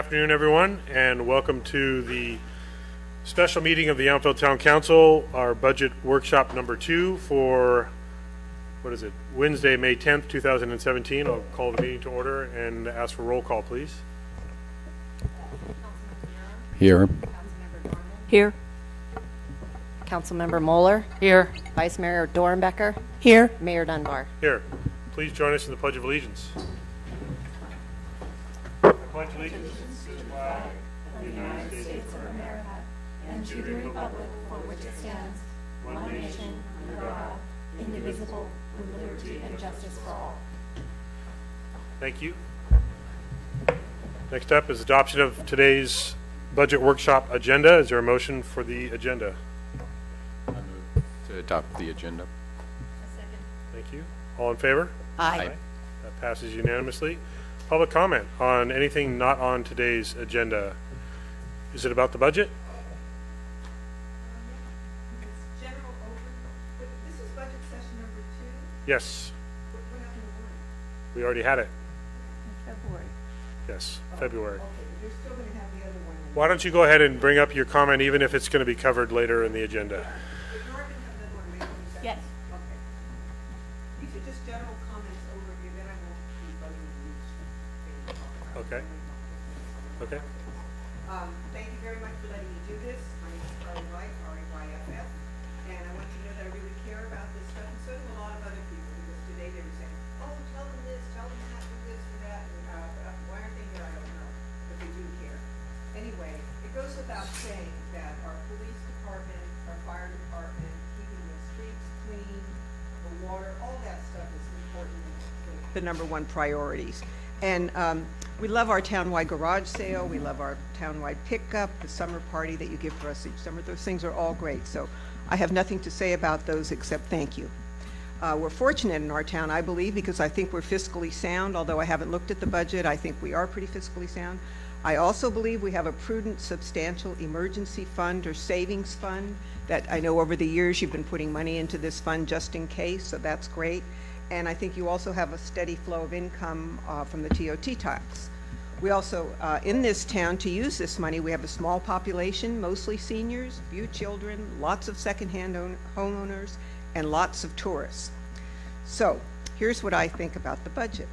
Good afternoon, everyone, and welcome to the special meeting of the Yountville Town Council, our budget workshop number 2 for, Wednesday, May 10th, 2017. I'll call the meeting to order and ask for roll call, please. Here. Here. Councilmember Moeller. Here. Vice Mayor Dorenbecker. Here. Mayor Dunbar. Here. Please join us in the Pledge of Allegiance. I pledge allegiance to the flag of the United States of America and to the republic for which it stands, one nation, under God, indivisible, with liberty and justice for all. Thank you. Next up is adoption of today's budget workshop agenda. Is there a motion for the agenda? I move to adopt the agenda. Thank you. All in favor? Aye. That passes unanimously. Public comment on anything not on today's agenda. Is it about the budget? It's general over, but this is budget session number 2. Yes, What happened to 1? we already had it. February. Yes, February. Okay, but you're still going to have the other one. Why don't you go ahead and bring up your comment, even if it's going to be covered later in the agenda? But you are going to have the other one, May 22nd? Yes. Okay. These are just general comments overview, then I won't be buzzing you. Okay. Okay. Thank you very much for letting me do this. My name is Carly Wright, R-A-Y-F-F, and I want you to know that I really care about this stuff, and so do a lot of other people, because today they were saying, oh, tell them this, tell them that, do this and that, and why aren't they here? I don't know, but they do care. Anyway, it goes without saying that our police department, our fire department, keeping the streets clean, the water, all that stuff is important, the number one priorities. And we love our townwide garage sale. We love our townwide pickup, the summer party that you give for us each summer. Those things are all great. So I have nothing to say about those except thank you. We're fortunate in our town, I believe, because I think we're fiscally sound. Although I haven't looked at the budget, I think we are pretty fiscally sound. I also believe we have a prudent, substantial emergency fund or savings fund that I know over the years you've been putting money into this fund just in case, so that's great. And I think you also have a steady flow of income from the TOT tax. We also, in this town, to use this money, we have a small population, mostly seniors, few children, lots of secondhand homeowners, and lots of tourists. So here's what I think about the budget.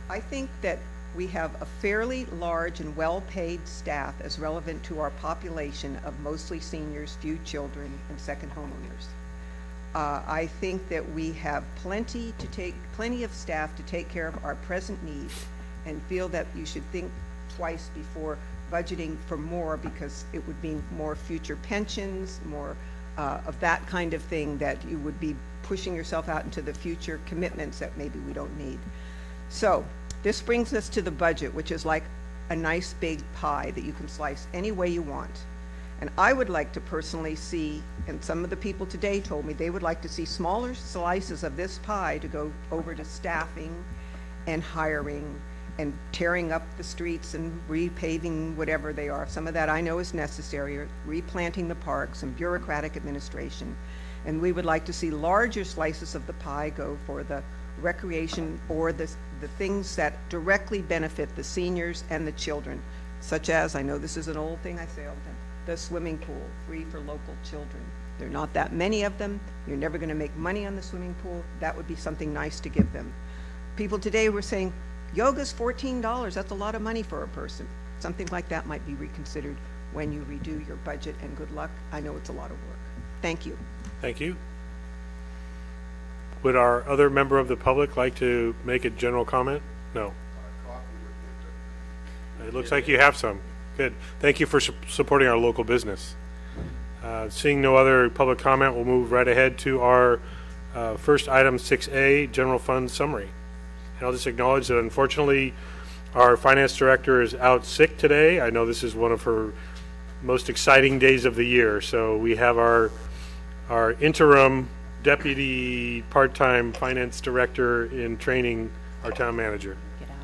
I think that we have a fairly large and well-paid staff as relevant to our population of mostly seniors, few children, and second homeowners. I think that we have plenty of staff to take care of our present needs, and feel that you should think twice before budgeting for more, because it would mean more future pensions, more of that kind of thing, that you would be pushing yourself out into the future commitments that maybe we don't need. So this brings us to the budget, which is like a nice big pie that you can slice any way you want. And I would like to personally see, and some of the people today told me they would like to see smaller slices of this pie to go over to staffing and hiring and tearing up the streets and repaving whatever they are. Some of that I know is necessary, or replanting the parks and bureaucratic administration. And we would like to see larger slices of the pie go for the recreation or the things that directly benefit the seniors and the children, such as, I know this is an old thing I say all the time, the swimming pool, free for local children. There are not that many of them. You're never going to make money on the swimming pool. That would be something nice to give them. People today were saying, yoga's $14. That's a lot of money for a person. Something like that might be reconsidered when you redo your budget, and good luck. I know it's a lot of work. Thank you. Thank you. Would our other member of the public like to make a general comment? No. It looks like you have some. Good. Thank you for supporting our local business. Seeing no other public comment, we'll move right ahead to our first item, 6A, General Fund Summary. And I'll just acknowledge that unfortunately our finance director is out sick today. I know this is one of her most exciting days of the year. So we have our interim deputy part-time finance director in training, our town manager.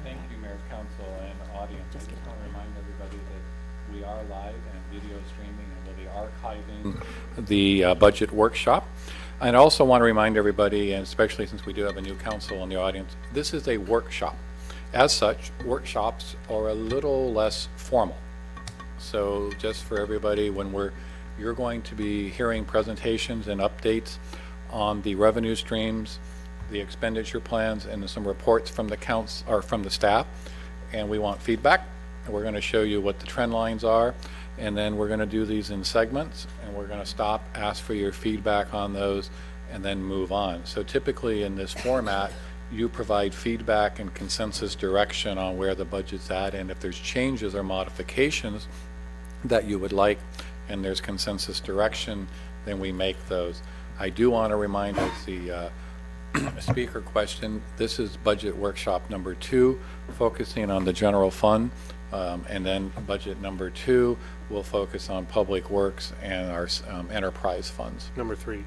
Thank you, Mayor, Council, and audience. I just want to remind everybody that we are live and video streaming, and we'll be archiving the budget workshop. And I also want to remind everybody, and especially since we do have a new council in the audience, this is a workshop. As such, workshops are a little less formal. So just for everybody, you're going to be hearing presentations and updates on the revenue streams, the expenditure plans, and some reports from the staff. And we want feedback. And we're going to show you what the trend lines are, and then we're going to do these in segments, and we're going to stop, ask for your feedback on those, and then move on. So typically in this format, you provide feedback and consensus direction on where the budget's at, and if there's changes or modifications that you would like, and there's consensus direction, then we make those. I do want to remind us the speaker question, this is budget workshop number 2, focusing on the general fund, and then budget number 2 will focus on public works and our enterprise funds. Number 3.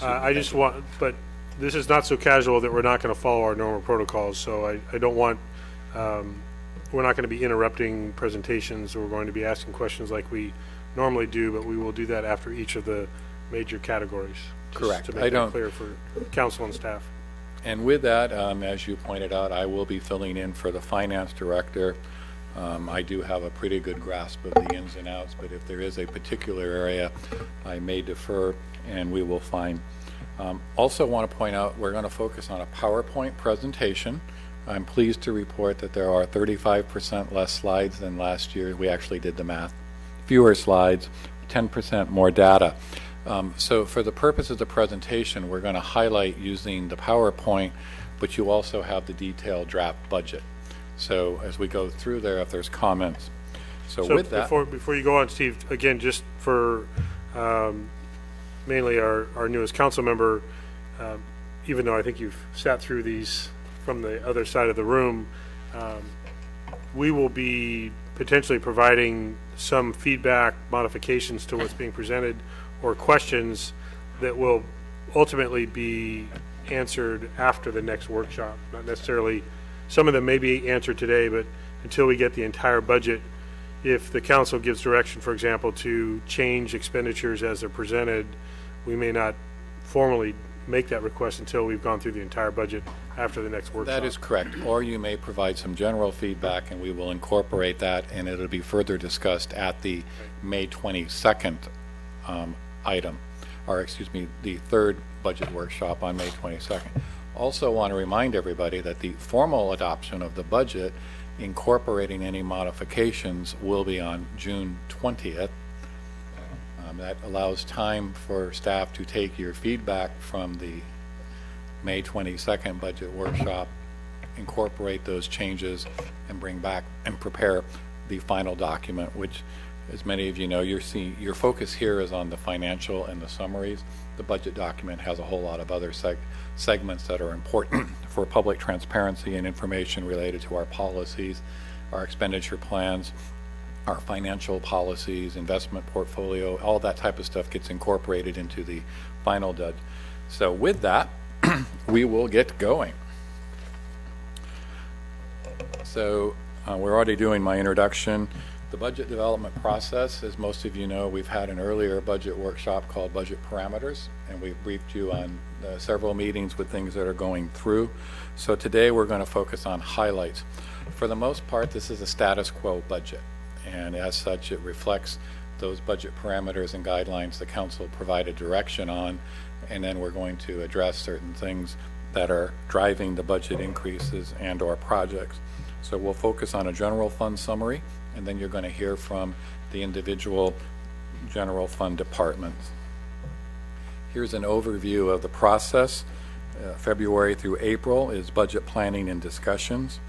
I just want, but this is not so casual that we're not going to follow our normal protocols, so I don't want, we're not going to be interrupting presentations, or we're going to be asking questions like we normally do, but we will do that after each of the major categories. Correct. To make that clear for council and staff. And with that, as you pointed out, I will be filling in for the finance director. I do have a pretty good grasp of the ins and outs, but if there is a particular area, I may defer, and we will find. Also want to point out, we're going to focus on a PowerPoint presentation. I'm pleased to report that there are 35% less slides than last year. We actually did the math. Fewer slides, 10% more data. So for the purpose of the presentation, we're going to highlight using the PowerPoint, but you also have the detailed draft budget. So as we go through there, if there's comments. So with that, before you go on, Steve, again, just for mainly our newest council member, even though I think you've sat through these from the other side of the room, we will be potentially providing some feedback, modifications to what's being presented, or questions that will ultimately be answered after the next workshop. Not necessarily, some of them may be answered today, but until we get the entire budget, if the council gives direction, for example, to change expenditures as they're presented, we may not formally make that request until we've gone through the entire budget after the next workshop. that is correct. Or you may provide some general feedback, and we will incorporate that, and it'll be further discussed at the May 22nd item, or excuse me, the third budget workshop on May 22nd. Also want to remind everybody that the formal adoption of the budget, incorporating any modifications, will be on June 20th. That allows time for staff to take your feedback from the May 22nd budget workshop, incorporate those changes, and bring back and prepare the final document, which, as many of you know, your focus here is on the financial and the summaries. The budget document has a whole lot of other segments that are important for public transparency and information related to our policies, our expenditure plans, our financial policies, investment portfolio, all that type of stuff gets incorporated into the final DUD. So with that, we will get going. So we're already doing my introduction. The budget development process, as most of you know, we've had an earlier budget workshop called Budget Parameters, and we've briefed you on several meetings with things that are going through. So today we're going to focus on highlights. For the most part, this is a status quo budget, and as such, it reflects those budget parameters and guidelines the council provided direction on, and then we're going to address certain things that are driving the budget increases and or projects. So we'll focus on a general fund summary, and then you're going to hear from the individual general fund departments. Here's an overview of the process. February through April is budget planning and discussions.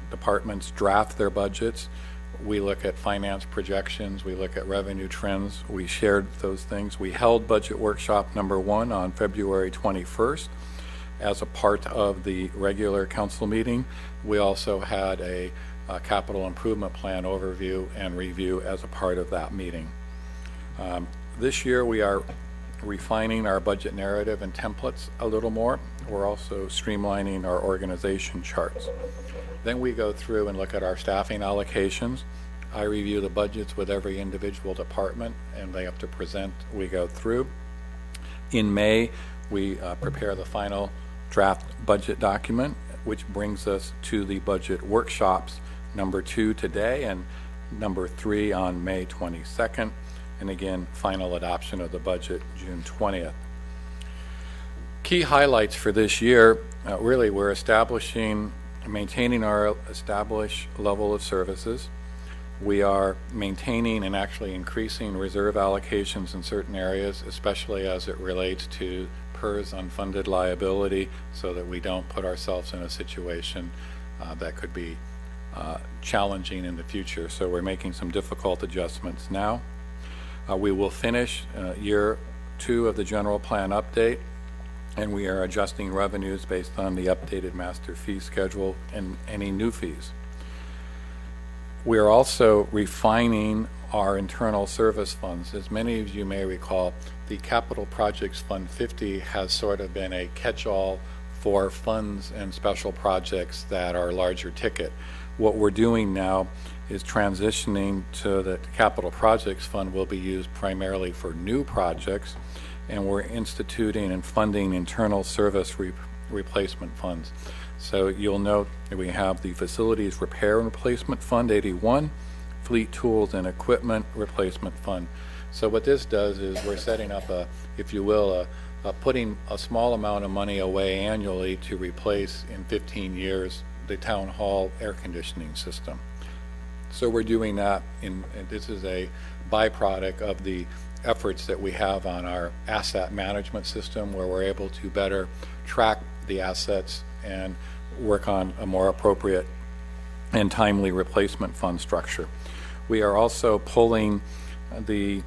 Departments draft their budgets. We look at finance projections. We look at revenue trends. We shared those things. We held budget workshop number 1 on February 21st. As a part of the regular council meeting, we also had a capital improvement plan overview and review as a part of that meeting. This year we are refining our budget narrative and templates a little more. We're also streamlining our organization charts. Then we go through and look at our staffing allocations. I review the budgets with every individual department, and they have to present. We go through. In May, we prepare the final draft budget document. which brings us to the budget workshops, number 2 today and number 3 on May 22nd, and again, final adoption of the budget June 20th. Key highlights for this year, really we're maintaining our established level of services. We are maintaining and actually increasing reserve allocations in certain areas, especially as it relates to PERS unfunded liability, so that we don't put ourselves in a situation that could be challenging in the future. So we're making some difficult adjustments now. We will finish year 2 of the general plan update, and we are adjusting revenues based on the updated master fee schedule and any new fees. We are also refining our internal service funds. As many of you may recall, the Capital Projects Fund 50 has sort of been a catch-all for funds and special projects that are larger ticket. What we're doing now is transitioning to the Capital Projects Fund will be used primarily for new projects, and we're instituting and funding internal service replacement funds. So you'll note that we have the Facilities Repair and Replacement Fund 81, Fleet Tools and Equipment Replacement Fund. So what this does is we're setting up if you will, putting a small amount of money away annually to replace in 15 years the town hall air conditioning system. So we're doing that, and this is a byproduct of the efforts that we have on our asset management system, where we're able to better track the assets and work on a more appropriate and timely replacement fund structure. We are also pulling the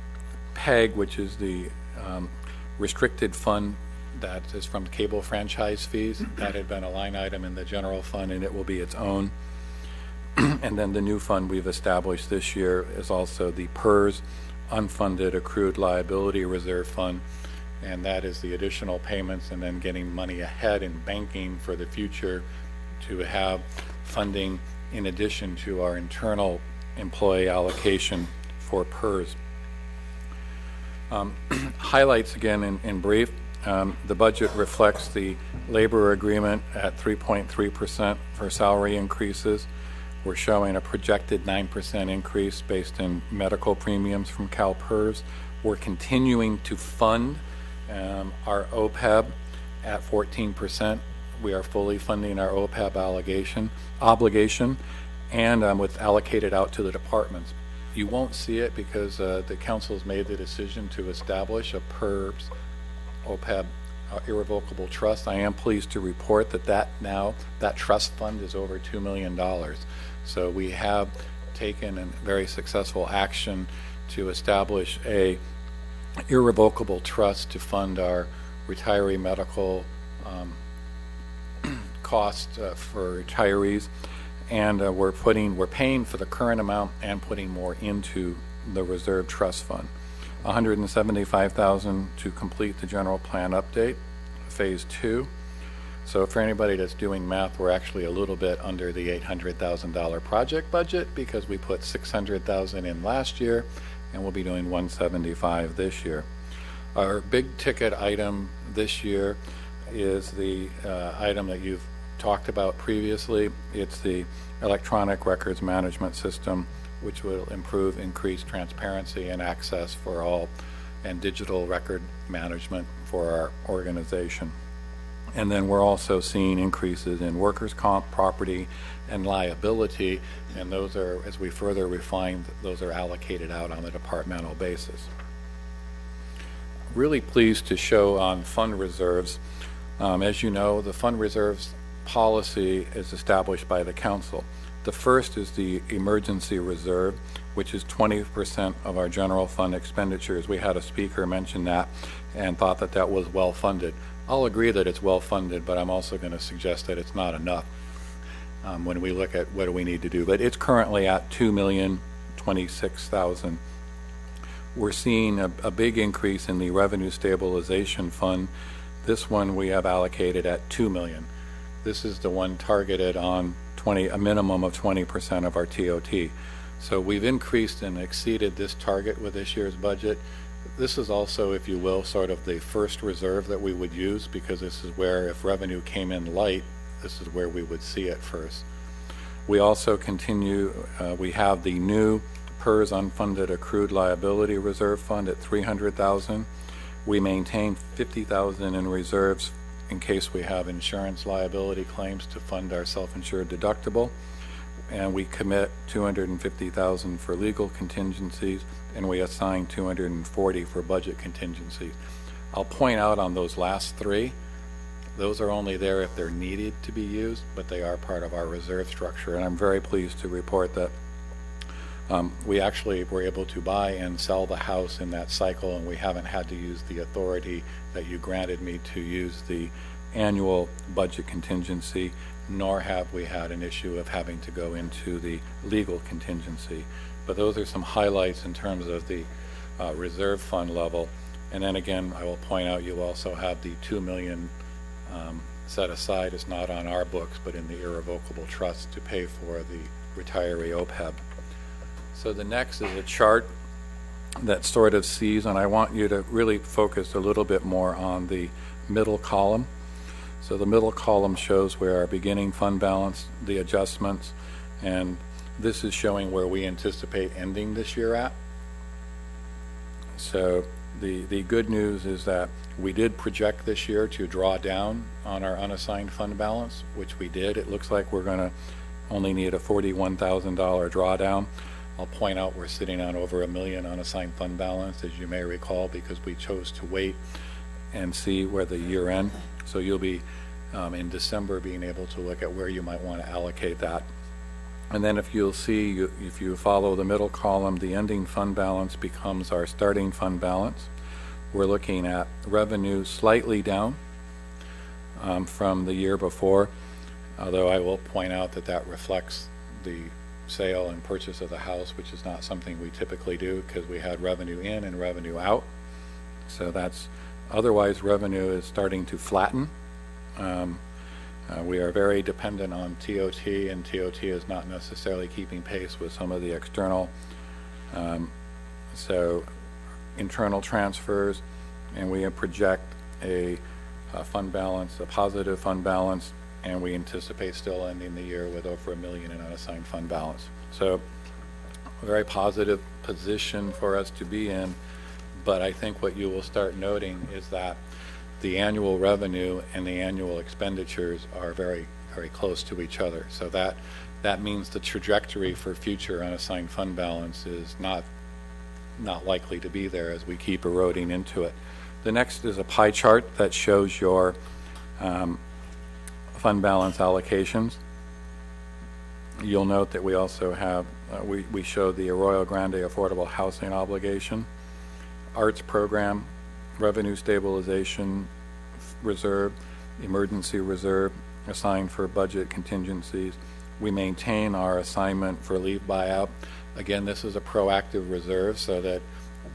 PEG, which is the restricted fund that is from cable franchise fees. That had been a line item in the general fund, and it will be its own. And then the new fund we've established this year is also the PERS Unfunded Accrued Liability Reserve Fund, and that is the additional payments and then getting money ahead in banking for the future to have funding in addition to our internal employee allocation for PERS. Highlights again in brief. The budget reflects the labor agreement at 3.3% for salary increases. We're showing a projected 9% increase based in medical premiums from CalPERS. We're continuing to fund our OPEB at 14%. We are fully funding our OPEB obligation, and with allocated out to the departments. You won't see it because the council's made the decision to establish a PERS OPEB irrevocable trust. I am pleased to report that now that trust fund is over $2 million. So we have taken a very successful action to establish a irrevocable trust to fund our retiree medical costs for retirees, and we're paying for the current amount and putting more into the reserve trust fund. $175,000 to complete the general plan update, phase 2. So for anybody that's doing math, we're actually a little bit under the $800,000 project budget because we put $600,000 in last year, and we'll be doing $175,000 this year. Our big ticket item this year is the item that you've talked about previously. It's the electronic records management system, which will increase transparency and access for all, and digital record management for our organization. And then we're also seeing increases in workers' comp, property, and liability, and those are, as we further refine, those are allocated out on a departmental basis. Really pleased to show on fund reserves. As you know, the fund reserves policy is established by the council. The first is the emergency reserve, which is 20% of our general fund expenditures. We had a speaker mention that and thought that that was well funded. I'll agree that it's well funded, but I'm also going to suggest that it's not enough when we look at what do we need to do. But it's currently at $2,026,000. We're seeing a big increase in the revenue stabilization fund. This one we have allocated at $2 million. This is the one targeted on a minimum of 20% of our TOT. So we've increased and exceeded this target with this year's budget. This is also, if you will, sort of the first reserve that we would use, because this is where if revenue came in light, this is where we would see it first. We also continue, we have the new PERS unfunded accrued liability reserve fund at $300,000. We maintain $50,000 in reserves in case we have insurance liability claims to fund our self-insured deductible. And we commit $250,000 for legal contingencies, and we assign $240,000 for budget contingencies. I'll point out on those last three, those are only there if they're needed to be used, but they are part of our reserve structure. And I'm very pleased to report that we actually were able to buy and sell the house in that cycle, and we haven't had to use the authority that you granted me to use the annual budget contingency, nor have we had an issue of having to go into the legal contingency. But those are some highlights in terms of the reserve fund level. And then again, I will point out you also have the $2 million set aside. It's not on our books, but in the irrevocable trust to pay for the retiree OPEB. So the next is a chart that sort of sees, and I want you to really focus a little bit more on the middle column. So the middle column shows where our beginning fund balance, the adjustments, and this is showing where we anticipate ending this year at. So the good news is that we did project this year to draw down on our unassigned fund balance, which we did. It looks like we're going to only need a $41,000 drawdown. I'll point out we're sitting on over $1 million unassigned fund balance, as you may recall, because we chose to wait and see where the year end. So you'll be in December being able to look at where you might want to allocate that. And then if you'll see, if you follow the middle column, the ending fund balance becomes our starting fund balance. We're looking at revenue slightly down from the year before, although I will point out that that reflects the sale and purchase of the house, which is not something we typically do because we had revenue in and revenue out. So that's, otherwise revenue is starting to flatten. We are very dependent on TOT, and TOT is not necessarily keeping pace with some of the external, so internal transfers, and we project a fund balance, a positive fund balance, and we anticipate still ending the year with over $1 million in unassigned fund balance. So a very positive position for us to be in, but I think what you will start noting is that the annual revenue and the annual expenditures are very, very close to each other. So that means the trajectory for future unassigned fund balance is not likely to be there as we keep eroding into it. The next is a pie chart that shows your fund balance allocations. You'll note that we also have, we show the Arroyo Grande Affordable Housing Obligation, Arts Program, Revenue Stabilization Reserve, Emergency Reserve, assigned for budget contingencies. We maintain our assignment for leave buyout. Again, this is a proactive reserve so that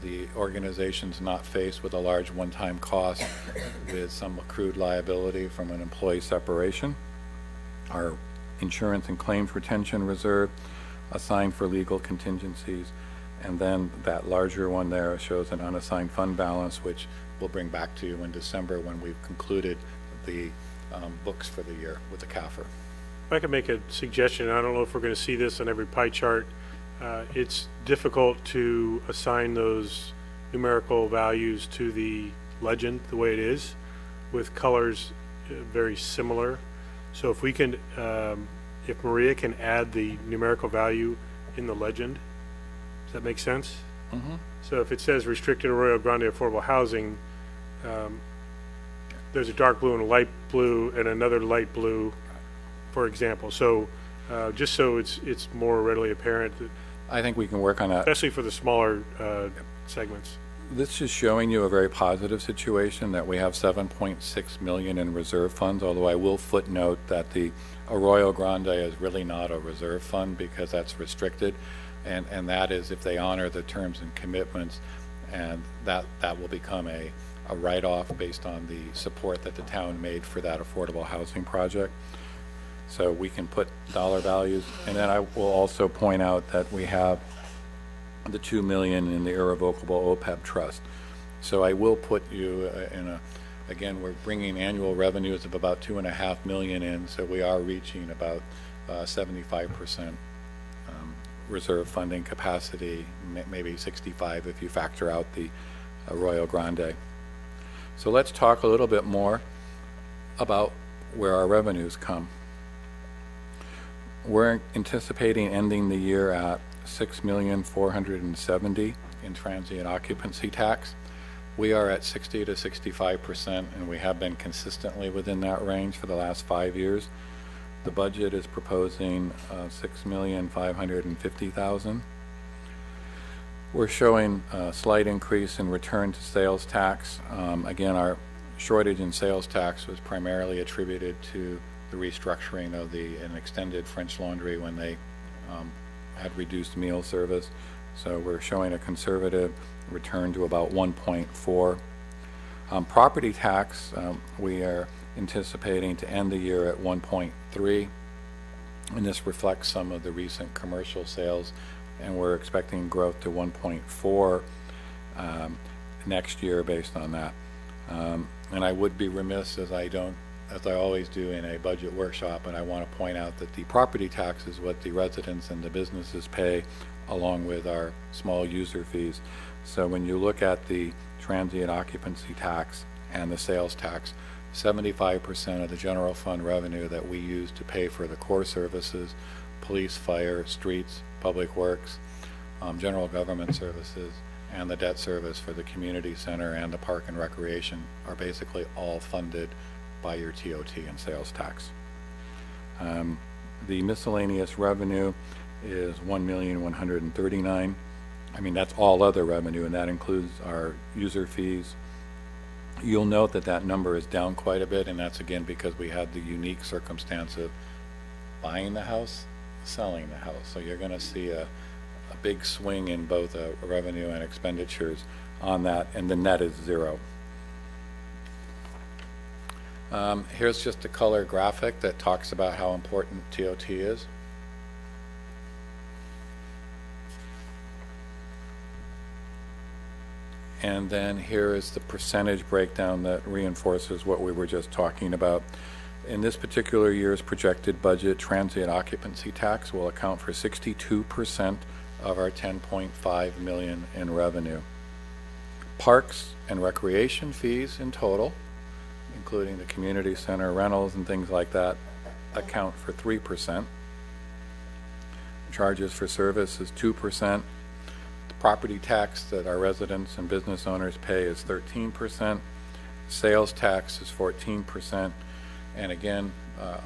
the organization's not faced with a large one-time cost with some accrued liability from an employee separation. Our insurance and claims retention reserve assigned for legal contingencies, and then that larger one there shows an unassigned fund balance, which we'll bring back to you in December when we've concluded the books for the year with the CAFR. If I could make a suggestion, I don't know if we're going to see this on every pie chart. It's difficult to assign those numerical values to the legend the way it is, with colors very similar. So if we can, if Maria can add the numerical value in the legend, does that make sense? Mm-hmm. So if it says restricted Arroyo Grande affordable housing, there's a dark blue and a light blue and another light blue, for example. So just so it's more readily apparent, I think we can work on that. especially for the smaller segments. This is showing you a very positive situation that we have $7.6 million in reserve funds, although I will footnote that the Arroyo Grande is really not a reserve fund because that's restricted, and that is if they honor the terms and commitments, and that will become a write-off based on the support that the town made for that affordable housing project. So we can put dollar values, and then I will also point out that we have the $2 million in the irrevocable OPEB trust. So I will put you in Again, we're bringing annual revenues of about $2.5 million in, so we are reaching about 75% reserve funding capacity, maybe 65 if you factor out the Royal Grande. So let's talk a little bit more about where our revenues come. We're anticipating ending the year at $6,470,000 in transient occupancy tax. We are at 60 to 65%, and we have been consistently within that range for the last 5 years. The budget is proposing $6,550,000. We're showing a slight increase in return to sales tax. Again, our shortage in sales tax was primarily attributed to the restructuring of an extended French Laundry when they had reduced meal service. So we're showing a conservative return to about 1.4. Property tax, we are anticipating to end the year at 1.3, and this reflects some of the recent commercial sales, and we're expecting growth to 1.4 next year based on that. And I would be remiss, as I always do in a budget workshop, and I want to point out that the property tax is what the residents and the businesses pay along with our small user fees. So when you look at the transient occupancy tax and the sales tax, 75% of the general fund revenue that we use to pay for the core services, police, fire, streets, public works, general government services, and the debt service for the community center and the park and recreation are basically all funded by your TOT and sales tax. The miscellaneous revenue is $1,139,000. I mean, that's all other revenue, and that includes our user fees. You'll note that that number is down quite a bit, and that's again because we had the unique circumstance of buying the house, selling the house. So you're going to see a big swing in both revenue and expenditures on that, and the net is zero. Here's just a color graphic that talks about how important TOT is. And then here is the percentage breakdown that reinforces what we were just talking about. In this particular year's projected budget, transient occupancy tax will account for 62% of our $10.5 million in revenue. Parks and recreation fees in total, including the community center rentals and things like that, account for 3%. Charges for service is 2%. The property tax that our residents and business owners pay is 13%. Sales tax is 14%. And again,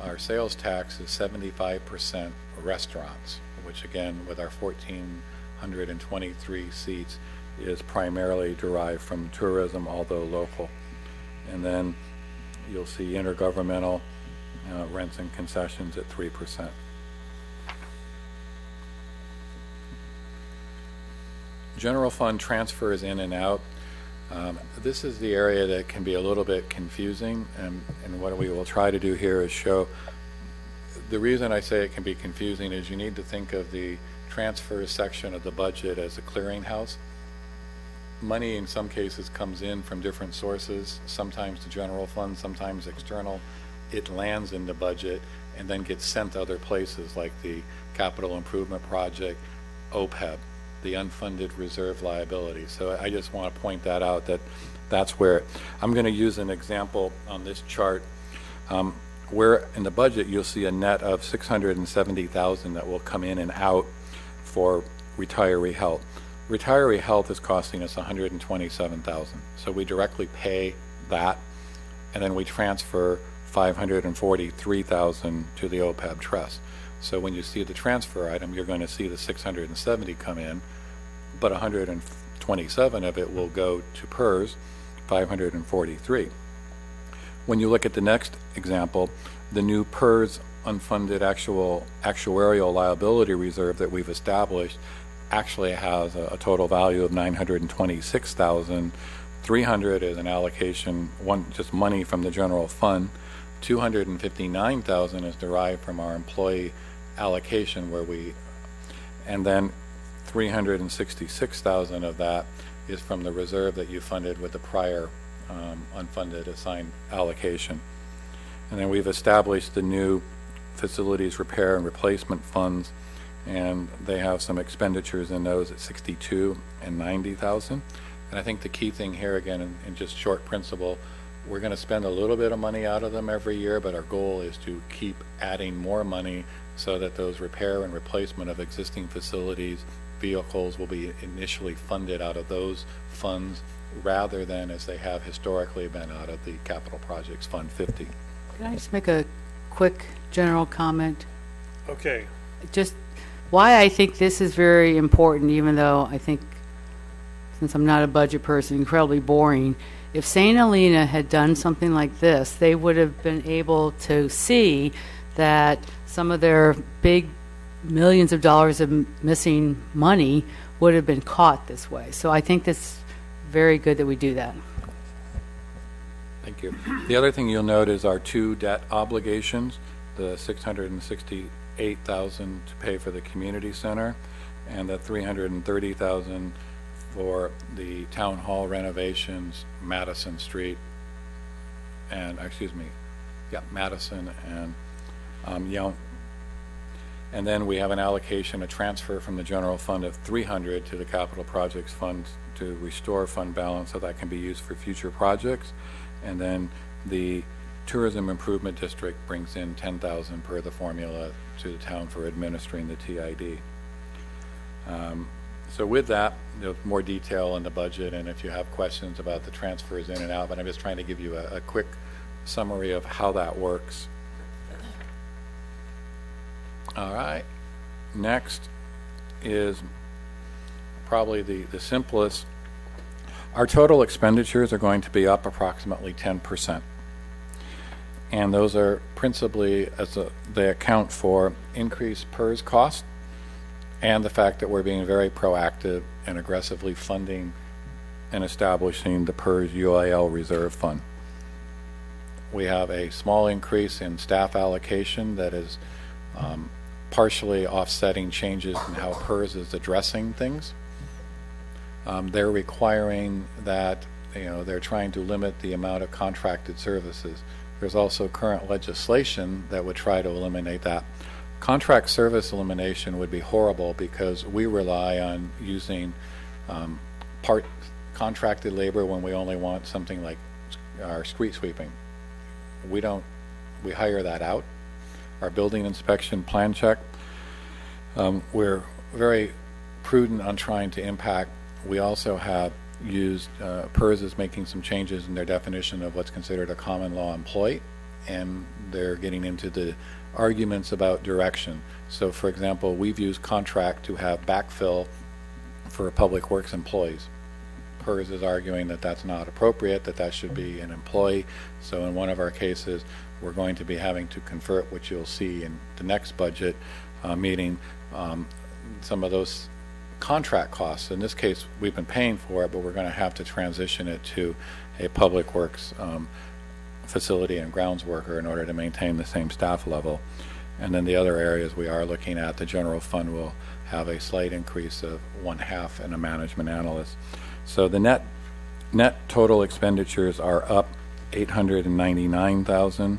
our sales tax is 75% restaurants, which again, with our 1,423 seats, is primarily derived from tourism, although local. And then you'll see intergovernmental rents and concessions at 3%. General fund transfers in and out. This is the area that can be a little bit confusing, and what we will try to do here is show. The reason I say it can be confusing is you need to think of the transfers section of the budget as a clearinghouse. Money in some cases comes in from different sources, sometimes the general fund, sometimes external. It lands in the budget and then gets sent other places like the capital improvement project, OPEB, the unfunded reserve liability. So I just want to point that out, that's where I'm going to use an example on this chart where in the budget you'll see a net of $670,000 that will come in and out for retiree health. Retiree health is costing us $127,000. So we directly pay that, and then we transfer $543,000 to the OPEB trust. So when you see the transfer item, you're going to see the 670 come in, but 127 of it will go to PERS, 543. When you look at the next example, the new PERS unfunded actuarial liability reserve that we've established actually has a total value of $926,000. $300 is an allocation, just money from the general fund. $259,000 is derived from our employee allocation and then $366,000 of that is from the reserve that you funded with the prior unfunded assigned allocation. And then we've established the new facilities repair and replacement funds, and they have some expenditures in those at 62 and 90,000. And I think the key thing here, again, in just short principle, we're going to spend a little bit of money out of them every year, but our goal is to keep adding more money so that those repair and replacement of existing facilities, vehicles will be initially funded out of those funds rather than as they have historically been out of the Capital Projects Fund 50. Can I just make a quick general comment? Okay. Just why I think this is very important, even though I think, since I'm not a budget person, incredibly boring. If St. Helena had done something like this, they would have been able to see that some of their big millions of dollars of missing money would have been caught this way. So I think it's very good that we do that. Thank you. The other thing you'll note is our two debt obligations, the $668,000 to pay for the community center and the $330,000 for the town hall renovations, Madison Street, and Madison and Young. And then we have an allocation, a transfer from the general fund of $300 to the capital projects fund to restore fund balance so that can be used for future projects. And then the tourism improvement district brings in $10,000 per the formula to the town for administering the TID. So with that, there's more detail in the budget, and if you have questions about the transfers in and out, but I'm just trying to give you a quick summary of how that works. All right. Next is probably the simplest. Our total expenditures are going to be up approximately 10%. And those are principally, they account for increased PERS cost and the fact that we're being very proactive and aggressively funding and establishing the PERS UIL Reserve Fund. We have a small increase in staff allocation that is partially offsetting changes in how PERS is addressing things. They're requiring that, they're trying to limit the amount of contracted services. There's also current legislation that would try to eliminate that. Contract service elimination would be horrible because we rely on using part contracted labor when we only want something like our street sweeping. We hire that out. Our building inspection plan check, we're very prudent on trying to impact. We also have used, PERS is making some changes in their definition of what's considered a common law employee, and they're getting into the arguments about direction. So for example, we've used contract to have backfill for public works employees. PERS is arguing that that's not appropriate, that should be an employee. So in one of our cases, we're going to be having to convert, which you'll see in the next budget meeting, some of those contract costs. In this case, we've been paying for it, but we're going to have to transition it to a public works facility and grounds worker in order to maintain the same staff level. And then the other areas we are looking at, the general fund will have a slight increase of 1/2 and a management analyst. So the net total expenditures are up $899,000.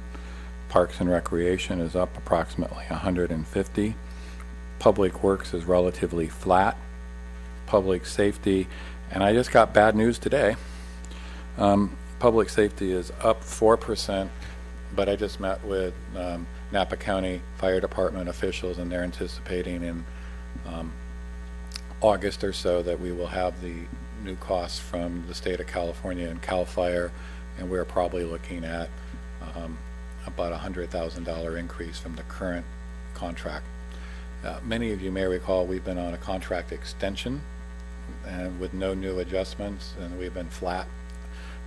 Parks and Recreation is up approximately $150,000. Public Works is relatively flat. Public Safety, and I just got bad news today. Public Safety is up 4%, but I just met with Napa County Fire Department officials, and they're anticipating in August or so that we will have the new costs from the state of California and CAL FIRE, and we're probably looking at about $100,000 increase from the current contract. Many of you may recall we've been on a contract extension and with no new adjustments, and we've been flat.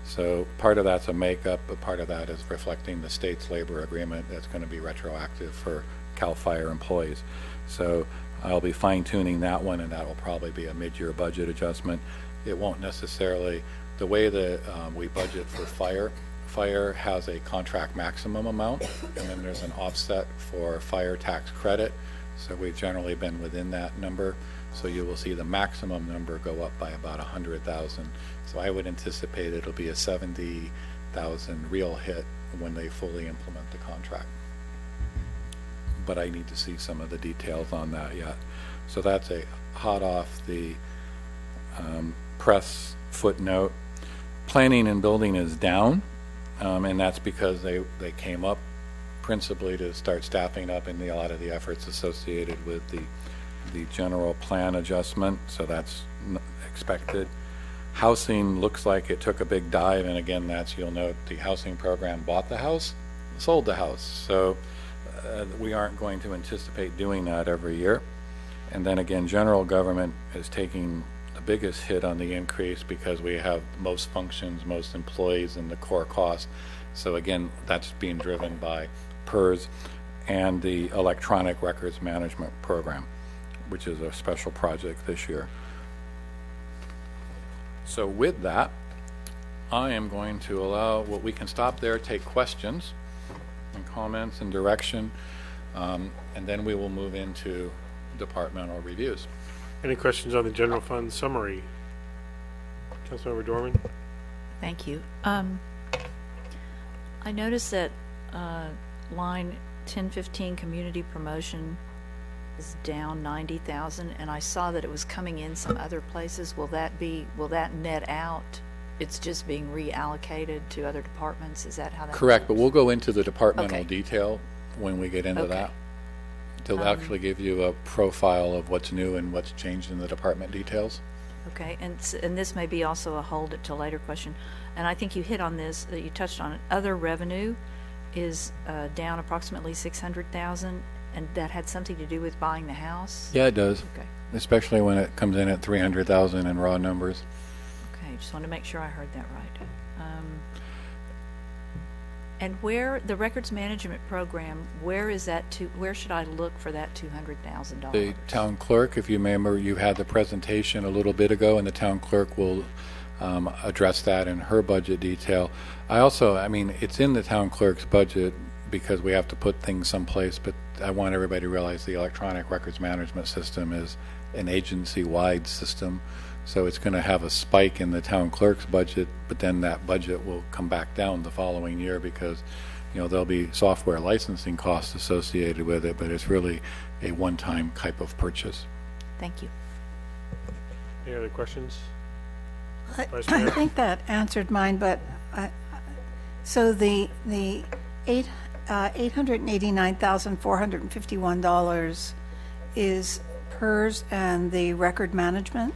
So part of that's a makeup, but part of that is reflecting the state's labor agreement that's going to be retroactive for CAL FIRE employees. So I'll be fine-tuning that one, and that will probably be a mid-year budget adjustment. It won't necessarily, the way that we budget for fire has a contract maximum amount, and then there's an offset for fire tax credit. So we've generally been within that number. So you will see the maximum number go up by about 100,000. So I would anticipate it'll be a 70,000 real hit when they fully implement the contract. But I need to see some of the details on that yet. So that's a hot off the press footnote. Planning and building is down, and that's because they came up principally to start staffing up in a lot of the efforts associated with the general plan adjustment, so that's expected. Housing looks like it took a big dive, and again, that's, you'll note, the housing program bought the house, sold the house, so we aren't going to anticipate doing that every year. And then again, general government is taking the biggest hit on the increase because we have most functions, most employees, and the core cost. So again, that's being driven by PERS and the electronic records management program, which is a special project this year. So with that, I am going to allow, well, we can stop there, take questions and comments and direction, and then we will move into departmental reviews. Any questions on the general fund summary? Councilmember Dorman? Thank you. I noticed that line 1015 community promotion is down 90,000, and I saw that it was coming in some other places. Will that net out? It's just being reallocated to other departments. Is that how that Correct, but works? we'll go into the departmental Okay. detail when we get into Okay. that. They'll actually give you a profile of what's new and what's changed in the department details. Okay, and this may be also a hold it till later question, and I think you hit on this, that you touched on it. Other revenue is down approximately 600,000, and that had something to do with buying the house? Yeah, it does, Okay, especially when it comes in at 300,000 in raw numbers. okay, just wanted to make sure I heard that right. And where, the records management program, where is that where should I look for that $200,000? The town clerk, if you remember, you had the presentation a little bit ago, and the town clerk will address that in her budget detail. I mean, it's in the town clerk's budget because we have to put things someplace, but I want everybody to realize the electronic records management system is an agency-wide system. So it's going to have a spike in the town clerk's budget, but then that budget will come back down the following year because, you know, there'll be software licensing costs associated with it, but it's really a one-time type of purchase. Thank you. Any other questions? Vice I Mayor? think that answered mine, but so the $889,451 is PERS and the record management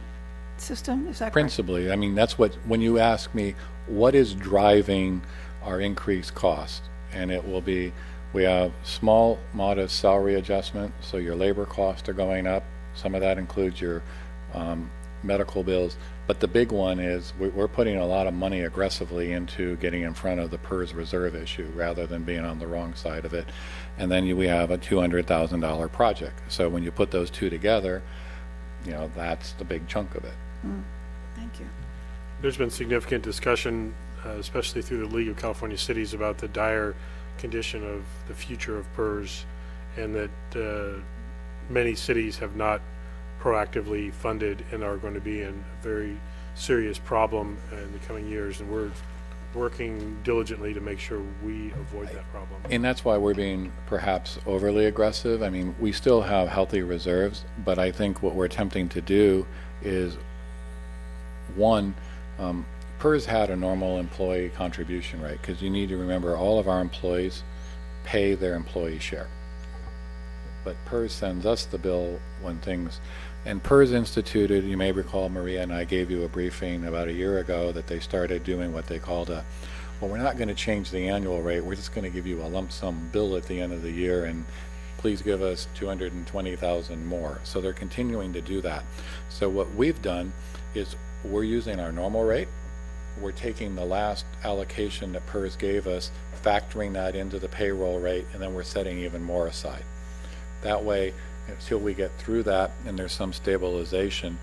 system, is that correct? Principally, I mean, that's what, when you ask me, what is driving our increased cost? And it will be, we have small, modest salary adjustment, so your labor costs are going up. Some of that includes your medical bills. But the big one is we're putting a lot of money aggressively into getting in front of the PERS reserve issue rather than being on the wrong side of it. And then we have a $200,000 project. So when you put those two together, you know, that's the big chunk of it. Thank you. There's been significant discussion, especially through the League of California Cities, about the dire condition of the future of PERS, and that many cities have not proactively funded and are going to be in a very serious problem in the coming years, and we're working diligently to make sure we avoid that problem. And that's why we're being perhaps overly aggressive. I mean, we still have healthy reserves, but I think what we're attempting to do is, one, PERS had a normal employee contribution rate, because you need to remember all of our employees pay their employee share. But PERS sends us the bill when things, and PERS instituted, you may recall Maria and I gave you a briefing about a year ago that they started doing what they called a, well, we're not going to change the annual rate, we're just going to give you a lump sum bill at the end of the year, and please give us 220,000 more. So they're continuing to do that. So what we've done is we're using our normal rate, we're taking the last allocation that PERS gave us, factoring that into the payroll rate, and then we're setting even more aside. That way, until we get through that and there's some stabilization,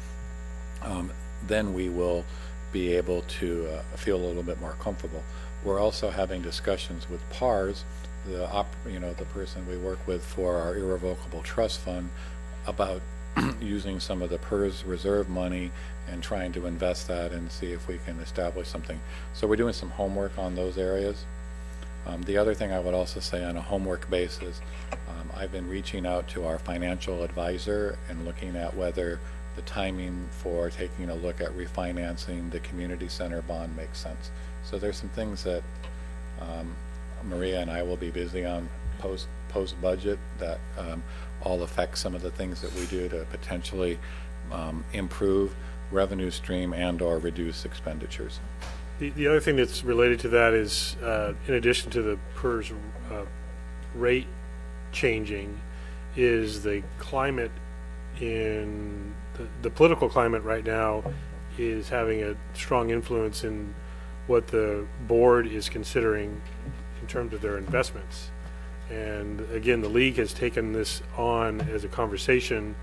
then we will be able to feel a little bit more comfortable. We're also having discussions with PARS, the person we work with for our irrevocable trust fund, about using some of the PERS reserve money and trying to invest that and see if we can establish something. So we're doing some homework on those areas. The other thing I would also say on a homework basis, I've been reaching out to our financial advisor and looking at whether the timing for taking a look at refinancing the community center bond makes sense. So there's some things that Maria and I will be busy on post budget that all affect some of the things that we do to potentially improve revenue stream and or reduce expenditures. The other thing that's related to that is, in addition to the PERS rate changing, is the climate in the political climate right now is having a strong influence in what the board is considering in terms of their investments. And again, the league has taken this on as a conversation.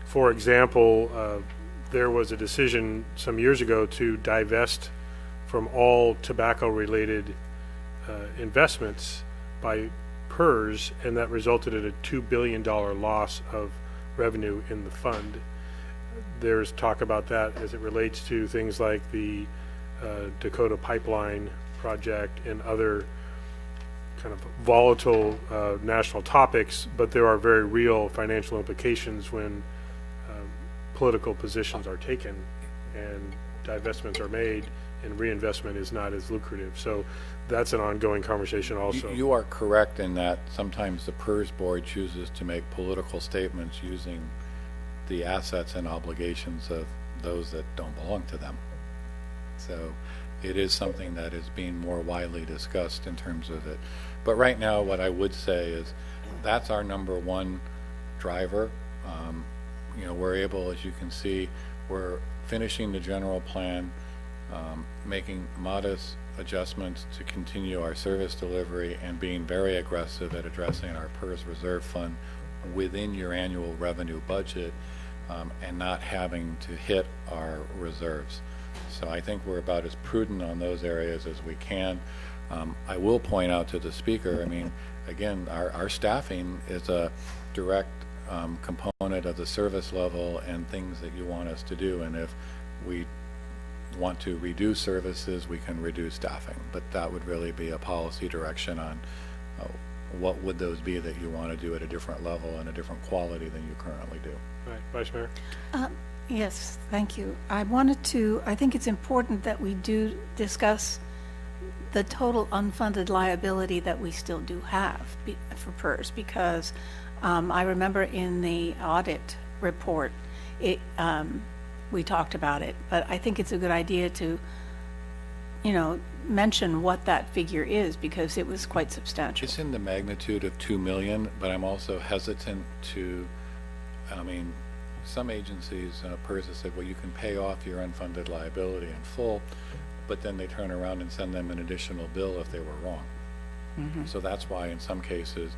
For example, there was a decision some years ago to divest from all tobacco-related investments by PERS, and that resulted in a $2 billion loss of revenue in the fund. There's talk about that as it relates to things like the Dakota Pipeline project and other kind of volatile national topics, but there are very real financial implications when political positions are taken and divestments are made and reinvestment is not as lucrative. So that's an ongoing conversation also. You are correct in that sometimes the PERS board chooses to make political statements using the assets and obligations of those that don't belong to them. So it is something that is being more widely discussed in terms of it. But right now what I would say is that's our number one driver. You know, we're able, as you can see, we're finishing the general plan, making modest adjustments to continue our service delivery and being very aggressive at addressing our PERS reserve fund within your annual revenue budget, and not having to hit our reserves. So I think we're about as prudent on those areas as we can. I will point out to the speaker, I mean, again, our staffing is a direct component of the service level and things that you want us to do. And if we want to reduce services, we can reduce staffing. But that would really be a policy direction on what would those be that you want to do at a different level and a different quality than you currently do. Right, Vice Mayor? Yes, thank you. I think it's important that we do discuss the total unfunded liability that we still do have for PERS, because I remember in the audit report, we talked about it, but I think it's a good idea to, mention what that figure is, because it was quite substantial. It's in the magnitude of 2 million, but I'm also hesitant to, some agencies, PERS has said, well, you can pay off your unfunded liability in full, but then they turn around and send them an additional bill if they were wrong. Mm-hmm. So that's why in some cases,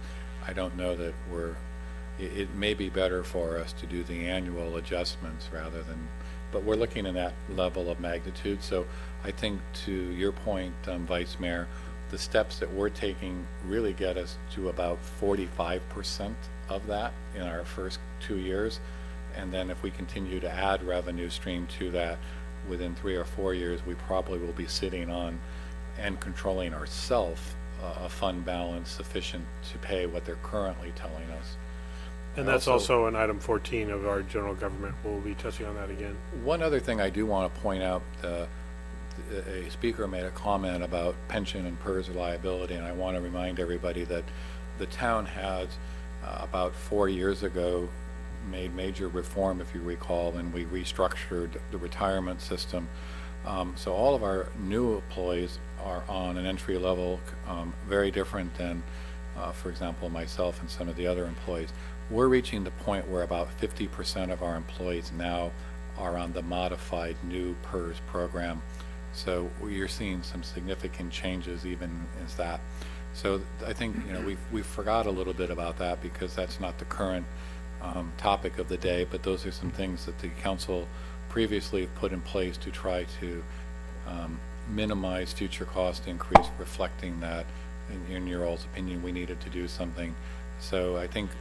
I don't know that it may be better for us to do the annual adjustments rather than, but we're looking in that level of magnitude. So I think to your point, Vice Mayor, the steps that we're taking really get us to about 45% of that in our first 2 years. And then if we continue to add revenue stream to that within 3 or 4 years, we probably will be sitting on and controlling ourselves a fund balance sufficient to pay what they're currently telling us. And that's also in item 14 of our general government. We'll be touching on that again. One other thing I do want to point out, a speaker made a comment about pension and PERS liability, and I want to remind everybody that the town has about 4 years ago made major reform, if you recall, and we restructured the retirement system. So all of our new employees are on an entry level, very different than, for example, myself and some of the other employees. We're reaching the point where about 50% of our employees now are on the modified new PERS program. So you're seeing some significant changes even as that. So I think we forgot a little bit about that because that's not the current topic of the day, but those are some things that the council previously put in place to try to minimize future cost increase, reflecting that in your all's opinion we needed to do something. So I think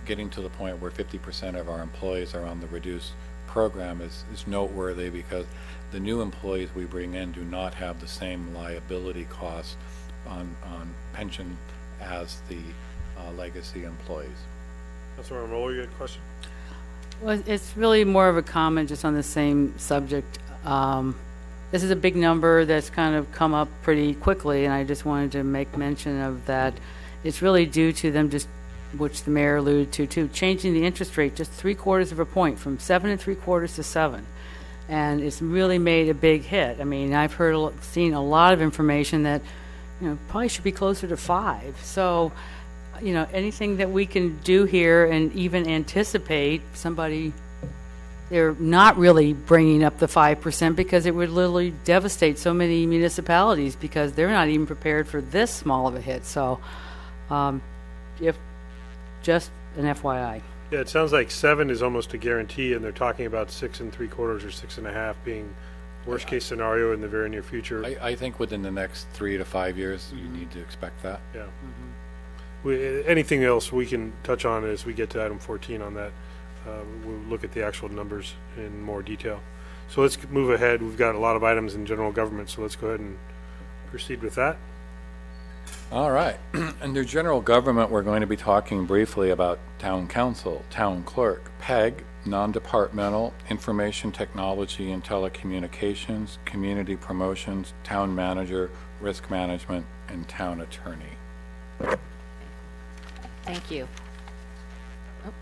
getting to the point where 50% of our employees are on the reduced program is noteworthy, because the new employees we bring in do not have the same liability costs on pension as the legacy employees. Councilmember Mueller, you had a question? Well, it's really more of a comment just on the same subject. This is a big number that's kind of come up pretty quickly, and I just wanted to make mention of that. It's really due to them just, which the mayor alluded to, too, changing the interest rate just 3/4 of a point from 7 3/4 to 7. And it's really made a big hit. I mean, I've seen a lot of information that, probably should be closer to 5. So, anything that we can do here and even anticipate somebody, they're not really bringing up the 5% because it would literally devastate so many municipalities because they're not even prepared for this small of a hit. So, if just an FYI. Yeah, it sounds like 7 is almost a guarantee, and they're talking about 6 3/4 or 6.5 being worst case scenario in the very near future. I think within the next 3 to 5 years, you need to expect that. Yeah. Anything else we can touch on as we get to item 14 on that? We'll look at the actual numbers in more detail. So let's move ahead. We've got a lot of items in general government, so let's go ahead and proceed with that. All right. Under general government, we're going to be talking briefly about town council, town clerk, PEG, non-departmental, information technology and telecommunications, community promotions, town manager, risk management, and town attorney. Thank you. Oh,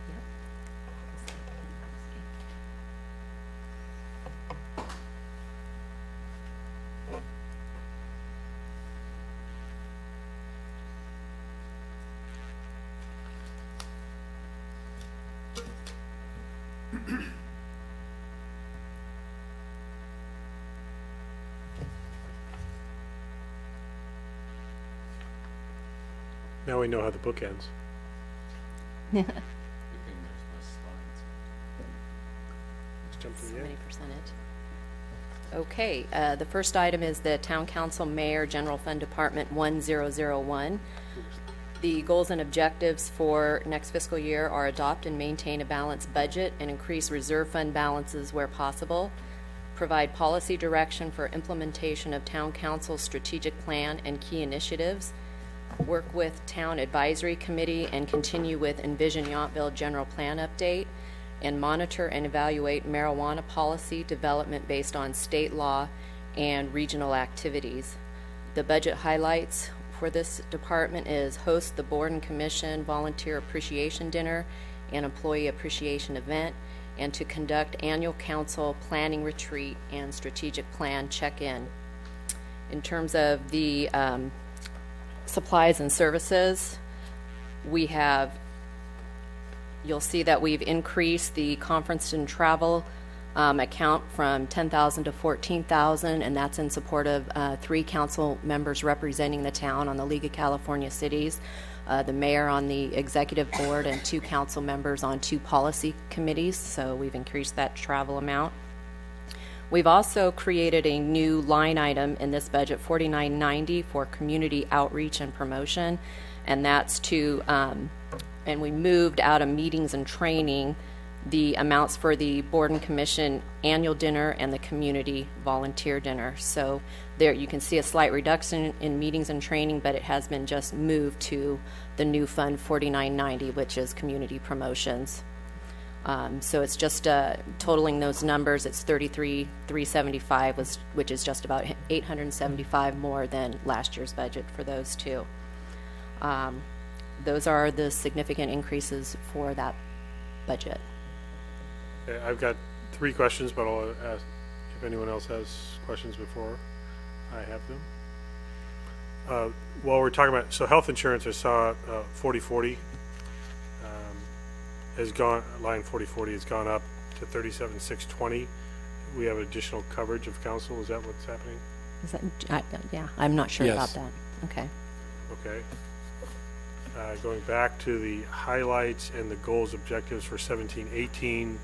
Now we know how the book ends. Let's jump to so the many end. percentage. Okay, the first item is the Town Council Mayor General Fund Department 1001. The goals and objectives for next fiscal year are adopt and maintain a balanced budget and increase reserve fund balances where possible, provide policy direction for implementation of Town Council's strategic plan and key initiatives, work with Town Advisory Committee and continue with Envision Yountville General Plan Update, and monitor and evaluate marijuana policy development based on state law and regional activities. The budget highlights for this department is host the Board and Commission Volunteer Appreciation Dinner and Employee Appreciation Event, and to conduct annual council planning retreat and strategic plan check-in. In terms of the supplies and services, you'll see that we've increased the conference and travel account from $10,000 to $14,000, and that's in support of 3 council members representing the town on the League of California Cities, the mayor on the executive board, and 2 council members on 2 policy committees. So we've increased that travel amount. We've also created a new line item in this budget, $49.90, for community outreach and promotion, and that's to, and we moved out of meetings and training the amounts for the Board and Commission annual dinner and the community volunteer dinner. So there you can see a slight reduction in meetings and training, but it has been just moved to the new fund $49.90, which is community promotions. So it's just totaling those numbers. It's $33,375, which is just about $875 more than last year's budget for those 2. Those are the significant increases for that budget. Okay, I've got 3 questions, but I'll ask if anyone else has questions before I have them. While we're talking about, so health insurance, I saw 4040 has gone, line 4040 has gone up to 37,620. We have additional coverage of council. Is that what's happening? Is that, yeah, I'm not sure Yes. about that. Okay. Okay. Going back to the highlights and the goals, objectives for 17-18.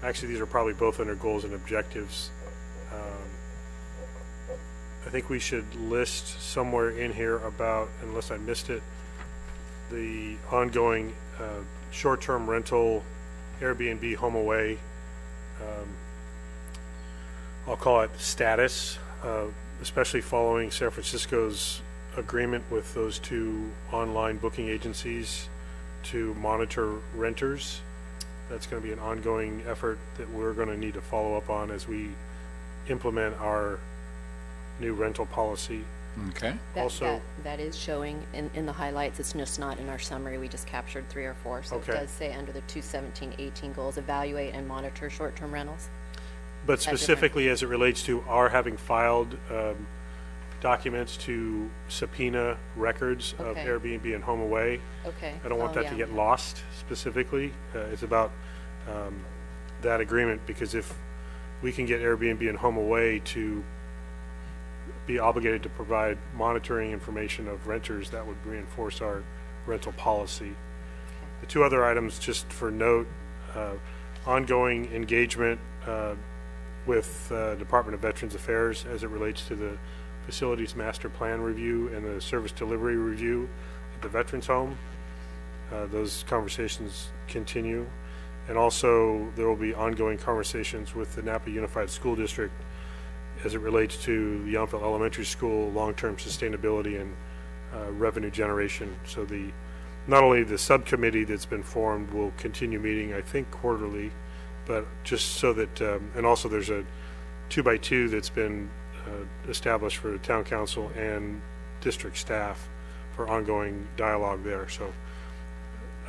Actually, these are probably both under goals and objectives. I think we should list somewhere in here about, unless I missed it, the ongoing short-term rental, Airbnb, home away, I'll call it status, especially following San Francisco's agreement with those two online booking agencies to monitor renters. That's going to be an ongoing effort that we're going to need to follow up on as we implement our new rental policy. Okay. That is showing in the highlights. It's just not in our summary. We just captured 3 or 4. So Okay. it does say under the 21718 goals, evaluate and monitor short-term rentals. But specifically as it relates to our having filed documents to subpoena records of Okay. Airbnb and home away. Okay. I don't want Oh, that yeah. to get lost specifically. It's about that agreement, because if we can get Airbnb and home away to be obligated to provide monitoring information of renters, that would reinforce our rental policy. The two other items, just for note, ongoing engagement with Department of Veterans Affairs as it relates to the Facilities Master Plan review and the Service Delivery review at the Veterans Home. Those conversations continue. And also, there will be ongoing conversations with the Napa Unified School District as it relates to the Yountville Elementary School, long-term sustainability and revenue generation. So not only the subcommittee that's been formed will continue meeting, I think, quarterly, but just so that, and also there's a 2x2 that's been established for the town council and district staff for ongoing dialogue there. So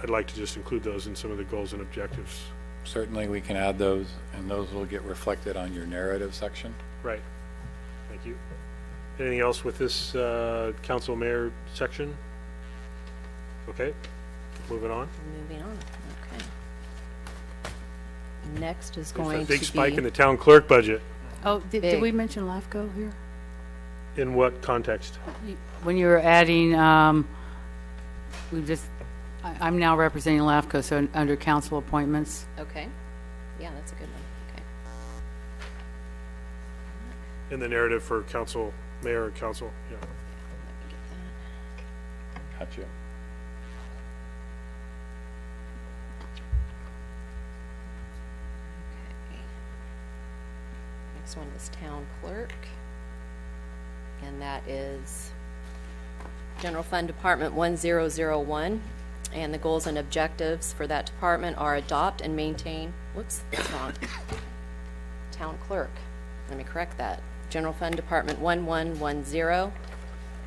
I'd like to just include those in some of the goals and objectives. Certainly, we can add those, and those will get reflected on your narrative section. Right. Thank you. Anything else with this council mayor section? Okay, moving on. Moving on. Okay. Next is There's going a big to spike be in the town clerk budget. Oh, did Big. we mention LAFCO here? In what context? When you were adding, I'm now representing LAFCO, so under council appointments. okay. Yeah, that's a good one. Okay. In the narrative for council, mayor and council, yeah. Let me get that. Gotcha. Okay. Next one is town clerk. And that is General Fund Department 1001. And the goals and objectives for that department are adopt and maintain, whoops, that's wrong. Town clerk, let me correct that. General Fund Department 1110.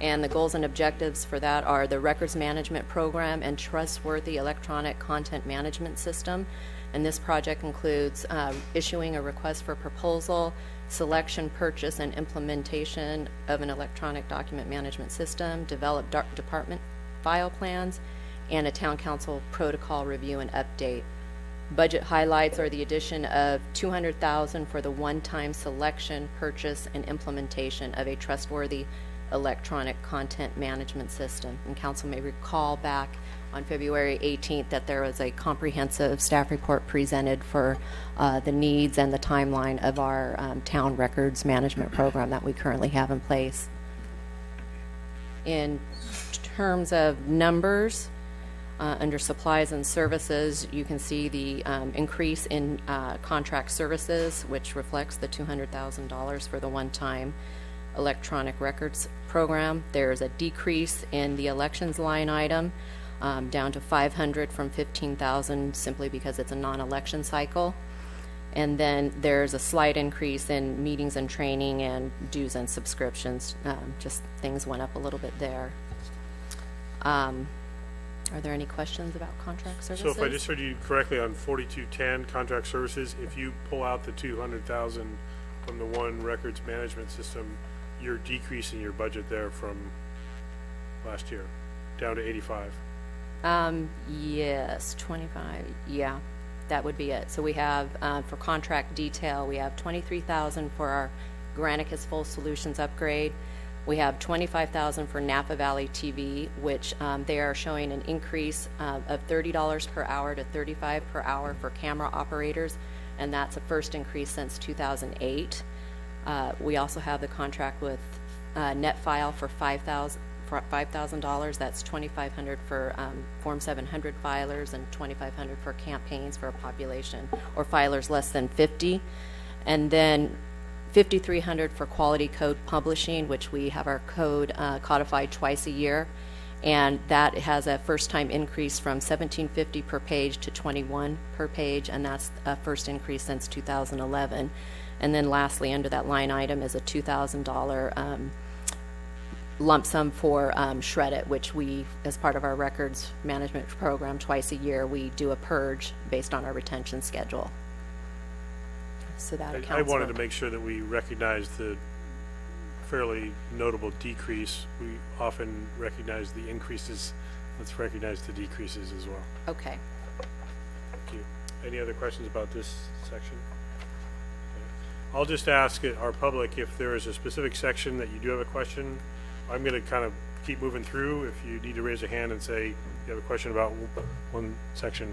And the goals and objectives for that are the records management program and trustworthy electronic content management system. And this project includes issuing a request for proposal, selection, purchase, and implementation of an electronic document management system, develop department file plans, and a town council protocol review and update. Budget highlights are the addition of $200,000 for the one-time selection, purchase, and implementation of a trustworthy electronic content management system. And council may recall back on February 18th that there was a comprehensive staff report presented for the needs and the timeline of our town records management program that we currently have in place. In terms of numbers, under supplies and services, you can see the increase in contract services, which reflects the $200,000 for the one-time electronic records program. There's a decrease in the elections line item, down to $500 from $15,000, simply because it's a non-election cycle. And then there's a slight increase in meetings and training and dues and subscriptions. Just things went up a little bit there. Are there any questions about contract services? So if I just heard you correctly on 4210 contract services, if you pull out the 200,000 from the one records management system, you're decreasing your budget there from last year down to 85. Yes, 25, yeah, that would be it. So we have, for contract detail, we have 23,000 for our Granicus Full Solutions upgrade. We have 25,000 for Napa Valley TV, which they are showing an increase of $30 per hour to $35 per hour for camera operators, and that's a first increase since 2008. We also have the contract with NetFile for $5,000. That's $2,500 for Form 700 filers and $2,500 for campaigns for a population or filers less than 50. And then $5,300 for quality code publishing, which we have our code codified twice a year. And that has a first-time increase from $1,750 per page to $21 per page, and that's a first increase since 2011. And then lastly, under that line item is a $2,000 lump sum for Shred It, which we, as part of our records management program, twice a year, we do a purge based on our retention schedule. So that accounts I wanted for- to make sure that we recognize the fairly notable decrease. We often recognize the increases. Let's recognize the decreases as well. Okay. Thank you. Any other questions about this section? Okay. I'll just ask our public if there is a specific section that you do have a question. I'm going to kind of keep moving through. If you need to raise a hand and say you have a question about one section,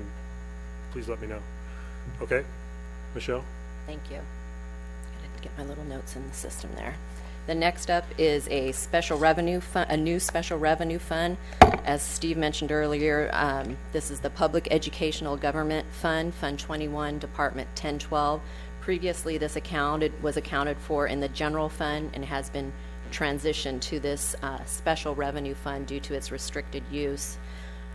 please let me know. Okay, Michelle? Thank you. I didn't get my little notes in the system there. The next up is a special revenue fund, a new special revenue fund. As Steve mentioned earlier, this is the Public Educational Government Fund, Fund 21, Department 1012. Previously, this was accounted for in the general fund and has been transitioned to this special revenue fund due to its restricted use.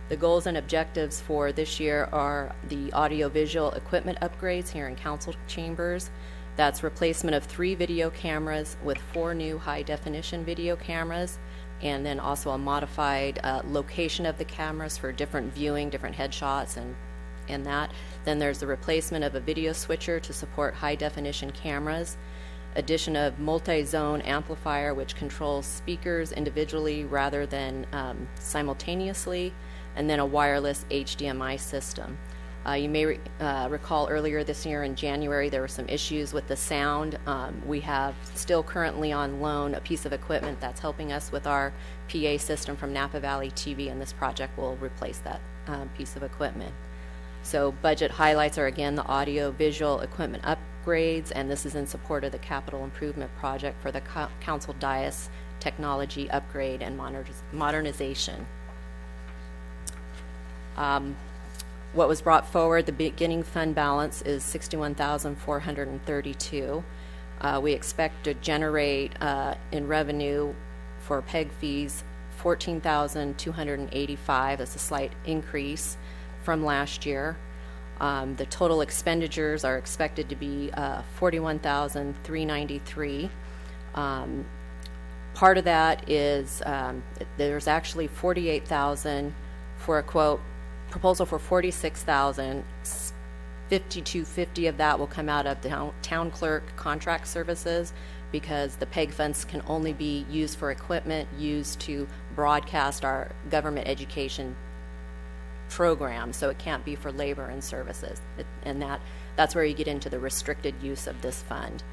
The goals and objectives for this year are the audiovisual equipment upgrades here in council chambers. That's replacement of 3 video cameras with 4 new high-definition video cameras, and then also a modified location of the cameras for different viewing, different headshots, and that. Then there's the replacement of a video switcher to support high-definition cameras, addition of multi-zone amplifier, which controls speakers individually rather than simultaneously, and then a wireless HDMI system. You may recall earlier this year in January there were some issues with the sound. We have still currently on loan a piece of equipment that's helping us with our PA system from Napa Valley TV, and this project will replace that piece of equipment. So budget highlights are again the audio visual equipment upgrades, and this is in support of the capital improvement project for the council dais technology upgrade and modernization. What was brought forward, the beginning fund balance is $61,432. We expect to generate in revenue for PEG fees $14,285. That's a slight increase from last year. The total expenditures are expected to be $41,393. Part of that is there's actually $48,000 for a quote proposal for $46,000. $5,250 of that will come out of the town clerk contract services, because the PEG funds can only be used for equipment used to broadcast our government education program, so it can't be for labor and services. And that's where you get into the restricted use of this fund.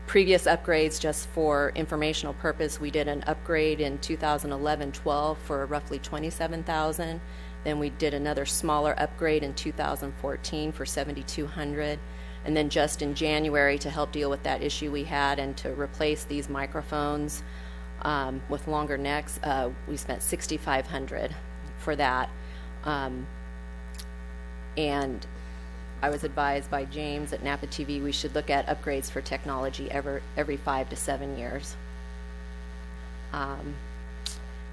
Previous upgrades, just for informational purpose, we did an upgrade in 2011-12 for roughly $27,000. Then we did another smaller upgrade in 2014 for $7,200. And then just in January, to help deal with that issue we had and to replace these microphones with longer necks, we spent $6,500 for that. And I was advised by James at Napa TV we should look at upgrades for technology every 5 to 7 years.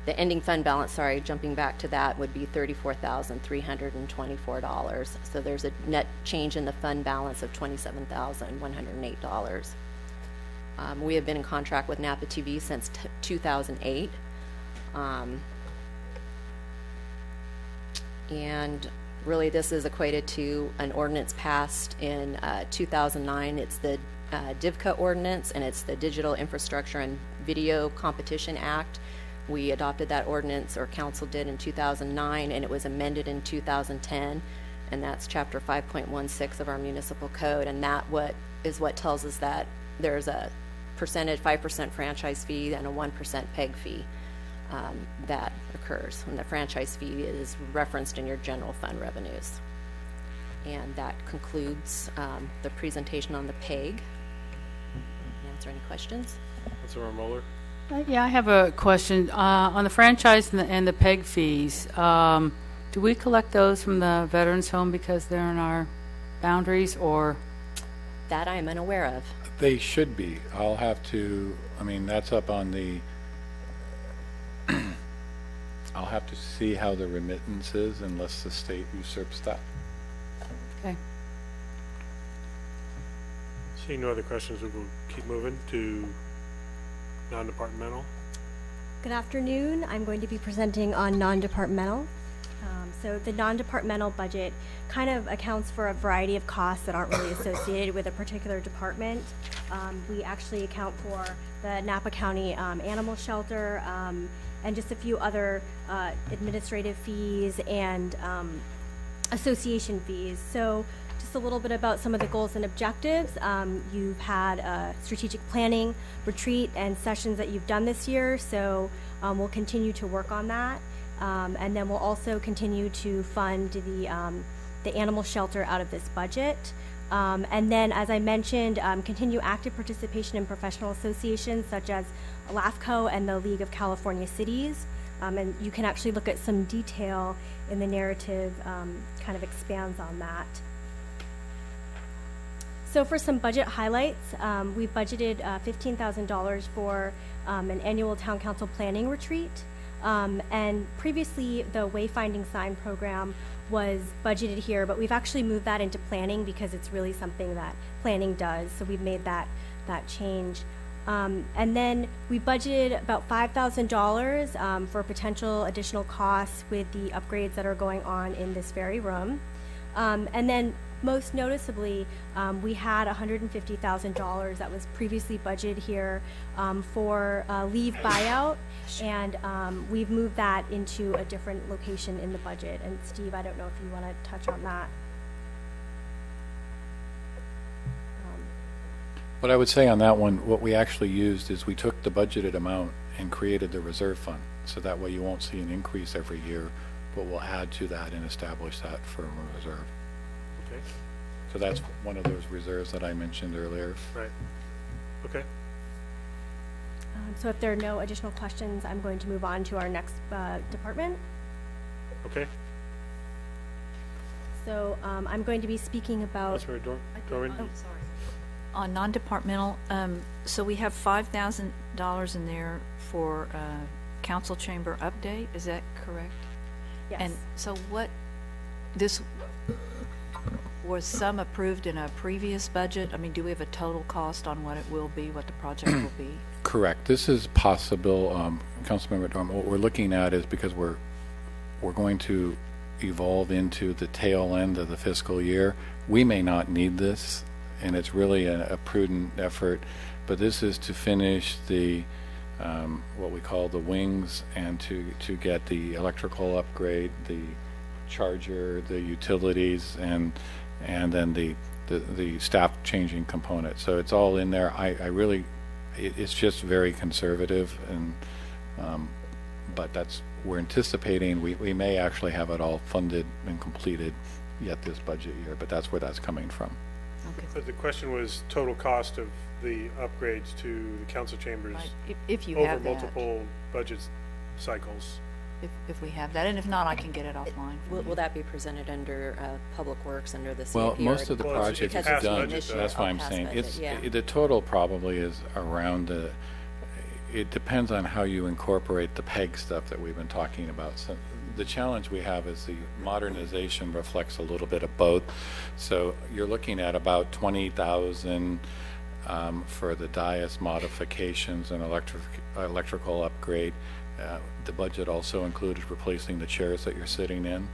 The ending fund balance, sorry, jumping back to that, would be $34,324. So there's a net change in the fund balance of $27,108. We have been in contract with Napa TV since 2008. And really, this is equated to an ordinance passed in 2009. It's the DIVCA ordinance, and it's the Digital Infrastructure and Video Competition Act. We adopted that ordinance, or council did, in 2009, and it was amended in 2010, and that's Chapter 5.16 of our municipal code. And that is what tells us that there's a percentage, 5% franchise fee and a 1% PEG fee that occurs, and the franchise fee is referenced in your general fund revenues. And that concludes the presentation on the PEG. Answer any questions? Councilmember Mueller? Yeah, I have a question. On the franchise and the PEG fees, do we collect those from the Veterans Home because they're in our boundaries, or? That I am unaware of. They should be. I'll have to, I mean, that's up on the, I'll have to see how the remittance is unless the state usurps that. Okay. Seeing no other questions, we will keep moving to non-departmental. Good afternoon. I'm going to be presenting on non-departmental. So the non-departmental budget kind of accounts for a variety of costs that aren't really associated with a particular department. We actually account for the Napa County Animal Shelter and just a few other administrative fees and association fees. So just a little bit about some of the goals and objectives. You've had a strategic planning retreat and sessions that you've done this year, so we'll continue to work on that. And then we'll also continue to fund the animal shelter out of this budget. And then, as I mentioned, continue active participation in professional associations such as LAFCO and the League of California Cities. And you can actually look at some detail in the narrative, kind of expands on that. So for some budget highlights, we've budgeted $15,000 for an annual town council planning retreat. And previously, the wayfinding sign program was budgeted here, but we've actually moved that into planning because it's really something that planning does. So we've made that change. And then we budgeted about $5,000 for potential additional costs with the upgrades that are going on in this very room. And then most noticeably, we had $150,000 that was previously budgeted here for leave buyout, and we've moved that into a different location in the budget. And Steve, I don't know if you want to touch on that. What I would say on that one, what we actually used is we took the budgeted amount and created the reserve fund. So that way you won't see an increase every year, but we'll add to that and establish that for a reserve. Okay, So that's one of those reserves that I mentioned earlier. right. Okay. So if there are no additional questions, I'm going to move on to our next department. Okay. So I'm going to be speaking about. Councilmember Dorman? Oh, sorry. On non-departmental, so we have $5,000 in there for council chamber update, is that correct? Yes. And so this was some approved in a previous budget? I mean, do we have a total cost on what it will be, what the project will be? Correct. This is possible, Councilmember Dorman. What we're looking at is because we're going to evolve into the tail end of the fiscal year. We may not need this, and it's really a prudent effort, but this is to finish the what we call the wings and to get the electrical upgrade, the charger, the utilities, and then the staff changing component. So it's all in there. I really, it's just very conservative, and but we're anticipating we may actually have it all funded and completed yet this budget year, but that's where that's coming from. Okay. But the question was total cost of the upgrades to the council chambers Right. If you over have that, multiple budget cycles. if we have that, and if not, I can get it offline. from Will you. that be presented under Public Works, under the CIP? Well, most or- of the Well, it's projects past are done. budget, though. That's why I'm Past saying budget, it's yeah. the total probably is around it depends on how you incorporate the PEG stuff that we've been talking about. So the challenge we have is the modernization reflects a little bit of both. So you're looking at about 20,000 for the dais modifications and electrical upgrade. The budget also included replacing the chairs that you're sitting in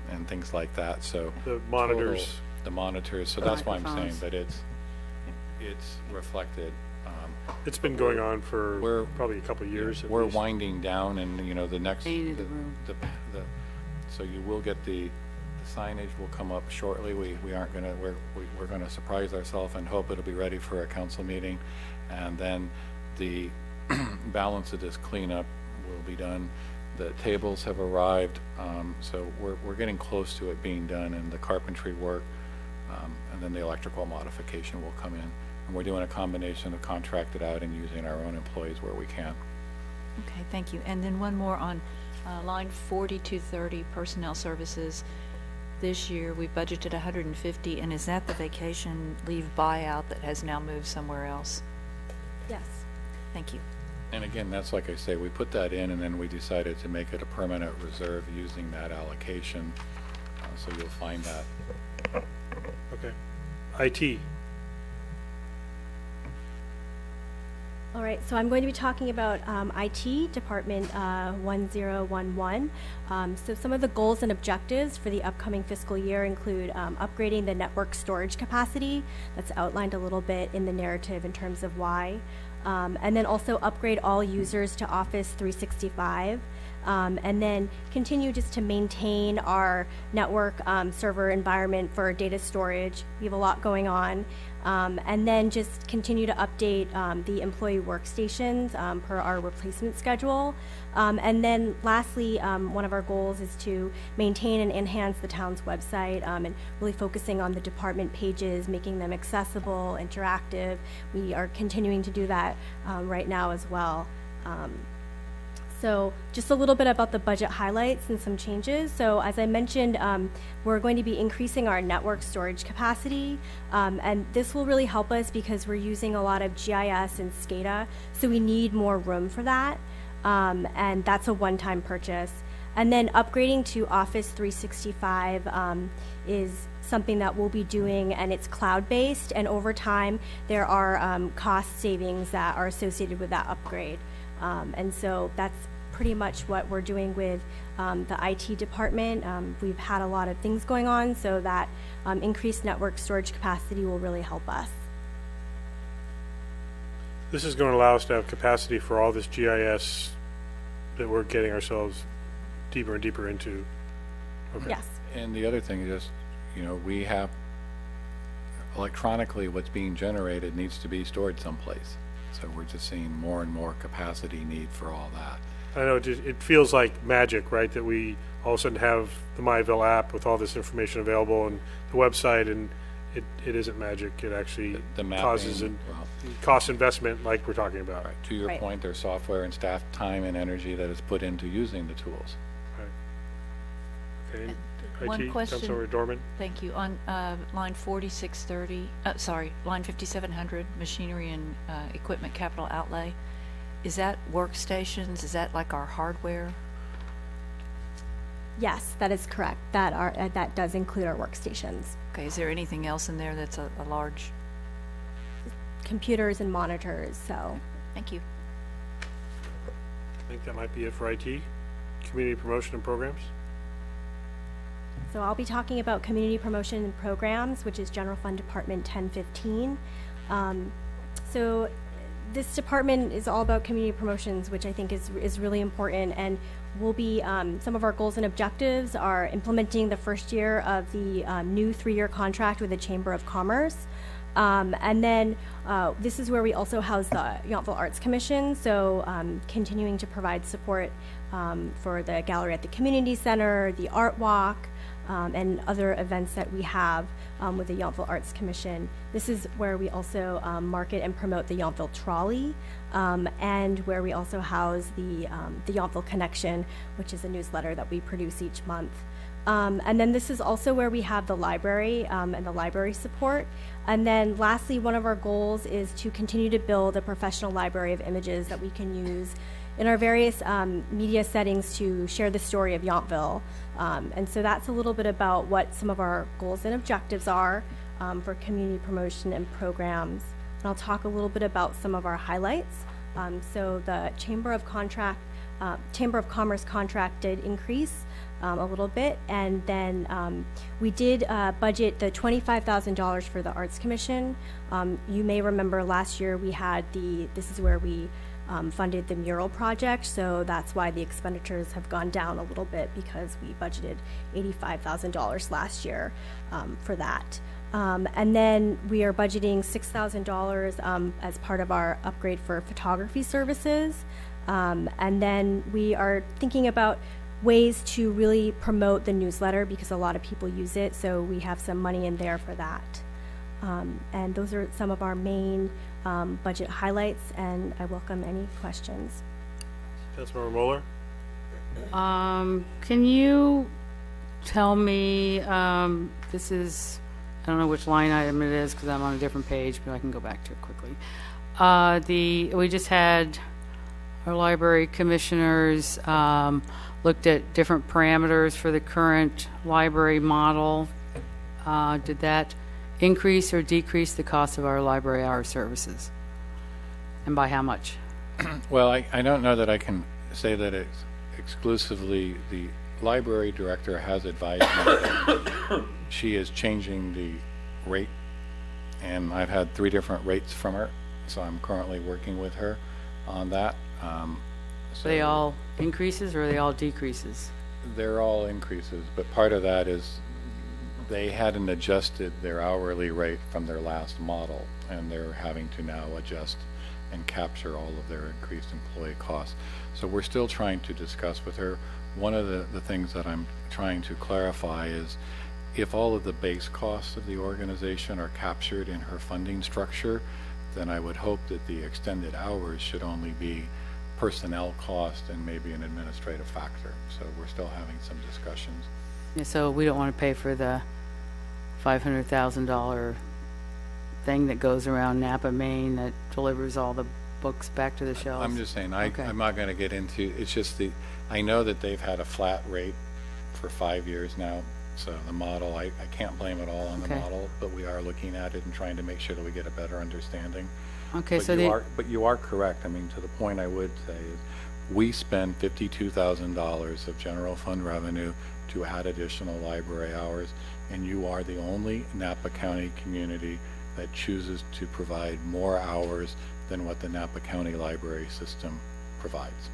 and things like that. So The monitors. total- the monitors. So that's why I'm saying Microphones. that it's reflected. It's been going on for We're- probably a couple of years at We're least. winding down, and the next Painted the room. so you will get the signage will come up shortly. We aren't gonna we're gonna surprise ourselves and hope it'll be ready for a council meeting, and then the balance of this cleanup will be done. The tables have arrived, so we're getting close to it being done, and the carpentry work, and then the electrical modification will come in. And we're doing a combination of contracted out and using our own employees where we can. Okay, thank you. And then one more on line 4230, personnel services. This year, we budgeted 150, and is that the vacation leave buyout that has now moved somewhere else? Yes. Thank you. And again, that's like I say, we put that in and then we decided to make it a permanent reserve using that allocation. So you'll find that. Okay. IT. All right, so I'm going to be talking about IT, Department 1011. So some of the goals and objectives for the upcoming fiscal year include upgrading the network storage capacity. That's outlined a little bit in the narrative in terms of why. And then also upgrade all users to Office 365. And then continue just to maintain our network server environment for data storage. We have a lot going on. And then just continue to update the employee workstations per our replacement schedule. And then lastly, one of our goals is to maintain and enhance the town's website and really focusing on the department pages, making them accessible, interactive. We are continuing to do that right now as well. So just a little bit about the budget highlights and some changes. So as I mentioned, we're going to be increasing our network storage capacity. And this will really help us because we're using a lot of GIS and SCADA. So we need more room for that. And that's a one-time purchase. And then upgrading to Office 365 is something that we'll be doing, and it's cloud-based. And over time, there are cost savings that are associated with that upgrade. And so that's pretty much what we're doing with the IT department. We've had a lot of things going on, so that increased network storage capacity will really help us. This is going to allow us to have capacity for all this GIS that we're getting ourselves deeper and deeper into. Okay. Yes. And the other thing is just, you know, we have electronically what's being generated needs to be stored someplace. So we're just seeing more and more capacity need for all that. I know it feels like magic, right? That we all of a sudden have the Myville app with all this information available and the website, and it isn't magic. It actually The mapping, causes and well, cost investment like we're talking about. right, to your Right. point, there's software and staff time and energy that is put into using the tools. Okay. One IT, question. Councilmember Dorman. Thank you. On line 4630, line 5700, machinery and equipment capital outlay, is that workstations? Is that like our hardware? Yes, that is correct. That does include our workstations, Okay, is there anything else in there that's a large? computers and monitors. So Thank you. I think that might be it for IT. Community promotion and programs. So I'll be talking about community promotion and programs, which is General Fund Department 1015. So this department is all about community promotions, which I think is really important, and will be some of our goals and objectives are implementing the first year of the new 3-year contract with the Chamber of Commerce. And then this is where we also house the Yountville Arts Commission, so continuing to provide support for the gallery at the community center, the art walk, and other events that we have with the Yountville Arts Commission. This is where we also market and promote the Yountville Trolley, and where we also house the Yountville Connection, which is a newsletter that we produce each month. And then this is also where we have the library and the library support. And then lastly, one of our goals is to continue to build a professional library of images that we can use in our various media settings to share the story of Yountville. And so that's a little bit about what some of our goals and objectives are for community promotion and programs. And I'll talk a little bit about some of our highlights. So the Chamber of Commerce contract did increase a little bit, and then we did budget the $25,000 for the Arts Commission. You may remember last year we had this is where we funded the mural project, so that's why the expenditures have gone down a little bit, because we budgeted $85,000 last year for that. And then we are budgeting $6,000 as part of our upgrade for photography services. And then we are thinking about ways to really promote the newsletter, because a lot of people use it, so we have some money in there for that. And those are some of our main budget highlights, and I welcome any questions. Councilmember Mueller? Can you tell me, this is, I don't know which line item it is because I'm on a different page, but I can go back to it quickly. We just had our library commissioners looked at different parameters for the current library model. Did that increase or decrease the cost of our library hour services? And by how much? Well, I don't know that I can say that it's exclusively the library director has advised me that she is changing the rate, and I've had 3 different rates from her, so I'm currently working with her on that. Are they all increases or are they all decreases? They're all increases, but part of that is they hadn't adjusted their hourly rate from their last model, and they're having to now adjust and capture all of their increased employee costs. So we're still trying to discuss with her. One of the things that I'm trying to clarify is if all of the base costs of the organization are captured in her funding structure, then I would hope that the extended hours should only be personnel cost and maybe an administrative factor. So we're still having some discussions. Yeah, so we don't want to pay for the $500,000 thing that goes around Napa, Maine that delivers all the books back to the shelves? I'm just saying, Okay. I'm not going to get into, it's just I know that they've had a flat rate for 5 years now. So the model, I can't blame it all on the Okay. model, but we are looking at it and trying to make sure that we get a better understanding. Okay, But so but you are correct. I mean, to the point I would say is we spend $52,000 of general fund revenue to add additional library hours, and you are the only Napa County community that chooses to provide more hours than what the Napa County library system provides.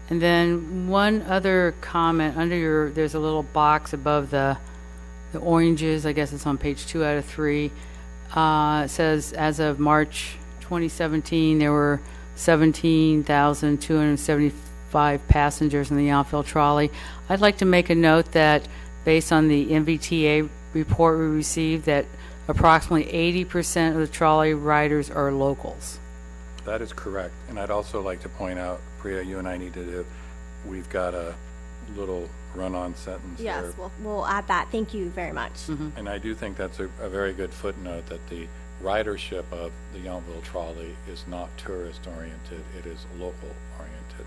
And then one other comment under there's a little box above the oranges. I guess it's on page 2 out of 3. It says as of March 2017, there were 17,275 passengers in the Yountville trolley. I'd like to make a note that based on the MVTA report we received, that approximately 80% of the trolley riders are locals. That is correct. And I'd also like to point out, Priya, you and I need to do, we've got a little run-on sentence Yes, there. we'll add that. Thank you very much. And I do think that's a very good footnote, that the ridership of the Yountville trolley is not tourist-oriented, it is local-oriented.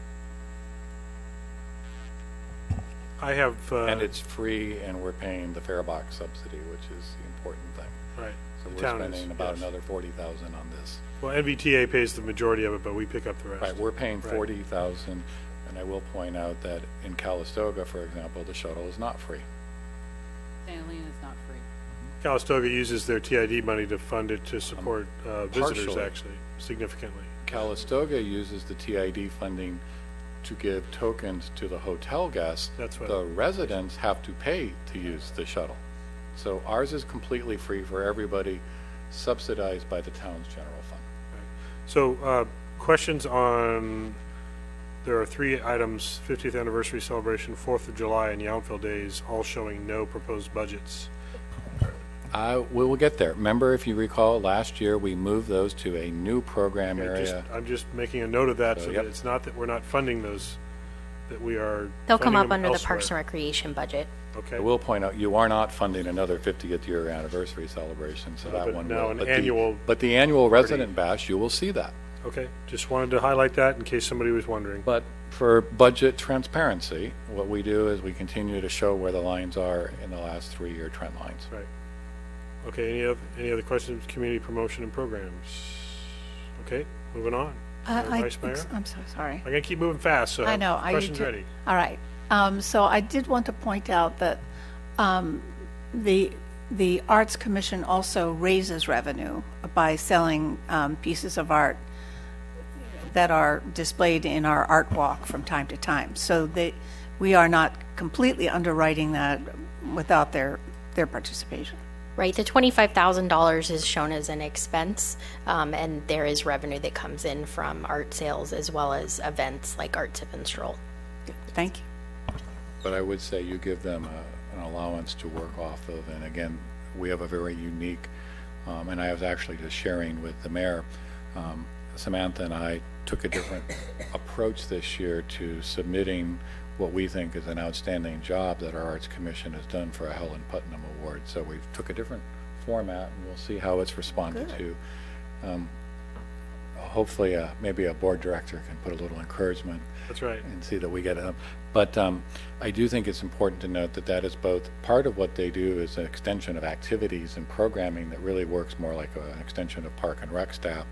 I have, And it's free, and we're paying the fare box subsidy, which is the important thing. right, So the we're town spending is, about yes. another $40,000 on this. Well, NVTA pays the majority of it, but we pick up the rest. Right, we're paying Right. $40,000, and I will point out that in Calistoga, for example, the shuttle is not free. St. Helena's not free. Calistoga uses their TID money to fund it to support visitors, partially. actually, significantly. Calistoga uses the TID funding to give tokens to the hotel guests. That's what- The residents have to pay to use the shuttle. So ours is completely free for everybody, subsidized by the town's general fund. So, questions on, there are 3 items, 50th anniversary celebration, 4th of July, and Yountville Days, all showing no proposed budgets. We will get there. Remember, if you recall, last year we moved those to a new program area. I'm just making a note of that, So, so yep. that it's not that we're not funding those, that we are They'll come funding up them under the elsewhere. Parks and Recreation budget. Okay. I will point out, you are not funding another 50th year anniversary celebration, so No, that but one now will. an But annual But the annual resident bash, you will see that. Okay, just wanted to highlight that in case somebody was wondering. But for budget transparency, what we do is we continue to show where the lines are in the last 3-year trend lines. Right. Okay, any other questions, community promotion and programs? Okay, moving on. Vice Mayor? I'm so sorry. I'm gonna keep moving fast, so I know. have I questions do- ready. All right. So I did want to point out that the Arts Commission also raises revenue by selling pieces of art that are displayed in our art walk from time to time. So we are not completely underwriting that without their participation. Right, the $25,000 is shown as an expense, and there is revenue that comes in from art sales as well as events like Art Sip and Stroll. Thank you. But I would say you give them an allowance to work off of, and again, we have a very unique, and I was actually just sharing with the mayor, Samantha and I took a different approach this year to submitting what we think is an outstanding job that our Arts Commission has done for a Helen Putnam Award. So we took a different format, and we'll see how it's responded to. Hopefully, maybe a board director can put a little encouragement. That's right. And see that we get it up. But I do think it's important to note that that is both part of what they do is an extension of activities and programming that really works more like an extension of Park and Rec staff,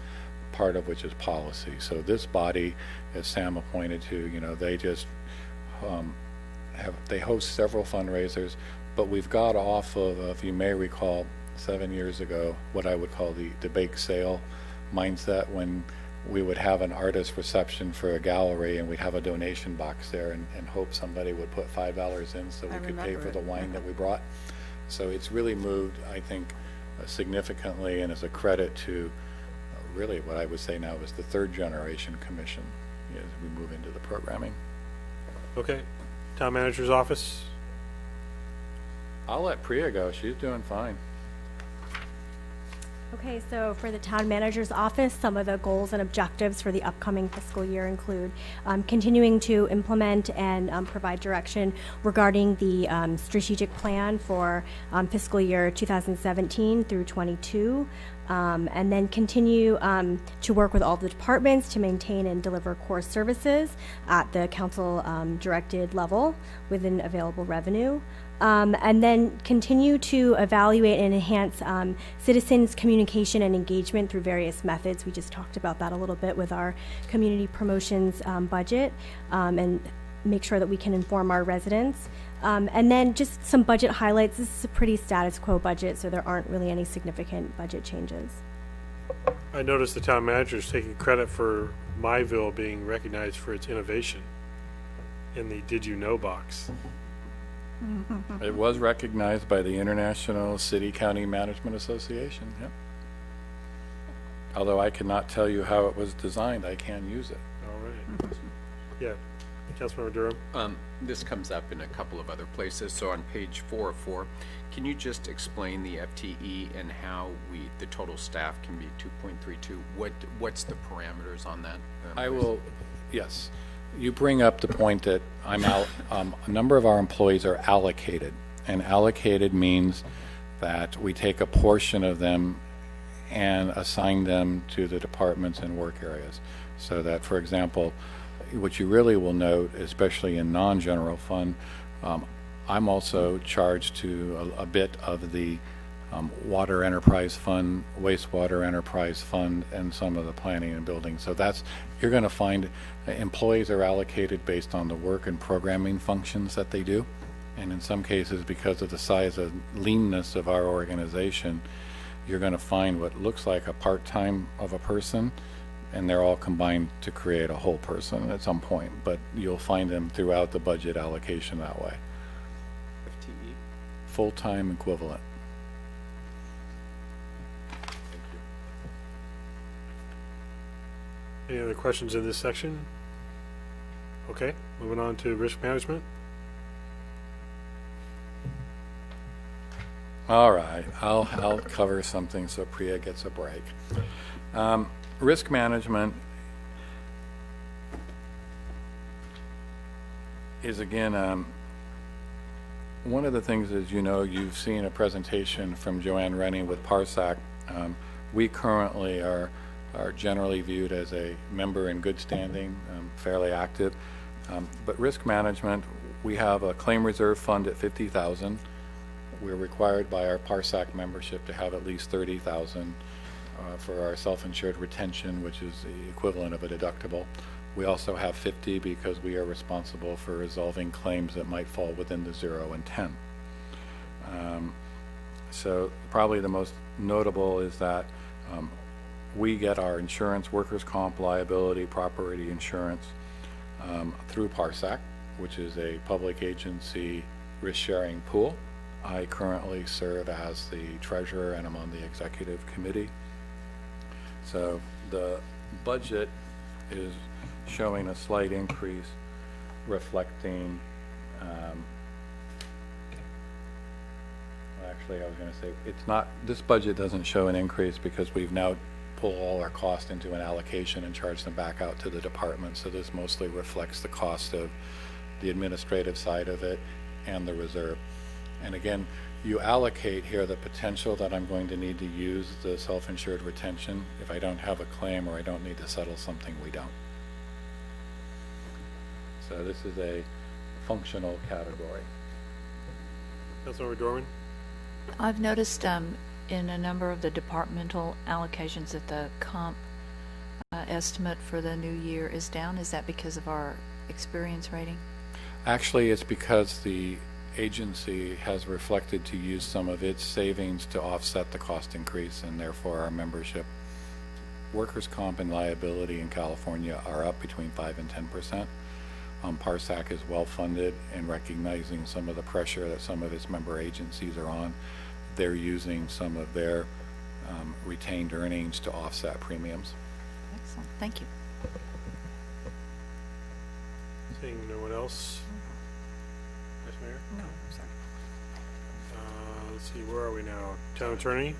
part of which is policy. So this body, as Sam pointed to, you know, they just they host several fundraisers, but we've got off of, if you may recall, 7 years ago, what I would call the bake sale mindset, when we would have an artist reception for a gallery and we'd have a donation box there and hope somebody would put $5 in so we could pay for the wine that we brought. So it's really moved, I think, significantly, and as a credit to really what I would say now is the third generation commission as we move into the programming. Okay. Town Manager's Office. I'll let Priya go. She's doing fine. Okay, so for the town manager's office, some of the goals and objectives for the upcoming fiscal year include continuing to implement and provide direction regarding the strategic plan for fiscal year 2017 through 22, and then continue to work with all the departments to maintain and deliver core services at the council directed level within available revenue. And then continue to evaluate and enhance citizens' communication and engagement through various methods. We just talked about that a little bit with our community promotions budget, and make sure that we can inform our residents. And then just some budget highlights. This is a pretty status quo budget, so there aren't really any significant budget changes. I noticed the town manager is taking credit for Myville being recognized for its innovation in the Did You Know box. It was recognized by the International City County Management Association. Yep. Although I cannot tell you how it was designed, I can use it. All right. Yeah. Councilmember Durham. This comes up in a couple of other places. So on page 4 of 4, can you just explain the FTE and how the total staff can be 2.32? What's the parameters on that? I will, yes. You bring up the point that I'm out. A number of our employees are allocated, and allocated means that we take a portion of them and assign them to the departments and work areas. So that, for example, what you really will note, especially in non-general fund, I'm also charged to a bit of the water enterprise fund, wastewater enterprise fund, and some of the planning and building. So that's, you're going to find employees are allocated based on the work and programming functions that they do. And in some cases, because of the size and leanness of our organization, you're going to find what looks like a part-time of a person, and they're all combined to create a whole person at some point. But you'll find them throughout the budget allocation that way. FTE? Full-time equivalent. Any other questions in this section? Okay, moving on to risk management. All right, I'll cover something so Priya gets a break. Risk management is, again, one of the things is, you know, you've seen a presentation from Joanne Rennie with Parsac. We currently are generally viewed as a member in good standing, fairly active. But risk management, we have a claim reserve fund at $50,000. We're required by our Parsac membership to have at least $30,000 for our self-insured retention, which is the equivalent of a deductible. We also have $50,000 because we are responsible for resolving claims that might fall within the 0 and 10. So probably the most notable is that we get our insurance, workers' comp, liability, property insurance through Parsac, which is a public agency risk-sharing pool. I currently serve as the treasurer, and I'm on the executive committee. So the budget is showing a slight increase, reflecting, actually I was going to say, it's not, this budget doesn't show an increase because we've now pull all our costs into an allocation and charge them back out to the department. So this mostly reflects the cost of the administrative side of it and the reserve. And again, you allocate here the potential that I'm going to need to use the self-insured retention if I don't have a claim or I don't need to settle something we don't. So this is a functional category. Councilmember Dorman? I've noticed in a number of the departmental allocations that the comp estimate for the new year is down. Is that because of our experience rating? Actually, it's because the agency has reflected to use some of its savings to offset the cost increase, and therefore our membership, workers' comp and liability in California are up between 5 and 10%. PARSAC is well funded, and recognizing some of the pressure that some of its member agencies are on, they're using some of their retained earnings to offset premiums. Excellent. Thank you. Seeing no one else? Vice Mayor? No, I'm sorry. Let's see, where are we now? Town Attorney?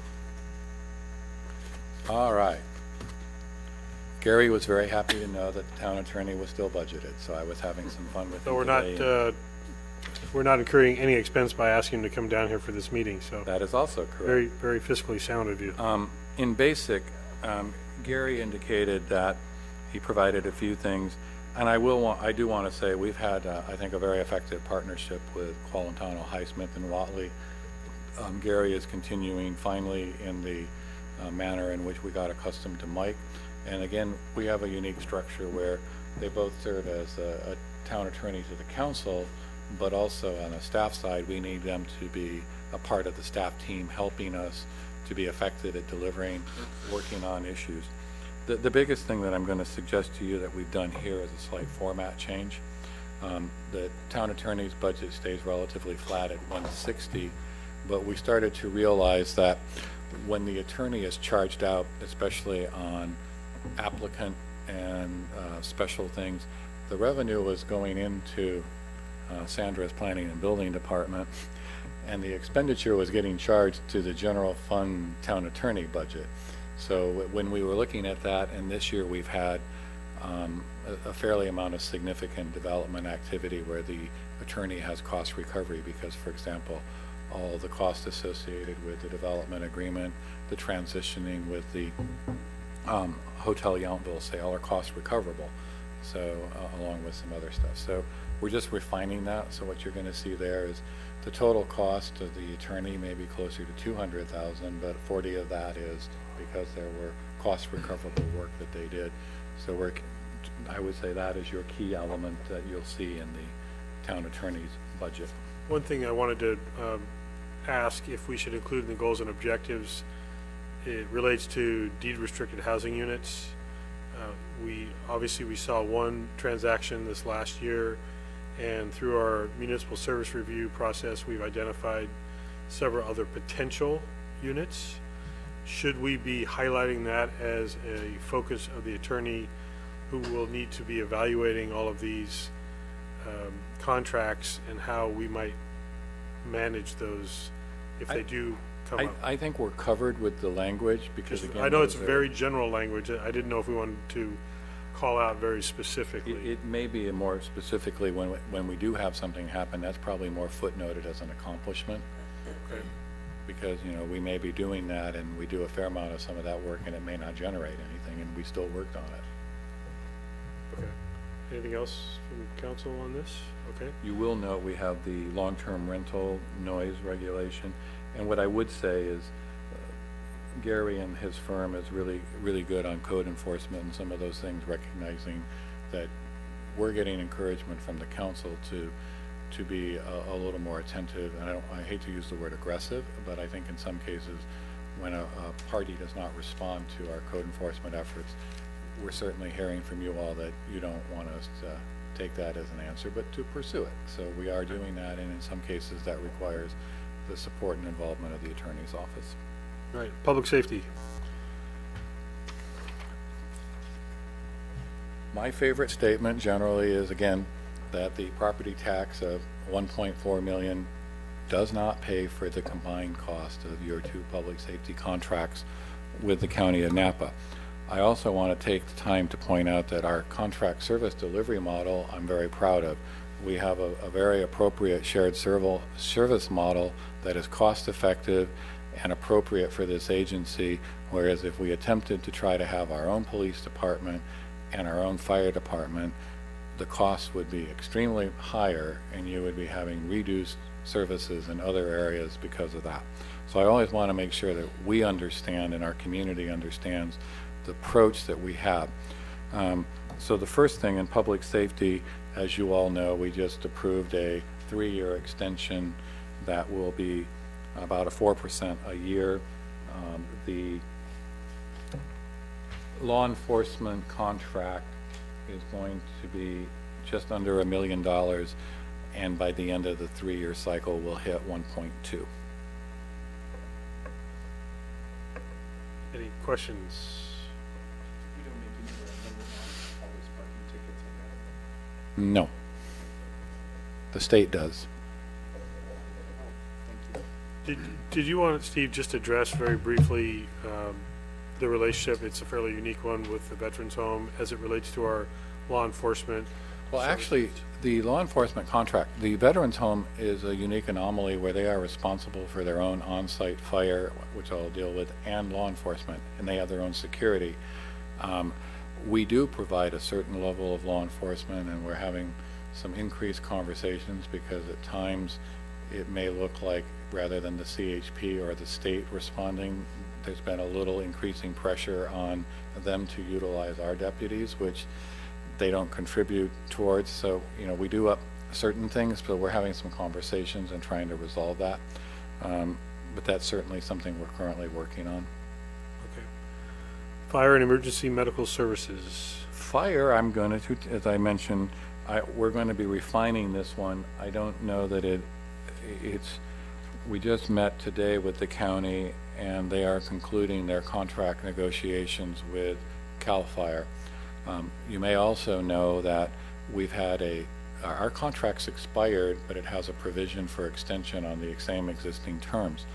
All right. Gary was very happy to know that the town attorney was still budgeted, so I was having some fun with So him today. we're not incurring any expense by asking him to come down here for this meeting, so That is also correct. very, very fiscally sound of you. In basic, Gary indicated that he provided a few things, and I do want to say we've had, I think, a very effective partnership with Qualentano, Highsmith, and Watley. Gary is continuing finally in the manner in which we got accustomed to Mike. And again, we have a unique structure where they both serve as a town attorney to the council, but also on the staff side, we need them to be a part of the staff team, helping us to be effective at delivering, working on issues. The biggest thing that I'm going to suggest to you that we've done here is a slight format change. The town attorney's budget stays relatively flat at 160, but we started to realize that when the attorney is charged out, especially on applicant and special things, the revenue was going into Sandra's planning and building department, and the expenditure was getting charged to the general fund town attorney budget. So when we were looking at that, and this year we've had a fairly amount of significant development activity where the attorney has cost recovery because, for example, all the costs associated with the development agreement, the transitioning with the Hotel Yountville sale are cost recoverable, so along with some other stuff. So we're just refining that. So what you're going to see there is the total cost of the attorney may be closer to 200,000, but 40 of that is because there were cost recoverable work that they did. So I would say that is your key element that you'll see in the town attorney's budget. One thing I wanted to ask if we should include in the goals and objectives, it relates to deed restricted housing units. We saw one transaction this last year, and through our municipal service review process, we've identified several other potential units. Should we be highlighting that as a focus of the attorney who will need to be evaluating all of these contracts and how we might manage those if they do come up? I think we're covered with the language because, again, I know it's very general language. I didn't know if we wanted to call out very specifically. It may be more specifically when we do have something happen, that's probably more footnoted as an accomplishment. Okay. Because, we may be doing that and we do a fair amount of some of that work and it may not generate anything and we still worked on it. Okay. Anything else from council on this? Okay. You will note we have the long-term rental noise regulation. And what I would say is Gary and his firm is really, really good on code enforcement and some of those things, recognizing that we're getting encouragement from the council to be a little more attentive. And I hate to use the word aggressive, but I think in some cases when a party does not respond to our code enforcement efforts, we're certainly hearing from you all that you don't want us to take that as an answer, but to pursue it. So we are doing that, and in some cases that requires the support and involvement of the attorney's office. Right. Public safety. My favorite statement generally is, again, that the property tax of $1.4 million does not pay for the combined cost of your two public safety contracts with the County of Napa. I also want to take the time to point out that our contract service delivery model, I'm very proud of. We have a very appropriate shared service model that is cost-effective and appropriate for this agency, whereas if we attempted to try to have our own police department and our own fire department, the cost would be extremely higher and you would be having reduced services in other areas because of that. So I always want to make sure that we understand and our community understands the approach that we have. So the first thing in public safety, as you all know, we just approved a 3-year extension that will be about a 4% a year. The law enforcement contract is going to be just under $1 million, and by the end of the 3-year cycle, we'll hit 1.2. Any questions? No. The state does. Did you want, Steve, just address very briefly the relationship? It's a fairly unique one with the Veterans Home as it relates to our law enforcement. Well, actually, the law enforcement contract, the Veterans Home is a unique anomaly where they are responsible for their own on-site fire, which I'll deal with, and law enforcement, and they have their own security. We do provide a certain level of law enforcement, and we're having some increased conversations because at times it may look like rather than the CHP or the state responding, there's been a little increasing pressure on them to utilize our deputies, which they don't contribute towards. So, you know, we do up certain things, but we're having some conversations and trying to resolve that. But that's certainly something we're currently working on. Okay. Fire and emergency medical services. Fire, I'm going to, as I mentioned, we're going to be refining this one. I don't know that we just met today with the county and they are concluding their contract negotiations with CAL FIRE. You may also know that we've had our contract's expired, but it has a provision for extension on the same existing terms.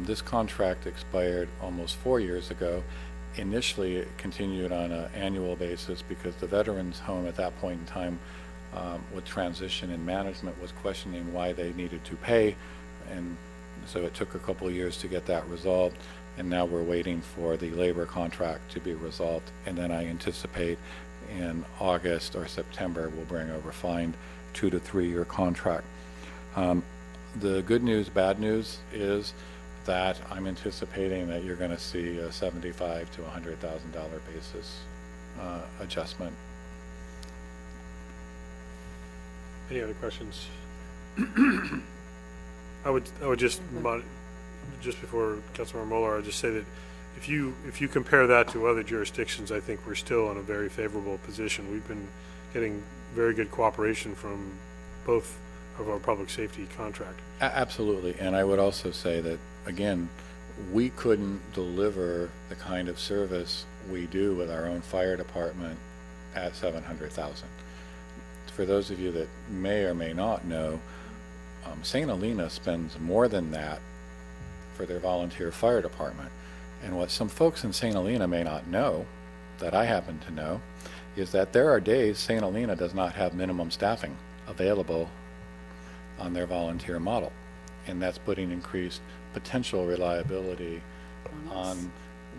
This contract expired almost 4 years ago. Initially, it continued on an annual basis because the Veterans Home at that point in time, with transition in management, was questioning why they needed to pay, and so it took a couple of years to get that resolved, and now we're waiting for the labor contract to be resolved, and then I anticipate in August or September we'll bring a refined 2 to 3 year contract. The good news, bad news is that I'm anticipating that you're going to see a $75,000 to $100,000 basis adjustment. Any other questions? I would just before Councilmember Muller, I'd just say that if you compare that to other jurisdictions, I think we're still in a very favorable position. We've been getting very good cooperation from both of our public safety contractors. Absolutely, and I would also say that, again, we couldn't deliver the kind of service we do with our own fire department at $700,000. For those of you that may or may not know, St. Helena spends more than that for their volunteer fire department. And what some folks in St. Helena may not know, that I happen to know, is that there are days St. Helena does not have minimum staffing available on their volunteer model. And that's putting increased potential reliability on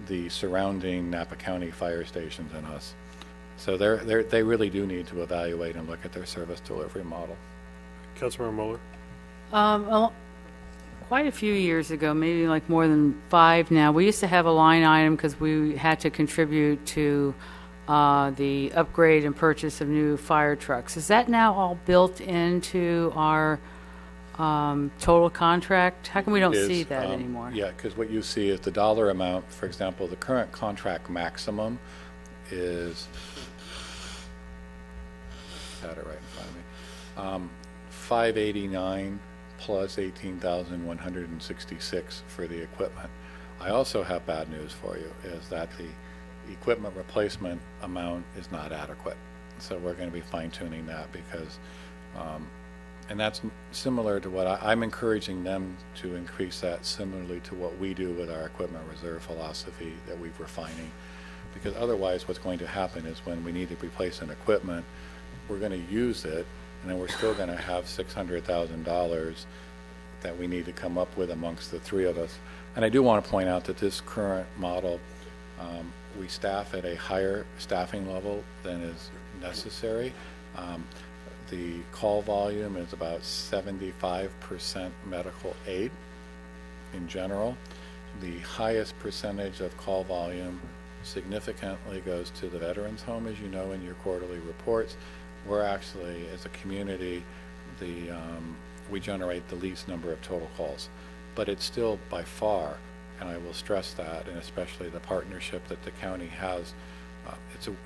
the surrounding Napa County fire stations and us. So they really do need to evaluate and look at their service delivery model. Councilmember Muller? Quite a few years ago, maybe like more than 5 now, we used to have a line item because we had to contribute to the upgrade and purchase of new fire trucks. Is that now all built into our total contract? How come we don't see that anymore? Yeah, because what you see is the dollar amount. For example, the current contract maximum is, I had it right in front of me, 589 plus 18,166 for the equipment. I also have bad news for you, is that the equipment replacement amount is not adequate. So we're going to be fine-tuning that because And that's similar to what I'm encouraging them to increase that similarly to what we do with our equipment reserve philosophy that we're refining. Because otherwise what's going to happen is when we need to replace an equipment, we're going to use it, and then we're still going to have $600,000 that we need to come up with amongst the three of us. And I do want to point out that this current model, we staff at a higher staffing level than is necessary. The call volume is about 75% medical aid in general. The highest percentage of call volume significantly goes to the Veterans Home, as you know in your quarterly reports. We're actually, as a community, we generate the least number of total calls. But it's still by far, and I will stress that, and especially the partnership that the county has,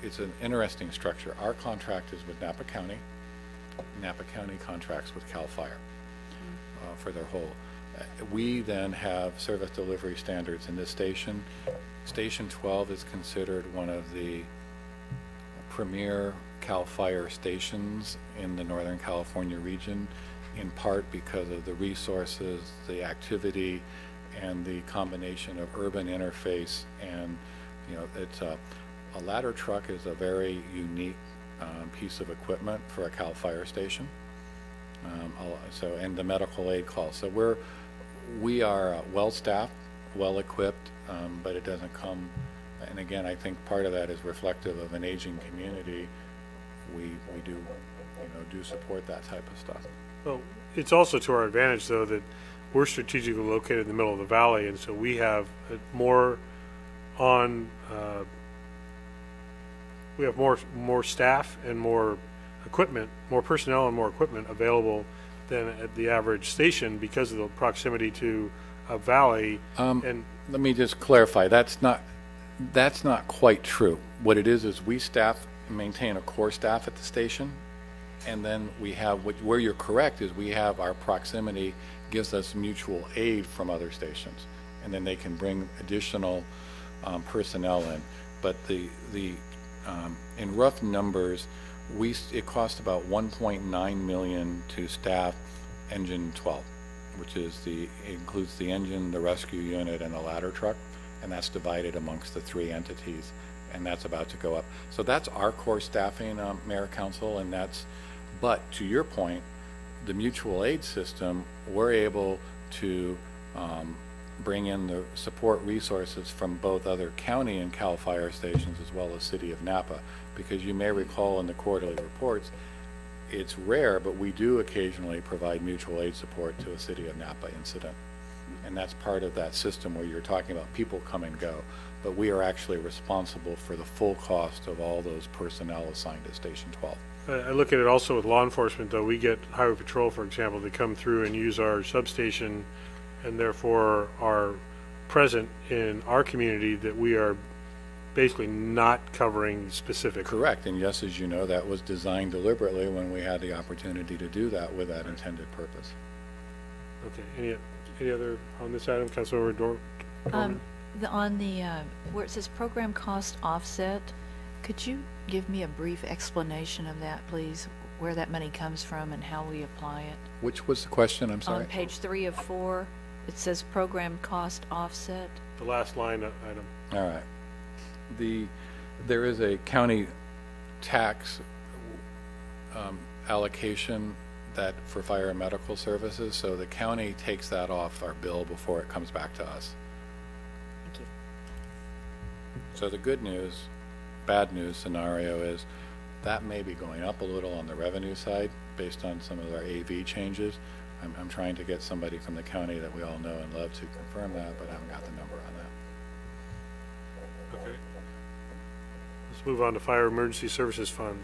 it's an interesting structure. Our contract is with Napa County. Napa County contracts with CAL FIRE for their whole. We then have service delivery standards in this station. Station 12 is considered one of the premier CAL FIRE stations in the Northern California region, in part because of the resources, the activity, and the combination of urban interface. And it's a ladder truck is a very unique piece of equipment for a CAL FIRE station. And the medical aid call. So we are well staffed, well equipped, but it doesn't come. And again, I think part of that is reflective of an aging community. We do support that type of stuff. Well, it's also to our advantage, though, that we're strategically located in the middle of the valley, and so we have more on. We have more staff and more equipment, more personnel and more equipment available than at the average station because of the proximity to a valley. And let me just clarify. That's not quite true. What it is we staff and maintain a core staff at the station, and then we have where you're correct is we have our proximity gives us mutual aid from other stations, and then they can bring additional personnel in. But in rough numbers, it costs about $1.9 million to staff Engine 12, which includes the engine, the rescue unit, and the ladder truck, and that's divided amongst the three entities, and that's about to go up. So that's our core staffing, Mayor, Council, but to your point, the mutual aid system, we're able to bring in the support resources from both other county and CAL FIRE stations as well as City of Napa, because you may recall in the quarterly reports, it's rare, but we do occasionally provide mutual aid support to a City of Napa incident. And that's part of that system where you're talking about people come and go, but we are actually responsible for the full cost of all those personnel assigned at Station 12. I look at it also with law enforcement, though. We get Highway Patrol, for example, to come through and use our substation and therefore are present in our community that we are basically not covering specific. Correct, and yes, as you know, that was designed deliberately when we had the opportunity to do that with that intended purpose. Okay, any other on this item, Councilmember Dorman? On the where it says program cost offset, could you give me a brief explanation of that, please? Where that money comes from and how we apply it? Which was the question? I'm sorry. On page 3 of 4, it says program cost offset. The last line item. All right. There is a county tax allocation that for fire and medical services, so the county takes that off our bill before it comes back to us. Thank you. So the good news, bad news scenario is that may be going up a little on the revenue side based on some of our AV changes. I'm trying to get somebody from the county that we all know and love to confirm that, but I haven't got the number on that. Okay. Let's move on to Fire Emergency Services Fund.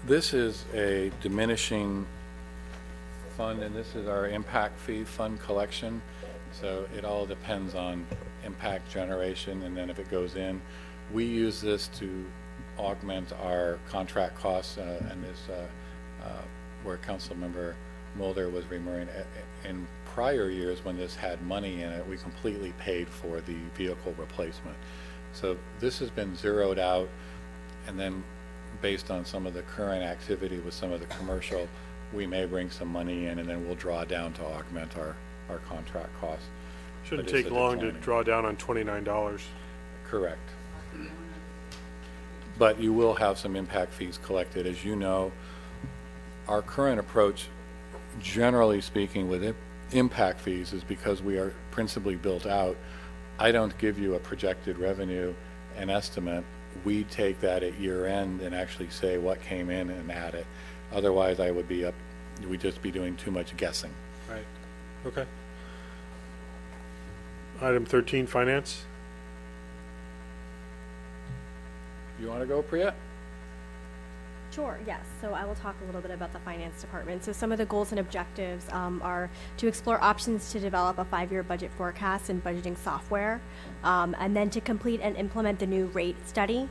This is a diminishing fund, and this is our impact fee fund collection. So it all depends on impact generation, and then if it goes in, we use this to augment our contract costs, and this where Councilmember Mulder was referring. In prior years when this had money in it, we completely paid for the vehicle replacement. So this has been zeroed out, and then based on some of the current activity with some of the commercial, we may bring some money in, and then we'll draw down to augment our contract costs. Shouldn't But it's take a long to declining. draw down on $29. Correct. But you will have some impact fees collected. As you know, our current approach, generally speaking, with impact fees is because we are principally built out. I don't give you a projected revenue and estimate. We take that at year end and actually say what came in and add it. Otherwise, we'd just be doing too much guessing. Right. Okay. Item 13, finance. You want to go, Priya? Sure, yes. So I will talk a little bit about the finance department. So some of the goals and objectives are to explore options to develop a 5-year budget forecast and budgeting software, and then to complete and implement the new rate study,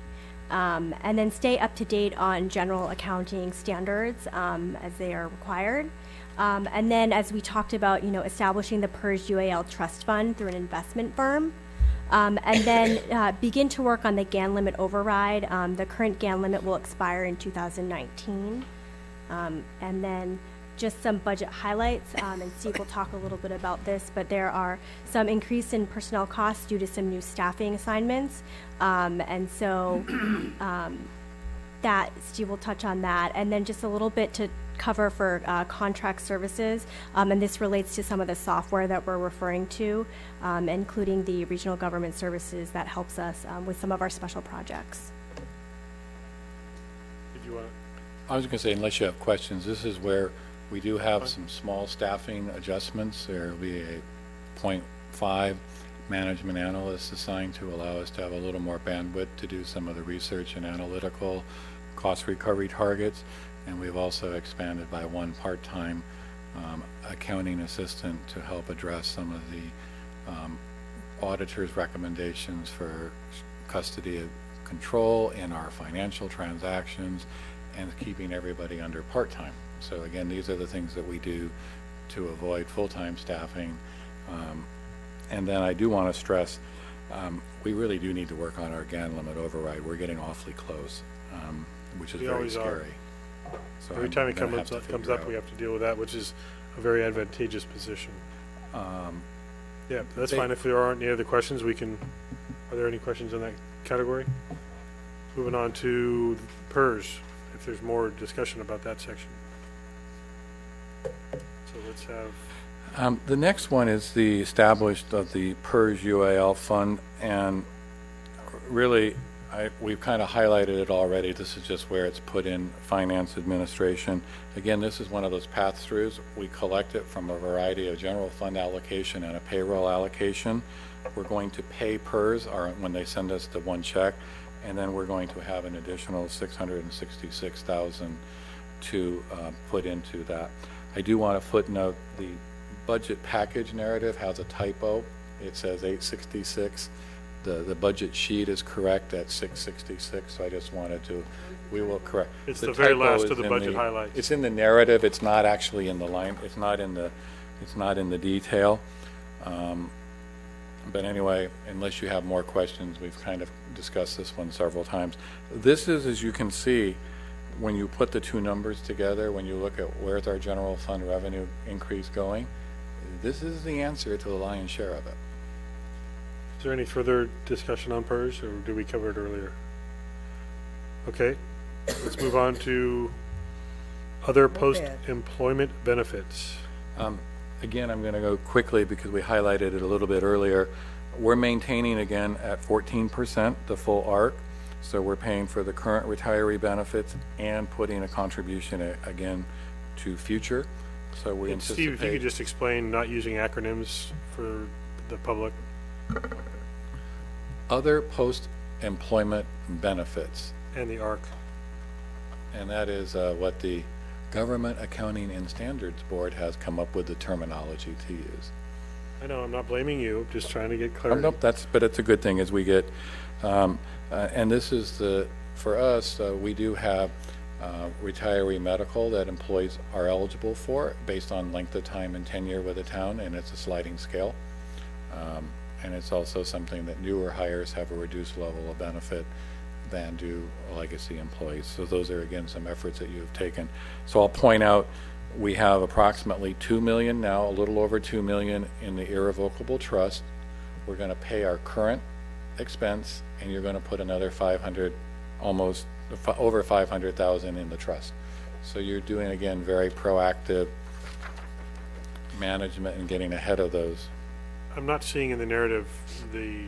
and then stay up to date on general accounting standards as they are required. And then, as we talked about, establishing the PERS UAL trust fund through an investment firm. And then begin to work on the GAN limit override. The current GAN limit will expire in 2019. And then just some budget highlights, and Steve will talk a little bit about this, but there are some increase in personnel costs due to some new staffing assignments. And so that Steve will touch on that. And then just a little bit to cover for contract services, and this relates to some of the software that we're referring to, including the regional government services that helps us with some of our special projects. Did you want I was going to say, unless you have questions, this is where we do have some small staffing adjustments. There will be a 0.5 management analyst assigned to allow us to have a little more bandwidth to do some of the research and analytical cost recovery targets. And we've also expanded by 1 part-time accounting assistant to help address some of the auditor's recommendations for custody of control in our financial transactions and keeping everybody under part-time. So again, these are the things that we do to avoid full-time staffing. And then I do want to stress, we really do need to work on our GAN limit override. We're getting awfully close, which is We very always are. scary. So Every I'm time it gonna comes have to up, figure we out. have to deal with that, which is a very advantageous position. Yeah, that's fine. If there aren't any other questions, are there any questions in that category? Moving on to PERS, if there's more discussion about that section. So let's have, The next one is the established of the PERS UAL fund, and really, we've kind of highlighted it already. This is just where it's put in finance administration. Again, this is one of those pass-throughs. We collect it from a variety of general fund allocation and a payroll allocation. We're going to pay PERS when they send us the one check, and then we're going to have an additional $666,000 to put into that. I do want to footnote the budget package narrative has a typo. It says 866. The budget sheet is correct at 666, so I just wanted to, we will correct. It's the very typo last is of the in budget highlights. It's in the narrative, it's not actually in the line, it's not in the detail. But anyway, unless you have more questions, we've kind of discussed this one several times. This is, as you can see, when you put the two numbers together, when you look at where's our general fund revenue increase going, this is the answer to the lion's share of it. is there any further discussion on PERS, or did we cover it earlier? Okay, let's move on to other post-employment benefits. Again, I'm going to go quickly because we highlighted it a little bit earlier. We're maintaining again at 14% the full ARC. So we're paying for the current retiree benefits and putting a contribution again to future. So we And anticipate. Steve, if you could just explain not using acronyms for the public. Other post-employment benefits, And the ARC. and that is what the Government Accounting and Standards Board has come up with the terminology to use. I know, I'm not blaming you, just trying to get Oh, clarity. nope, but it's a good thing as we get, and this is for us, we do have retiree medical that employees are eligible for based on length of time and tenure with the town, and it's a sliding scale. And it's also something that newer hires have a reduced level of benefit than do legacy employees. So those are, again, some efforts that you have taken. So I'll point out, we have approximately $2 million now, a little over $2 million in the irrevocable trust. We're going to pay our current expense, and you're going to put another 500, almost over 500,000 in the trust. So you're doing, again, very proactive management and getting ahead of those. I'm not seeing in the narrative the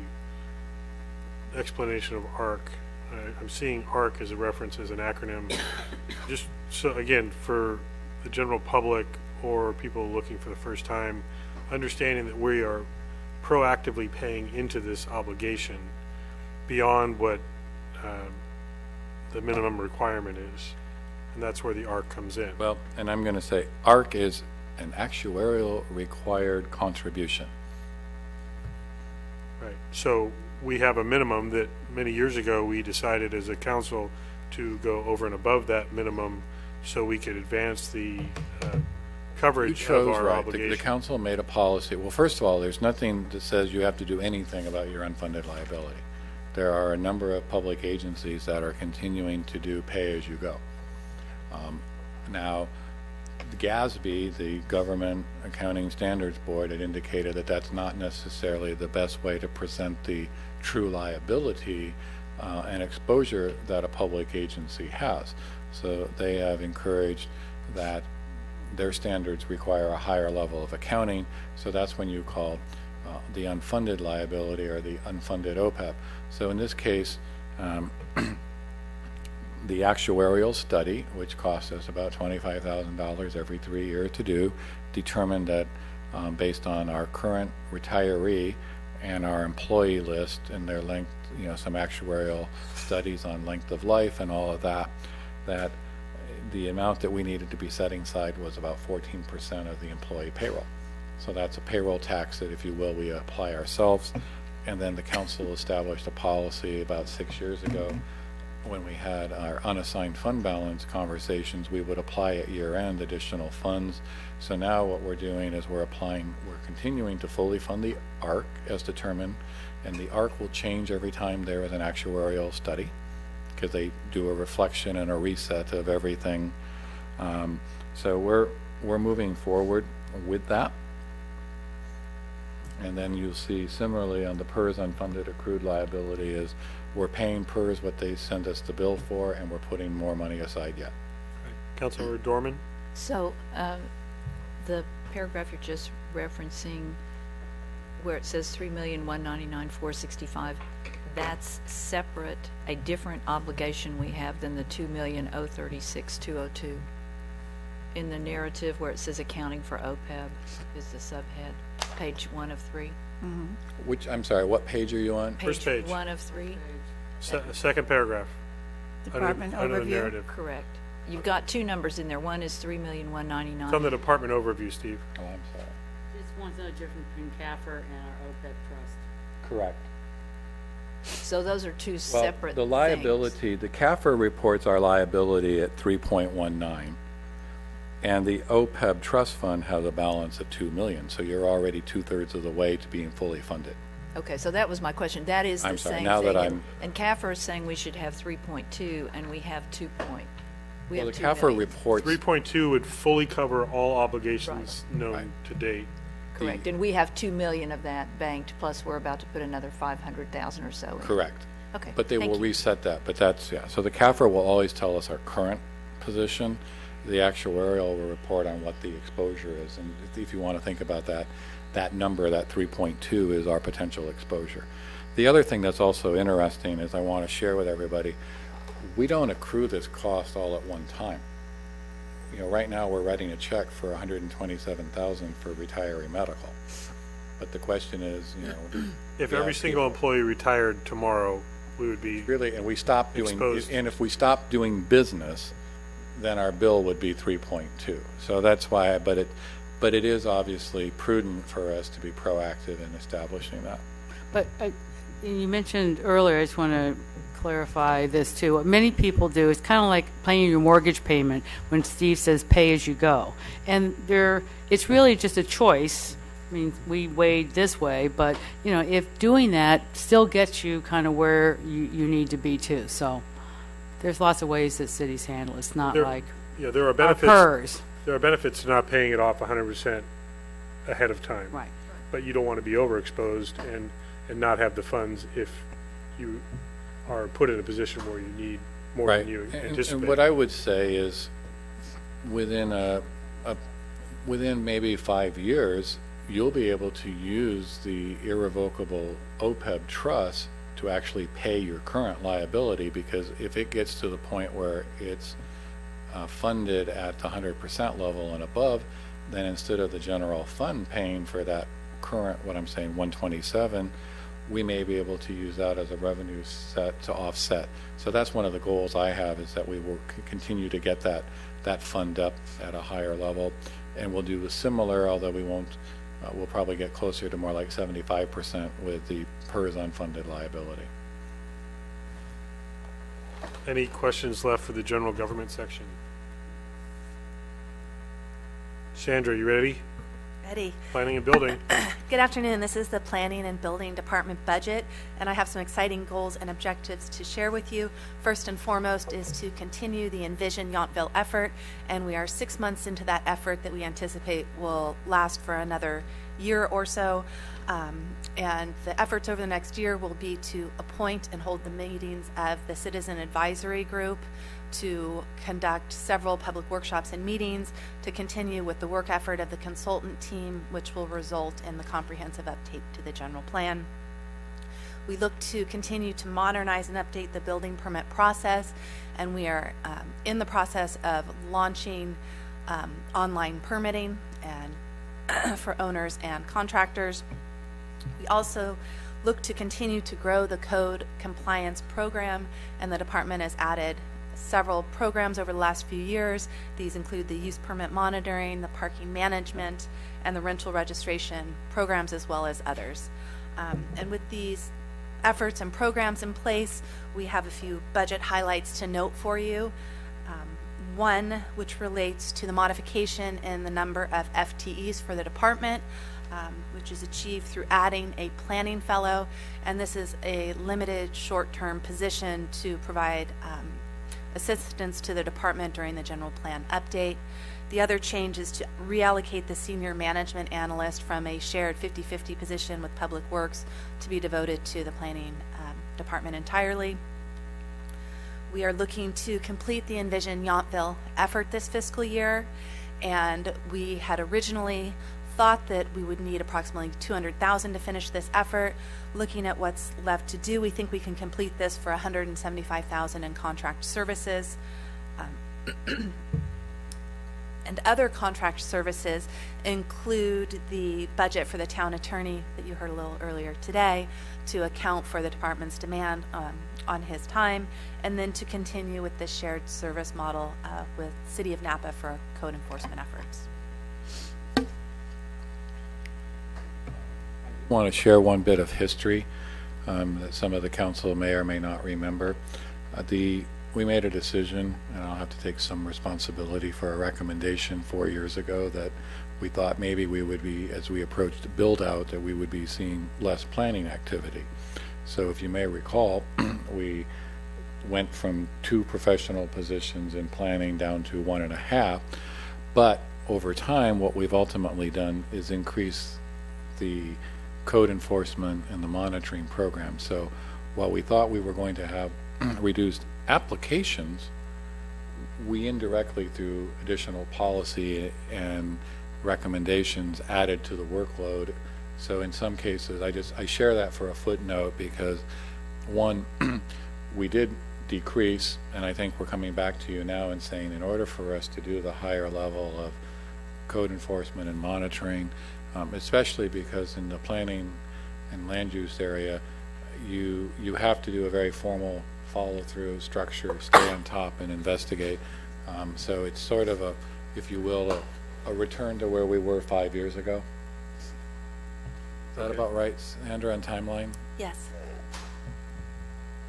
explanation of ARC. I'm seeing ARC as a reference as an acronym. Just so, again, for the general public or people looking for the first time, understanding that we are proactively paying into this obligation beyond what the minimum requirement is. And that's where the ARC comes in. Well, and I'm going to say ARC is an actuarial required contribution. Right. So we have a minimum that many years ago we decided as a council to go over and above that minimum so we could advance the You coverage of chose our right. obligation. The council made a policy. Well, first of all, there's nothing that says you have to do anything about your unfunded liability. There are a number of public agencies that are continuing to do pay-as-you-go. Now, the GASB, the Government Accounting Standards Board, had indicated that that's not necessarily the best way to present the true liability and exposure that a public agency has. So they have encouraged that their standards require a higher level of accounting, so that's when you call the unfunded liability or the unfunded OPEB. So in this case, the actuarial study, which costs us about $25,000 every 3 years to do, determined that based on our current retiree and our employee list and their length, some actuarial studies on length of life and all of that, that the amount that we needed to be setting aside was about 14% of the employee payroll. So that's a payroll tax that, if you will, we apply ourselves. And then the council established a policy about 6 years ago when we had our unassigned fund balance conversations. We would apply at year end additional funds. So now what we're doing is we're continuing to fully fund the ARC as determined, and the ARC will change every time there is an actuarial study, because they do a reflection and a reset of everything. So we're moving forward with that. And then you'll see similarly on the PERS unfunded accrued liability is we're paying PERS what they send us the bill for, and we're putting more money aside yet. Councilor Dorman? So the paragraph you're just referencing where it says $3,199,465, that's separate, a different obligation we have than the $2,036,202. In the narrative where it says accounting for OPEB is the subhead, page 1 of 3. Which, I'm sorry, what page are you on? First page. 1 of 3. Second paragraph. Department Under the overview. narrative. Correct. You've got two numbers in there. One is It's on $3,199,000. the department overview, Steve. Oh, I'm sorry. Just one's no difference between CAFR and our OPEB trust. Correct. So those are two Well, separate the things. liability, the CAFR reports our liability at 3.19, and the OPEB trust fund has a balance of $2 million. So you're already 2/3 of the way to being fully funded. Okay, so that was my question. That is the I'm sorry, same now thing. that And CAFR is saying we should have 3.2, and we have 2 point. We Well, have the 2 CAFR million. reports, 3.2 would fully cover all obligations known Right. to date. Correct, and we have 2 million of that banked, plus we're about to put another 500,000 or so in. correct. Okay, But they thank will you. reset that, but that's, yeah. So the CAFR will always tell us our current position. The actuarial will report on what the exposure is, and if you want to think about that, that number, that 3.2 is our potential exposure. The other thing that's also interesting is I want to share with everybody, we don't accrue this cost all at one time. Right now we're writing a check for $127,000 for retiree medical. But the question is, If we every have single people- employee retired tomorrow, we would be, really, and we stop doing, Exposed. and if we stop doing business, then our bill would be 3.2. So that's why, but it is obviously prudent for us to be proactive in establishing that. But you mentioned earlier, I just want to clarify this too. What many people do is kind of like paying your mortgage payment when Steve says pay as you go. And it's really just a choice I mean, we weighed this way, but, you know, if doing that still gets you kind of where you need to be too. So there's lots of ways that cities handle it. It's not like Yeah, there are our benefits. PERS. There are benefits to not paying it off 100% ahead of time. Right. But you don't want to be overexposed and not have the funds if you are put in a position where you need more Right. than you And anticipate. what I would say is, within within maybe 5 years, you'll be able to use the irrevocable OPEB trust to actually pay your current liability, because if it gets to the point where it's funded at the 100% level and above, then instead of the general fund paying for that current, what I'm saying, 127, we may be able to use that as a revenue set to offset. So that's one of the goals I have, is that we will continue to get that fund up at a higher level, and we'll do a similar, although we won't, we'll probably get closer to more like 75% with the PERS unfunded liability. Any questions left for the general government section? Sandra, you ready? Ready. Planning and building. Good afternoon. This is the Planning and Building Department budget, and I have some exciting goals and objectives to share with you. First and foremost is to continue the Envision Yountville effort, and we are 6 months into that effort that we anticipate will last for another year or so. And the efforts over the next year will be to appoint and hold the meetings of the Citizen Advisory Group, to conduct several public workshops and meetings, to continue with the work effort of the consultant team, which will result in the comprehensive update to the general plan. We look to continue to modernize and update the building permit process, and we are in the process of launching online permitting and for owners and contractors. We also look to continue to grow the code compliance program, and the department has added several programs over the last few years. These include the use permit monitoring, the parking management, and the rental registration programs, as well as others. And with these efforts and programs in place, we have a few budget highlights to note for you. One, which relates to the modification in the number of FTEs for the department, which is achieved through adding a planning fellow, and this is a limited short-term position to provide assistance to the department during the general plan update. The other change is to reallocate the senior management analyst from a shared 50-50 position with Public Works to be devoted to the planning department entirely. We are looking to complete the Envision Yountville effort this fiscal year, and we had originally thought that we would need approximately $200,000 to finish this effort. Looking at what's left to do, we think we can complete this for $175,000 in contract services. And other contract services include the budget for the town attorney that you heard a little earlier today, to account for the department's demand on his time, and then to continue with the shared service model with City of Napa for code enforcement efforts. I want to share one bit of history that some of the council may or may not remember. We made a decision, and I'll have to take some responsibility for a recommendation 4 years ago, that we thought maybe we would be, as we approached the build out, that we would be seeing less planning activity. So if you may recall, we went from 2 professional positions in planning down to 1.5, but over time what we've ultimately done is increase the code enforcement and the monitoring program. So while we thought we were going to have reduced applications, we indirectly, through additional policy and recommendations, added to the workload. So in some cases, I share that for a footnote, because one, we did decrease, and I think we're coming back to you now and saying, in order for us to do the higher level of code enforcement and monitoring, especially because in the planning and land use area, you have to do a very formal follow-through structure, stay on top and investigate. So it's sort of a, if you will, a return to where we were 5 years ago. Is that about right, Sandra, on timeline? Yes.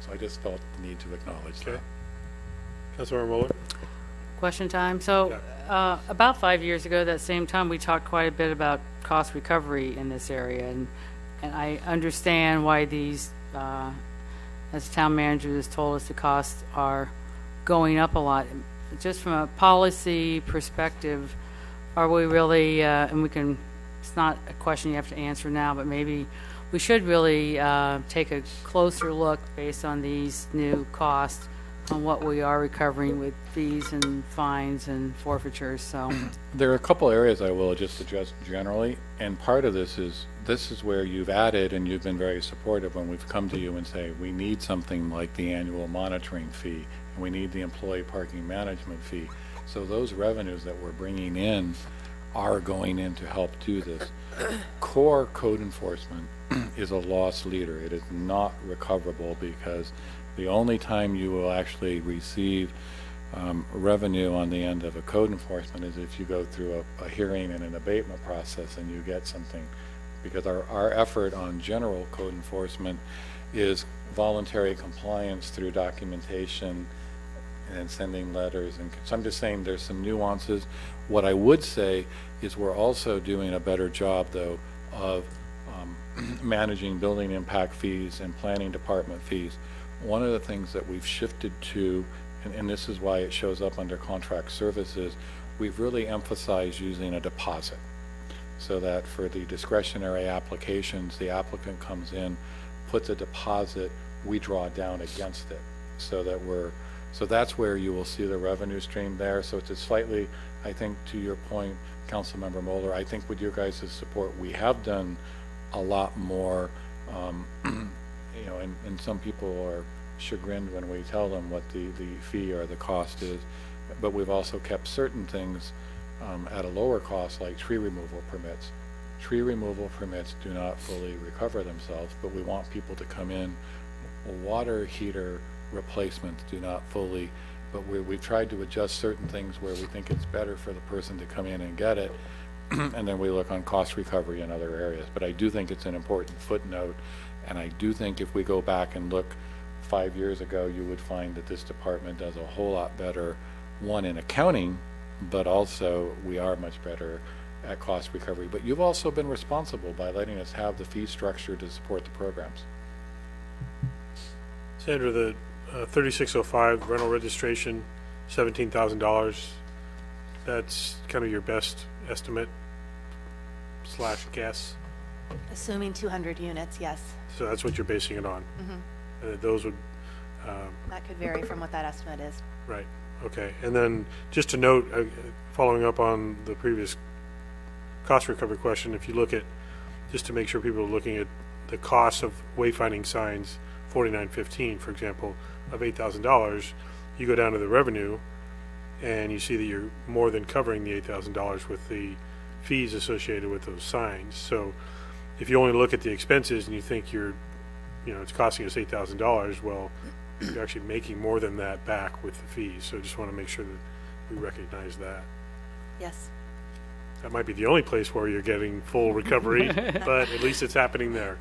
So I just felt the need to acknowledge that. Councilmember Mueller? Question time. So about 5 years ago, that same time, we talked quite a bit about cost recovery in this area, and I understand why these, as town manager has told us, the costs are going up a lot. Just from a policy perspective, are we really, and we can, it's not a question you have to answer now, but maybe we should really take a closer look based on these new costs on what we are recovering with fees and fines and forfeitures, so. There are a couple areas I will just address generally, and part of this is where you've added and you've been very supportive when we've come to you and say, we need something like the annual monitoring fee, and we need the employee parking management fee. So those revenues that we're bringing in are going in to help do this. Core code enforcement is a loss leader. It is not recoverable because the only time you will actually receive revenue on the end of a code enforcement is if you go through a hearing and an abatement process and you get something. Because our effort on general code enforcement is voluntary compliance through documentation and sending letters. And so I'm just saying there's some nuances. What I would say is we're also doing a better job, though, of managing building impact fees and planning department fees. One of the things that we've shifted to, and this is why it shows up under contract services, we've really emphasized using a deposit. So that for the discretionary applications, the applicant comes in, puts a deposit, we draw down against it. So that's where you will see the revenue stream there. So it's a slightly, I think, to your point, Councilmember Moeller, I think with your guys' support, we have done a lot more, you know, and some people are chagrined when we tell them what the fee or the cost is, but we've also kept certain things at a lower cost, like tree removal permits. Tree removal permits do not fully recover themselves, but we want people to come in. Water heater replacements do not fully, but we've tried to adjust certain things where we think it's better for the person to come in and get it, and then we look on cost recovery in other areas. But I do think it's an important footnote, and I do think if we go back and look 5 years ago, you would find that this department does a whole lot better, one, in accounting, but also we are much better at cost recovery. But you've also been responsible by letting us have the fee structure to support the programs. Sandra, the 3605 rental registration, $17,000, that's kind of your best estimate / guess? Assuming 200 units, yes. So that's what you're basing it on? Those would... that could vary from what that estimate is. Right, okay. And then just to note, following up on the previous cost recovery question, if you look at, just to make sure people are looking at the cost of wayfinding signs, 4915, for example, of $8,000, you go down to the revenue and you see that you're more than covering the $8,000 with the fees associated with those signs. So if you only look at the expenses and you think it's costing us $8,000, well, you're actually making more than that back with the fees. So I just want to make sure that we recognize that. Yes. That might be the only place where you're getting full recovery, but at least it's happening there.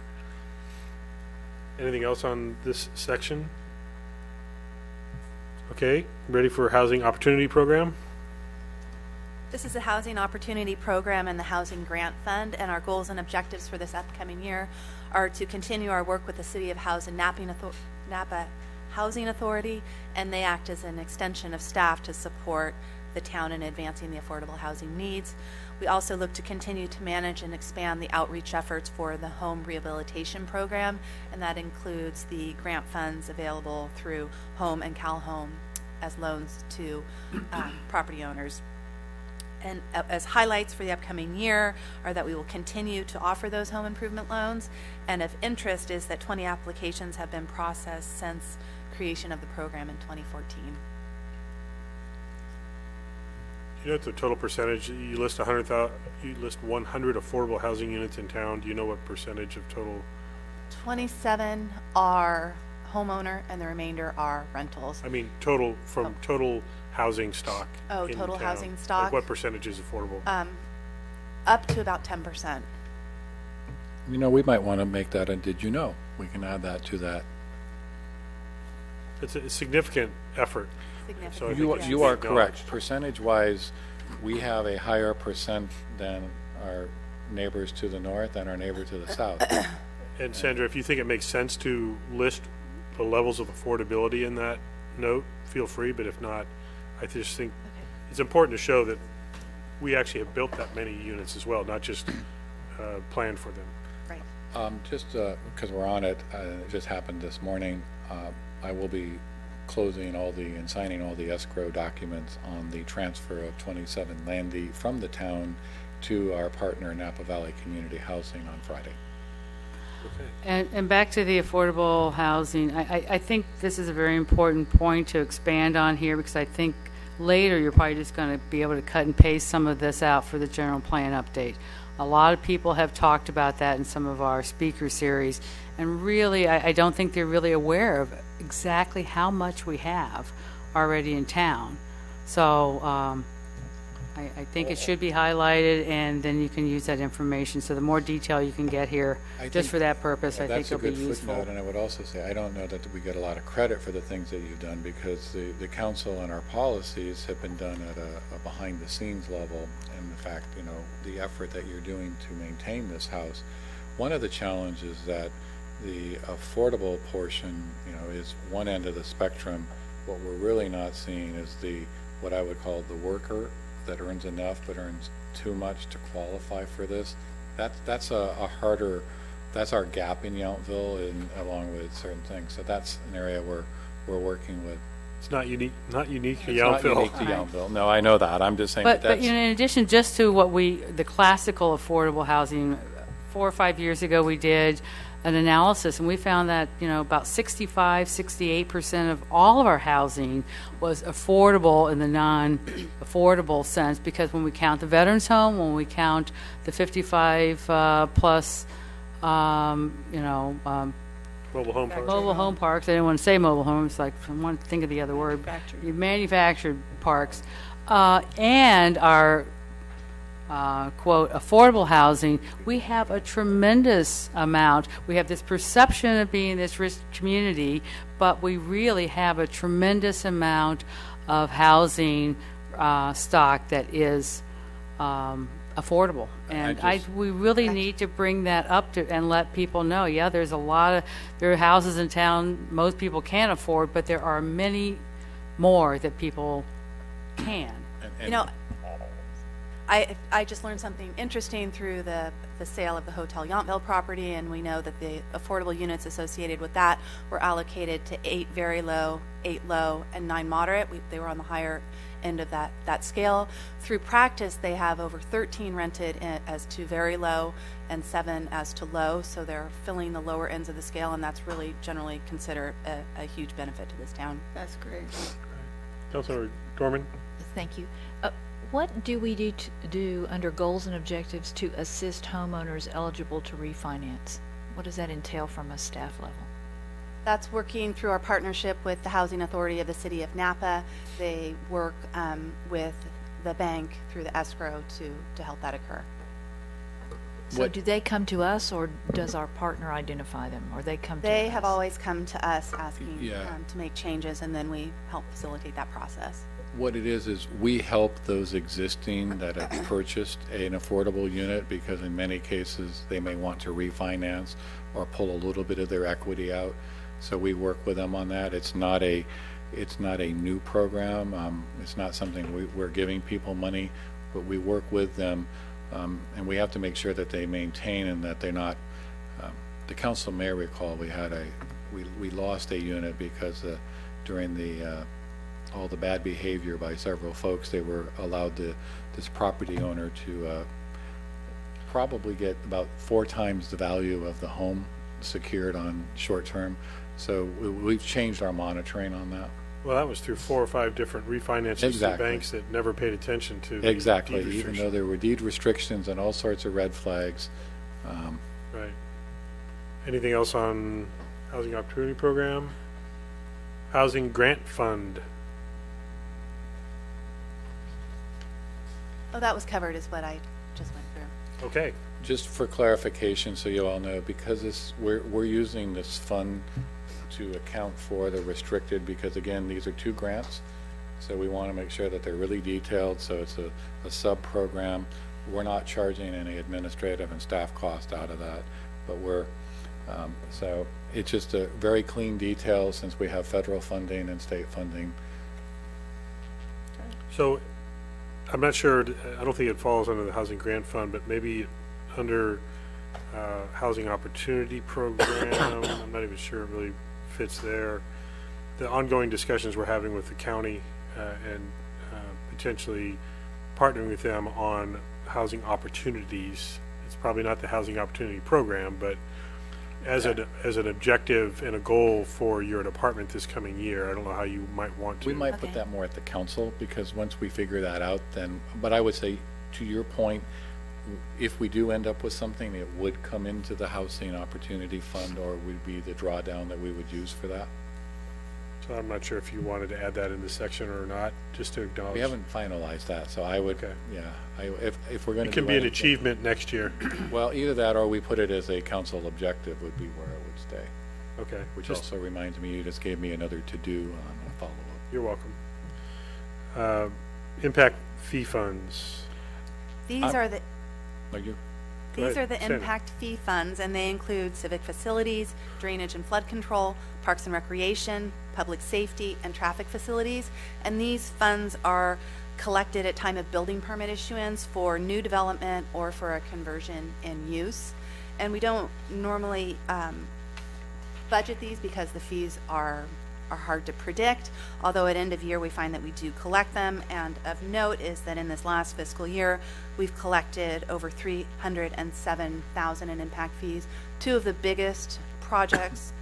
Anything else on this section? Okay, ready for Housing Opportunity Program? This is the Housing Opportunity Program and the Housing Grant Fund, and our goals and objectives for this upcoming year are to continue our work with the City of Napa Housing Authority, and they act as an extension of staff to support the town in advancing the affordable housing needs. We also look to continue to manage and expand the outreach efforts for the home rehabilitation program, and that includes the grant funds available through Home and Cal Home as loans to property owners. And as highlights for the upcoming year are that we will continue to offer those home improvement loans, and of interest is that 20 applications have been processed since creation of the program in 2014. You know what the total percentage, you list 100,000, you list 100 affordable housing units in town. Do you know what percentage of total? 27 are homeowner and the remainder are rentals. I mean, total, from total housing stock. Oh, in total town. housing stock? Like what percentage is affordable? Up to about 10%. You know, we might want to make that a did you know? We can add that to that. It's a significant effort. Significant. So I think You, it should you be are acknowledged. correct. Percentage-wise, we have a higher percent than our neighbors to the north and our neighbor to the south. And Sandra, if you think it makes sense to list the levels of affordability in that note, feel free, but if not, I just think it's important to show that we actually have built that many units as well, not just planned for them. Right. Just because we're on it, it just happened this morning. I will be closing and signing all the escrow documents on the transfer of 27 Landy from the town to our partner Napa Valley Community Housing on Friday. And back to the affordable housing, I think this is a very important point to expand on here, because I think later you're probably just going to be able to cut and paste some of this out for the general plan update. A lot of people have talked about that in some of our speaker series, and really I don't think they're really aware of exactly how much we have already in town. So I think it should be highlighted, and then you can use that information. So the more detail you can get here, just for that purpose, I think it'll be useful. That's a good footnote, and I would also say I don't know that we get a lot of credit for the things that you've done, because the council and our policies have been done at a behind-the-scenes level, and the fact, the effort that you're doing to maintain this house. One of the challenges that the affordable portion, is one end of the spectrum. What we're really not seeing is what I would call the worker that earns enough but earns too much to qualify for this. That's a harder, that's our gap in Yountville, along with certain things. So that's an area where we're working with. It's not unique to It's Yountville. not unique to Yountville. No, I know that. I'm just saying. But that's, in addition, just to the classical affordable housing, 4 or 5 years ago we did an analysis, and we found that about 65-68% of all of our housing was affordable in the non-affordable sense, because when we count the veterans home, when we count the 55 plus Mobile home parks. mobile home parks, I didn't want to say mobile homes, I want to think of the other word, manufactured parks, and our quote, affordable housing, we have a tremendous amount. We have this perception of being this rich community, but we really have a tremendous amount of housing stock that is affordable. And we really need to bring that up and let people know, there are houses in town most people can't afford, but there are many more that people can. I just learned something interesting through the sale of the Hotel Yountville property, and we know that the affordable units associated with that were allocated to 8 very low, 8 low, and 9 moderate. They were on the higher end of that scale. Through practice, they have over 13 rented as to very low and 7 as to low, so they're filling the lower ends of the scale, and that's really generally considered a huge benefit to this town. That's great. Councilor Dorman? Thank you. What do we do under goals and objectives to assist homeowners eligible to refinance? What does that entail from a staff level? That's working through our partnership with the Housing Authority of the City of Napa. They work with the bank through the escrow to help that occur. So do they come to us, or does our partner identify them, or they come to us? They have always come to us asking to make changes, and then we help facilitate that process. What it is we help those existing that have purchased an affordable unit, because in many cases they may want to refinance or pull a little bit of their equity out. So we work with them on that. It's not a new program. It's not something we're giving people money, but we work with them, and we have to make sure that they maintain and that they're not. The council may recall we lost a unit because during all the bad behavior by several folks, they were allowed this property owner to probably get about 4 times the value of the home secured on short term. So we've changed our monitoring on that. Well, that was through 4 or 5 different refinances Exactly. to banks that never paid attention to the Exactly, deed even though there were deed restrictions and all sorts of red flags. Right. Anything else on Housing Opportunity Program? Housing Grant Fund. Oh, that was covered is what I just went through. Okay. Just for clarification, so you all know, because we're using this fund to account for the restricted, because again, these are 2 grants, so we want to make sure that they're really detailed. So it's a sub-program. we're not charging any administrative and staff cost out of that, but so it's just a very clean detail since we have federal funding and state funding. So, I'm not sure, I don't think it falls under the Housing Grant Fund, but maybe under Housing Opportunity Program, I'm not even sure it really fits there. The ongoing discussions we're having with the county and potentially partnering with them on housing opportunities. It's probably not the Housing Opportunity Program, but as an objective and a goal for your department this coming year, I don't know how you might want to. We might put Okay. that more at the council, because once we figure that out, then, but I would say, to your point, if we do end up with something, it would come into the Housing Opportunity Fund, or would be the drawdown that we would use for that. So I'm not sure if you wanted to add that in this section or not, just to acknowledge. We haven't finalized that, so I would, Okay. yeah, if we're going to It do can be an anything- achievement next year. Well, either that or we put it as a council objective would be where it would stay, Okay. which just- also reminds me, you just gave me another to-do on a follow-up. You're welcome. Impact fee funds. These are the Are you? Go These ahead, are the Sandy. impact fee funds, and they include civic facilities, drainage and flood control, parks and recreation, public safety, and traffic facilities. And these funds are collected at time of building permit issuance for new development or for a conversion in use. And we don't normally budget these because the fees are hard to predict, although at end of year we find that we do collect them. And of note is that in this last fiscal year, we've collected over $307,000 in impact fees. Two of the biggest projects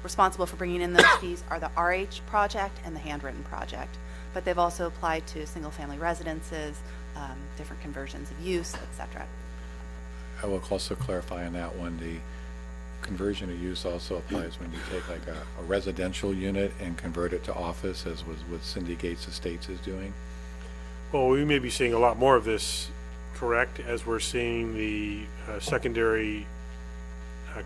responsible for bringing in those fees are the RH project and the handwritten project, but they've also applied to single-family residences, different conversions of use, etc. I will also clarify on that one, the conversion of use also applies when you take like a residential unit and convert it to office, as was what Cindy Gates Estates is doing. Well, we may be seeing a lot more of this, correct, as we're seeing the secondary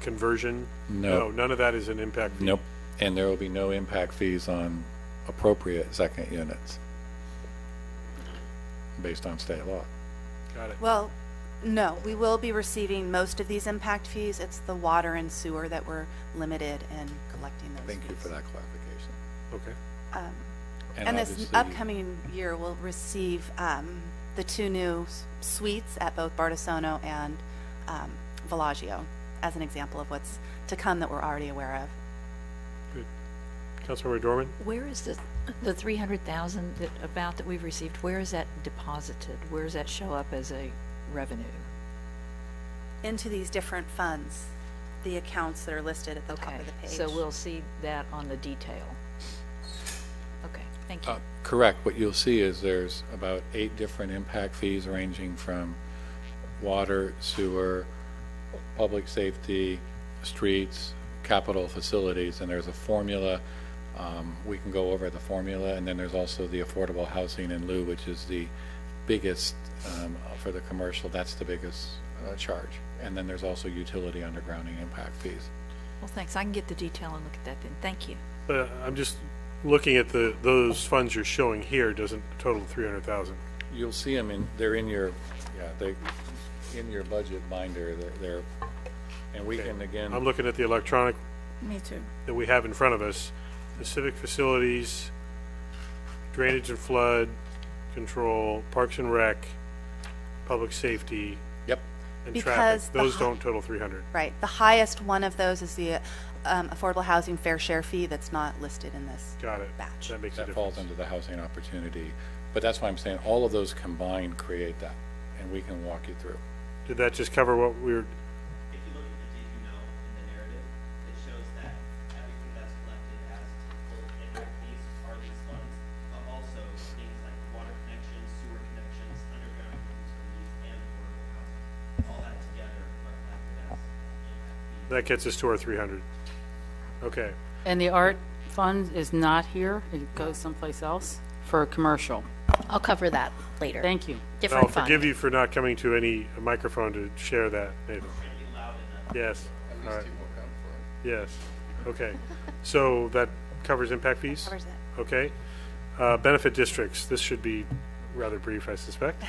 conversion? No. No, none of that is an impact fee? Nope. And there will be no impact fees on appropriate second units based on state law. Got it. Well, no, we will be receiving most of these impact fees. It's the water and sewer that we're limited in collecting those fees. Thank you for that clarification. Okay. And this obviously- upcoming year, we'll receive the two new suites at both Bartisono and Villaggio as an example of what's to come that we're already aware of. Good. Councilmember Dorman? Where is the 300,000 that we've received, where is that deposited? Where does that show up as a revenue? Into these different funds, the accounts that are listed at the top Okay, of the page. so we'll see that on the detail. Okay, thank you. Correct. What you'll see is there's about 8 different impact fees ranging from water, sewer, public safety, streets, capital facilities, and there's a formula. We can go over the formula, and then there's also the affordable housing in lieu, which is the biggest for the commercial. That's the biggest charge. And then there's also utility undergrounding impact fees. Well, thanks. I can get the detail and look at that then. Thank you. I'm just looking at those funds you're showing here, doesn't total 300,000. You'll see them they're in your, in your budget binder. They're and we can again. I'm looking at the electronic Me too. that we have in front of us. The civic facilities, drainage and flood control, parks and rec, public safety, Yep. and Because traffic. the Those hi- don't total 300. Right. The highest one of those is the affordable housing fair share fee that's not listed in this Got it. batch. That makes a That difference. falls under the housing opportunity. But that's why I'm saying all of those combined create that, and we can walk you through. Did that just cover what we were? If you look at the did you know in the narrative, it shows that everything that's collected as typical impact fees are these funds, but also things like water connections, sewer connections, underground utilities, and affordable housing. All that together are collected as impact fees. That gets us to our 300. Okay. And the art fund is not here, it goes someplace else for commercial. I'll cover that later. Thank you. Different I'll fund. forgive you for not coming to any microphone to share that, Nathan. Be loud enough. Yes. At All least right. he will come for it. Yes. Okay. So that covers impact fees? Covers it. Okay. Benefit districts. This should be rather brief, I suspect.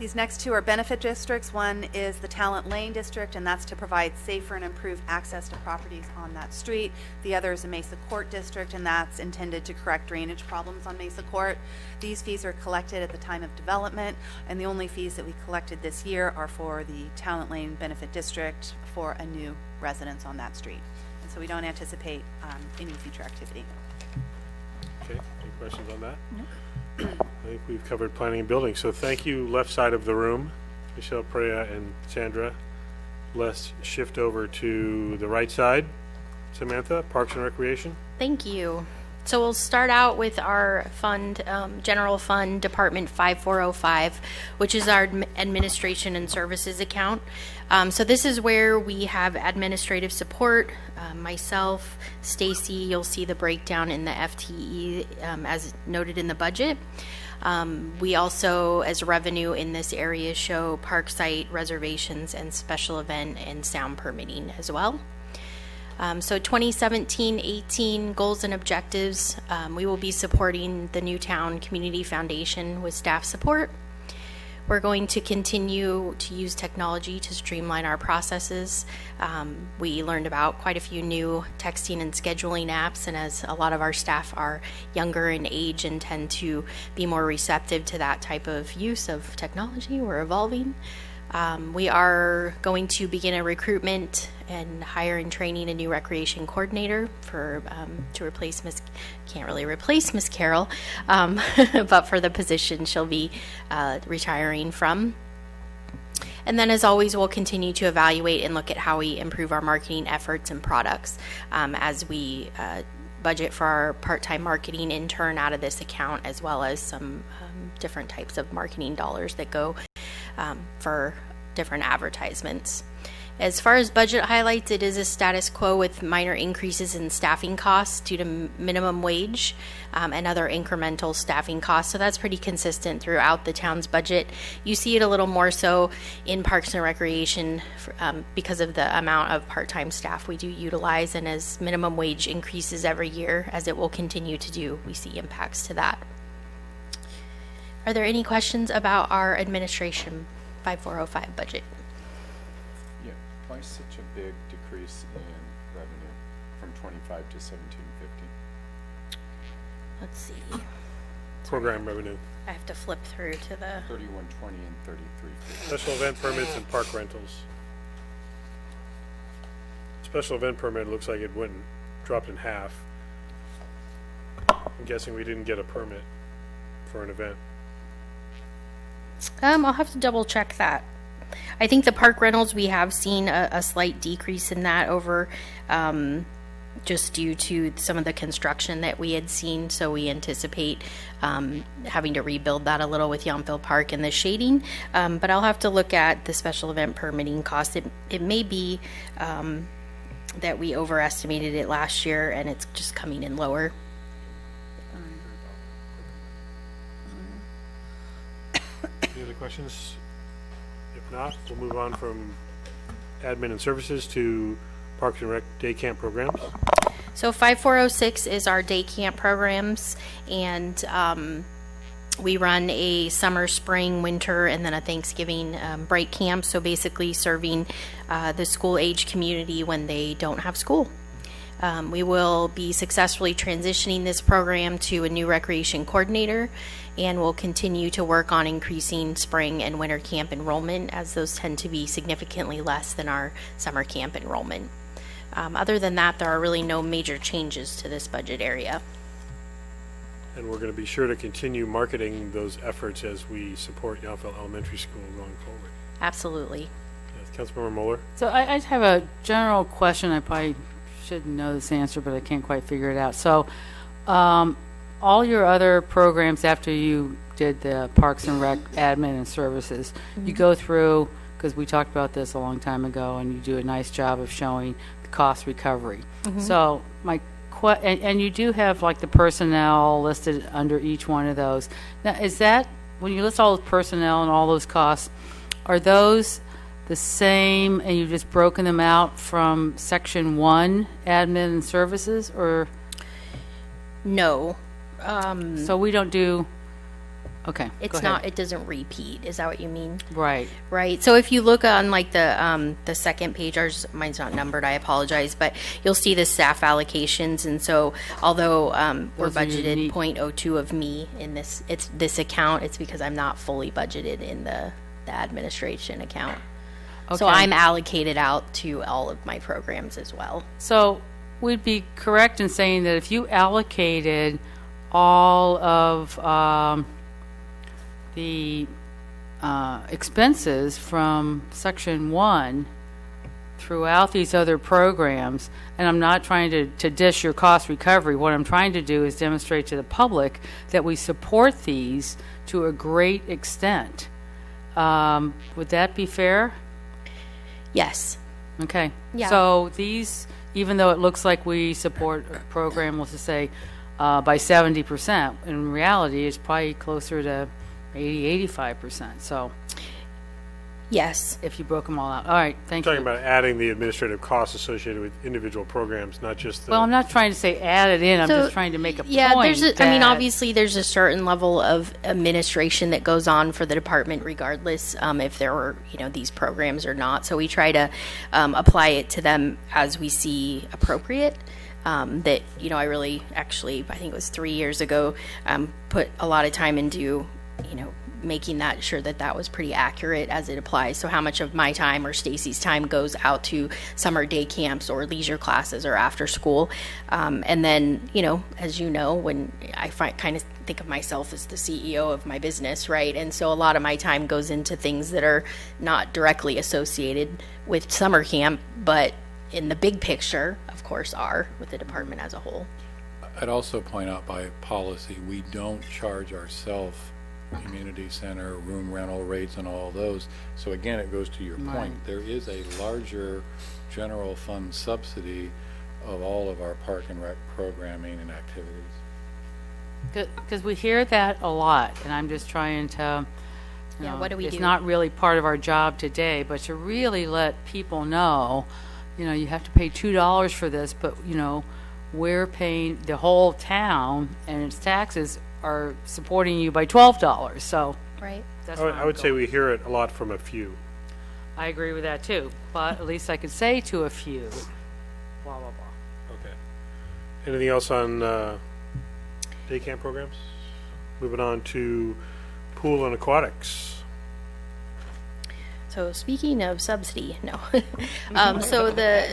These next two are benefit districts. One is the Talent Lane District, and that's to provide safer and improved access to properties on that street. The other is the Mesa Court District, and that's intended to correct drainage problems on Mesa Court. These fees are collected at the time of development, and the only fees that we collected this year are for the Talent Lane Benefit District for a new residence on that street. And so we don't anticipate any future activity. Okay, any questions on that? No. I think we've covered planning and building, so thank you, left side of the room, Michelle Perea and Sandra. Let's shift over to the right side. Samantha, Parks and Recreation. Thank you. So we'll start out with our fund, general fund, Department 5405, which is our administration and services account. So this is where we have administrative support. Myself, Stacy, you'll see the breakdown in the FTE as noted in the budget. We also, as revenue in this area, show park site reservations and special event and sound permitting as well. So 2017-18 goals and objectives, we will be supporting the Newtown Community Foundation with staff support. We're going to continue to use technology to streamline our processes. We learned about quite a few new texting and scheduling apps, and as a lot of our staff are younger in age and tend to be more receptive to that type of use of technology, we're evolving. We are going to begin a recruitment and hire and training a new recreation coordinator for to replace can't really replace Miss Carol, but for the position she'll be retiring from. And then, as always, we'll continue to evaluate and look at how we improve our marketing efforts and products as we budget for our part-time marketing intern out of this account, as well as some different types of marketing dollars that go for different advertisements. As far as budget highlights, it is a status quo with minor increases in staffing costs due to minimum wage and other incremental staffing costs. So that's pretty consistent throughout the town's budget. You see it a little more so in Parks and Recreation because of the amount of part-time staff we do utilize, and as minimum wage increases every year, as it will continue to do, we see impacts to that. Are there any questions about our administration 5405 budget? Yeah, why such a big decrease in revenue from 25 to 1750? Let's see. Program revenue. I have to flip through to the 3120 and 3350. Special event permits and park rentals. Special event permit looks like it dropped in half. I'm guessing we didn't get a permit for an event. I'll have to double check that. I think the park rentals, we have seen a slight decrease in that over just due to some of the construction that we had seen. So we anticipate having to rebuild that a little with Yountville Park and the shading. But I'll have to look at the special event permitting cost. It may be that we overestimated it last year and it's just coming in lower. Any other questions? If not, we'll move on from admin and services to Parks and Rec day camp programs. So 5406 is our day camp programs, and we run a summer, spring, winter, and then a Thanksgiving break camp. So basically serving the school age community when they don't have school. We will be successfully transitioning this program to a new recreation coordinator, and we'll continue to work on increasing spring and winter camp enrollment, as those tend to be significantly less than our summer camp enrollment. Other than that, there are really no major changes to this budget area. And we're going to be sure to continue marketing those efforts as we support Yountville Elementary School going forward. Absolutely. Yes, Councilmember Moeller? So I just have a general question. I probably should know this answer, but I can't quite figure it out. So all your other programs after you did the Parks and Rec admin and services, you go through, because we talked about this a long time ago, and you do a nice job of showing the cost recovery. So my and you do have like the personnel listed under each one of those. Now, is that, when you list all the personnel and all those costs, are those the same and you've just broken them out from section 1, admin and services, or? No. So we don't do Okay, go It's ahead. not, it doesn't repeat. Is that what you mean? Right. Right. So if you look on like the second page, mine's not numbered, I apologize, but you'll see the staff allocations. And so although we're Those are budgeted unique. 0.02 of me in this account, it's because I'm not fully budgeted in the administration account. So Okay. I'm allocated out to all of my programs as well. So we'd be correct in saying that if you allocated all of the expenses from Section 1 throughout these other programs, and I'm not trying to dish your cost recovery, what I'm trying to do is demonstrate to the public that we support these to a great extent. Would that be fair? Yes. Okay. Yeah. So these, even though it looks like we support a program, let's just say, by 70%, in reality, it's probably closer to 85%. So Yes. if you broke them all out. All right, thank Talking you. about adding the administrative costs associated with individual programs, not just the. Well, I'm not trying to say add it in. I'm So, just trying to make a yeah, point. I mean, that- obviously, there's a certain level of administration that goes on for the department, regardless if there were, these programs or not. So we try to apply it to them as we see appropriate. That I really actually, I think it was 3 years ago, put a lot of time into, making that sure that was pretty accurate as it applies. So how much of my time or Stacy's time goes out to summer day camps or leisure classes or after school. And then, as you know, when I kind of think of myself as the CEO of my business, right? And so a lot of my time goes into things that are not directly associated with summer camp, but in the big picture, of course, are with the department as a whole. I'd also point out by policy, we don't charge ourselves community center, room rental rates and all those. So again, it goes to your point. There is a larger general fund subsidy of all of our park and rec programming and activities. Because we hear that a lot, and I'm just trying to, Yeah, what do we it's do? not really part of our job today, but to really let people know, you have to pay $2 for this, but, we're paying, the whole town and its taxes are supporting you by $12, so Right. that's I would, where I I'm would say going. we hear it a lot from a few. I agree with that too, but at least I could say to a few, blah, blah, blah. Okay. Anything else on day camp programs? Moving on to pool and aquatics. So speaking of subsidy, no. So the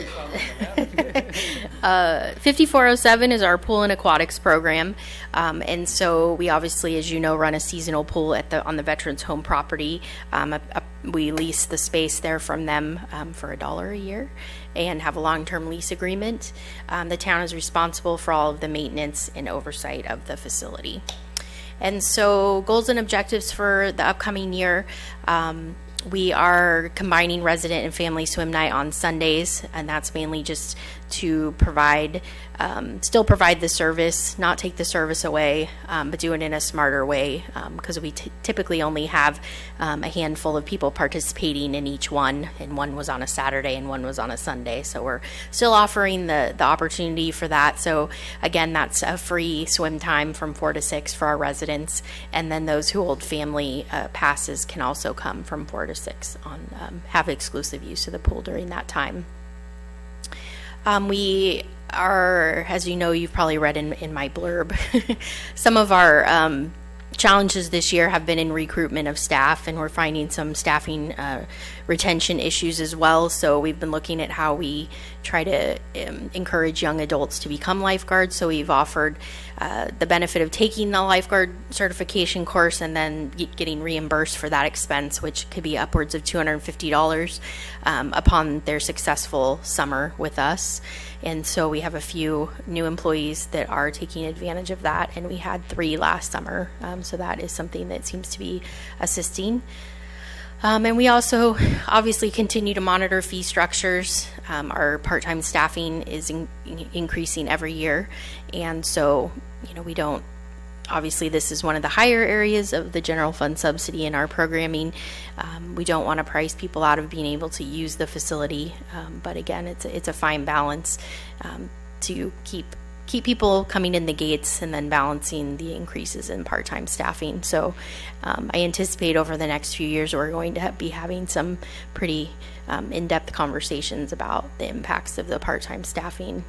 5407 is our pool and aquatics program, and so we obviously, as you know, run a seasonal pool on the Veterans Home property. We lease the space there from them for $1 a year, and have a long-term lease agreement. The town is responsible for all of the maintenance and oversight of the facility. And so goals and objectives for the upcoming year. We are combining resident and family swim night on Sundays, and that's mainly just to still provide the service, not take the service away, but do it in a smarter way, because we typically only have a handful of people participating in each one, and one was on a Saturday and one was on a Sunday. So we're still offering the opportunity for that. So again, that's a free swim time from 4 to 6 for our residents, and then those who hold family passes can also come from 4 to 6 have exclusive use of the pool during that time. We are, as you know, you've probably read in my blurb, some of our challenges this year have been in recruitment of staff, and we're finding some staffing retention issues as well. So we've been looking at how we try to encourage young adults to become lifeguards. So we've offered the benefit of taking the lifeguard certification course and then getting reimbursed for that expense, which could be upwards of $250 upon their successful summer with us. And so we have a few new employees that are taking advantage of that, and we had 3 last summer. So that is something that seems to be assisting. And we also obviously continue to monitor fee structures. Our part-time staffing is increasing every year. And so, we don't, obviously this is one of the higher areas of the general fund subsidy in our programming. We don't want to price people out of being able to use the facility. But again, it's a fine balance to keep keep people coming in the gates and then balancing the increases in part-time staffing. So I anticipate over the next few years we're going to be having some pretty in-depth conversations about the impacts of the part-time staffing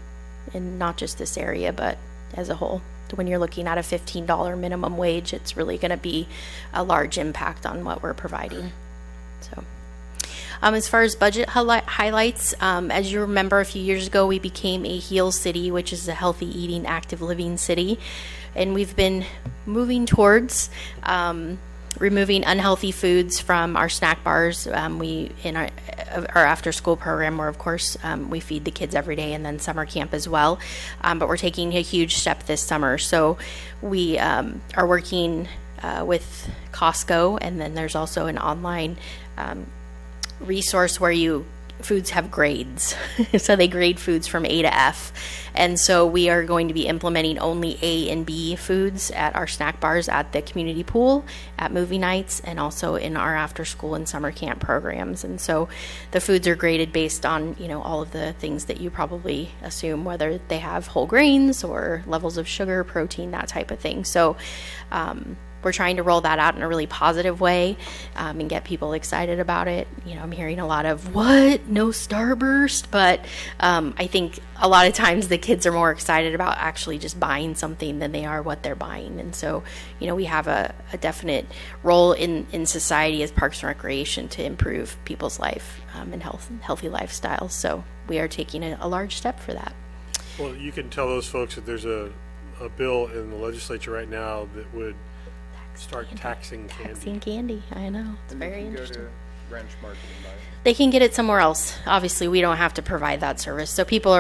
in not just this area but as a whole. When you're looking at a $15 minimum wage, it's really going to be a large impact on what we're providing. So as far as budget highlights, as you remember, a few years ago we became a HEAL city, which is a healthy eating, active living city, and we've been moving towards removing unhealthy foods from our snack bars. We in our after school program, where of course we feed the kids every day, and then summer camp as well, but we're taking a huge step this summer. So we are working with Costco, and then there's also an online resource where foods have grades. So they grade foods from A to F. And so we are going to be implementing only A and B foods at our snack bars at the community pool, at movie nights, and also in our after school and summer camp programs. And so the foods are graded based on, all of the things that you probably assume, whether they have whole grains or levels of sugar, protein, that type of thing. So we're trying to roll that out in a really positive way and get people excited about it. I'm hearing a lot of, what? No Starburst? But I think a lot of times the kids are more excited about actually just buying something than they are what they're buying. And so, we have a definite role in society as Parks and Recreation to improve people's life and healthy lifestyles. So we are taking a large step for that. Well, you can tell those folks that there's a bill in the legislature right now that would start taxing candy. Taxing candy, I know. It's And very they can interesting. Go to Ranch Market and buy it. They can get it somewhere else. Obviously, we don't have to provide that service. So people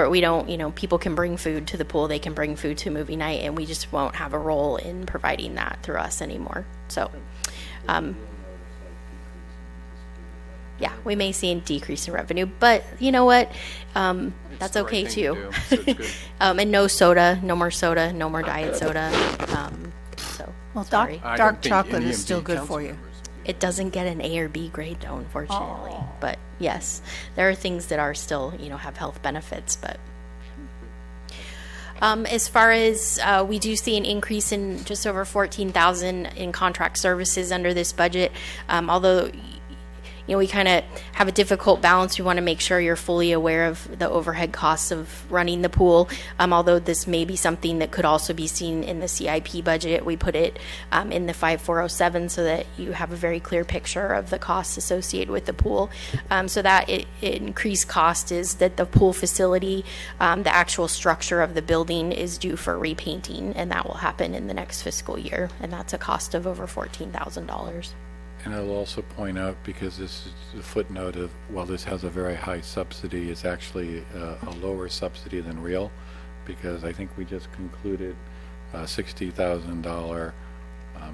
can bring food to the pool. They can bring food to movie night, and we just won't have a role in providing that through us anymore. So, yeah, we may see a decrease in revenue, but you know what? That's the right okay thing to too. do, so it's good. And no soda, no more diet soda. So, Well, sorry. I don't dark think chocolate any is of still the good council for you. members will It doesn't get an A or B grade though, unfortunately. But yes, there are things that are still, have health benefits. But as far as we do see an increase in just over 14,000 in contract services under this budget, although we kind of have a difficult balance. We want to make sure you're fully aware of the overhead costs of running the pool. Although this may be something that could also be seen in the CIP budget, we put it in the 5407 so that you have a very clear picture of the costs associated with the pool. So that increased cost is that the pool facility, the actual structure of the building is due for repainting, and that will happen in the next fiscal year. And that's a cost of over $14,000. And I'll also point out, because this is a footnote of, while this has a very high subsidy, it's actually a lower subsidy than real, because I think we just concluded a $60,000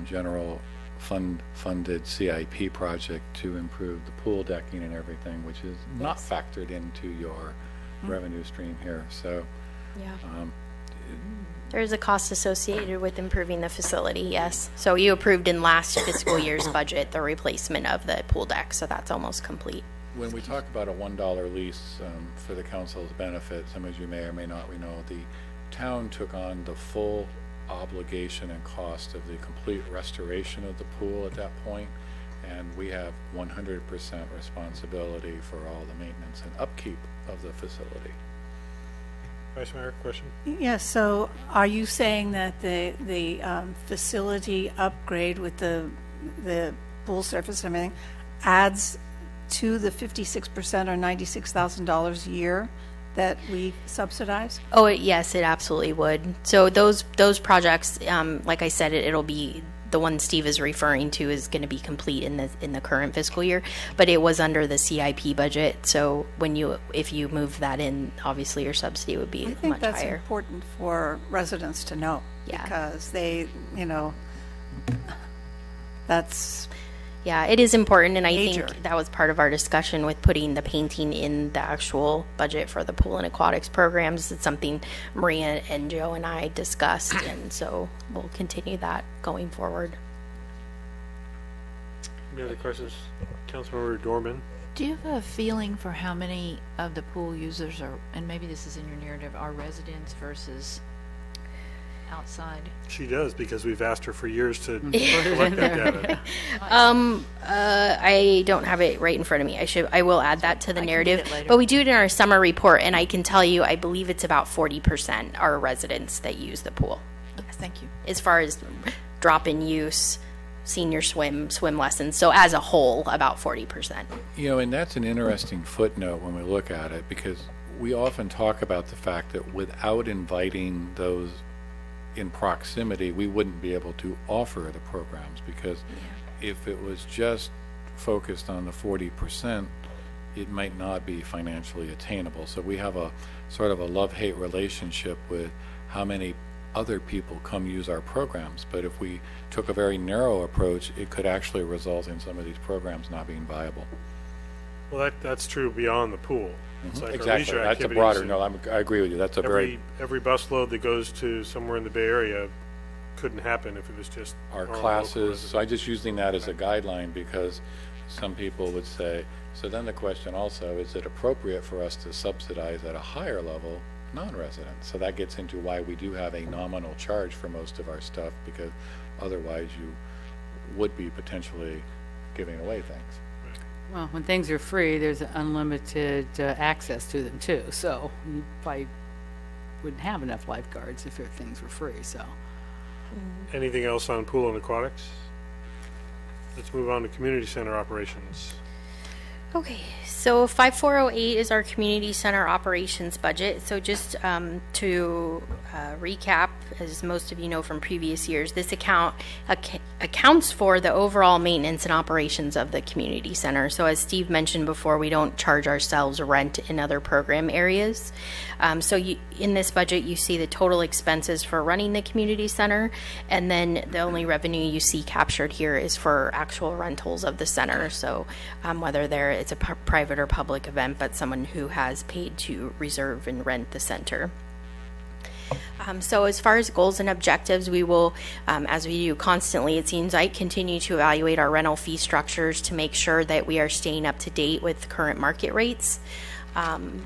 general funded CIP project to improve the pool decking and everything, which is not factored into your revenue stream here. So Yeah. There's a cost associated with improving the facility, yes. So you approved in last fiscal year's budget the replacement of the pool deck, so that's almost complete. when we talk about a $1 lease for the council's benefit, some of you may or may not know, the town took on the full obligation and cost of the complete restoration of the pool at that point, and we have 100% responsibility for all the maintenance and upkeep of the facility. Vice Mayor, question? Yes, so are you saying that the facility upgrade with the pool surface and everything adds to the 56% or $96,000 a year that we subsidize? Oh, yes, it absolutely would. So those projects, like I said, it'll be the one Steve is referring to is going to be complete in the current fiscal year, but it was under the CIP budget. So if you move that in, obviously your subsidy would be I think much that's higher. important for residents to know. Yeah. Because they, that's Yeah, it is important, and I Major. think that was part of our discussion with putting the painting in the actual budget for the pool and aquatics programs. It's something Maria and Joe and I discussed, and so we'll continue that going forward. Any other questions? Councilmember Dorman? Do you have a feeling for how many of the pool users are, and maybe this is in your narrative, are residents versus outside? She does, because we've asked her for years to Put it collect in that there. data. I don't have it right in front of me. I will add that to the I can get narrative. it later. But we do it in our summer report, and I can tell you, I believe it's about 40% are residents that use the pool. Yes, thank you. As far as drop-in use, senior swim lessons. So as a whole, about 40%. You know, and that's an interesting footnote when we look at it, because we often talk about the fact that without inviting those in proximity, we wouldn't be able to offer the programs, because if it was just focused on the 40%, it might not be financially attainable. So we have a sort of a love-hate relationship with how many other people come use our programs. But if we took a very narrow approach, it could actually result in some of these programs not being viable. Well, that's true beyond the pool. It's like our Exactly. leisure That's a activities broader, and no, I agree with you. That's a very, every busload that goes to somewhere in the Bay Area couldn't happen if it was just our local classes, residents. so I just using that as a guideline, because some people would say, so then the question also, is it appropriate for us to subsidize at a higher level non-residents? So that gets into why we do have a nominal charge for most of our stuff, because otherwise you would be potentially giving away things. Well, when things are free, there's unlimited access to them too. So you probably wouldn't have enough lifeguards if things were free. So Anything else on pool and aquatics? Let's move on to community center operations. Okay, so 5408 is our community center operations budget. So just to recap, as most of you know from previous years, this account accounts for the overall maintenance and operations of the community center. So as Steve mentioned before, we don't charge ourselves rent in other program areas. In this budget, you see the total expenses for running the community center, and then the only revenue you see captured here is for actual rentals of the center. So whether it's a private or public event, but someone who has paid to reserve and rent the center. So as far as goals and objectives, we will, as we do constantly, it seems like, continue to evaluate our rental fee structures to make sure that we are staying up to date with current market rates.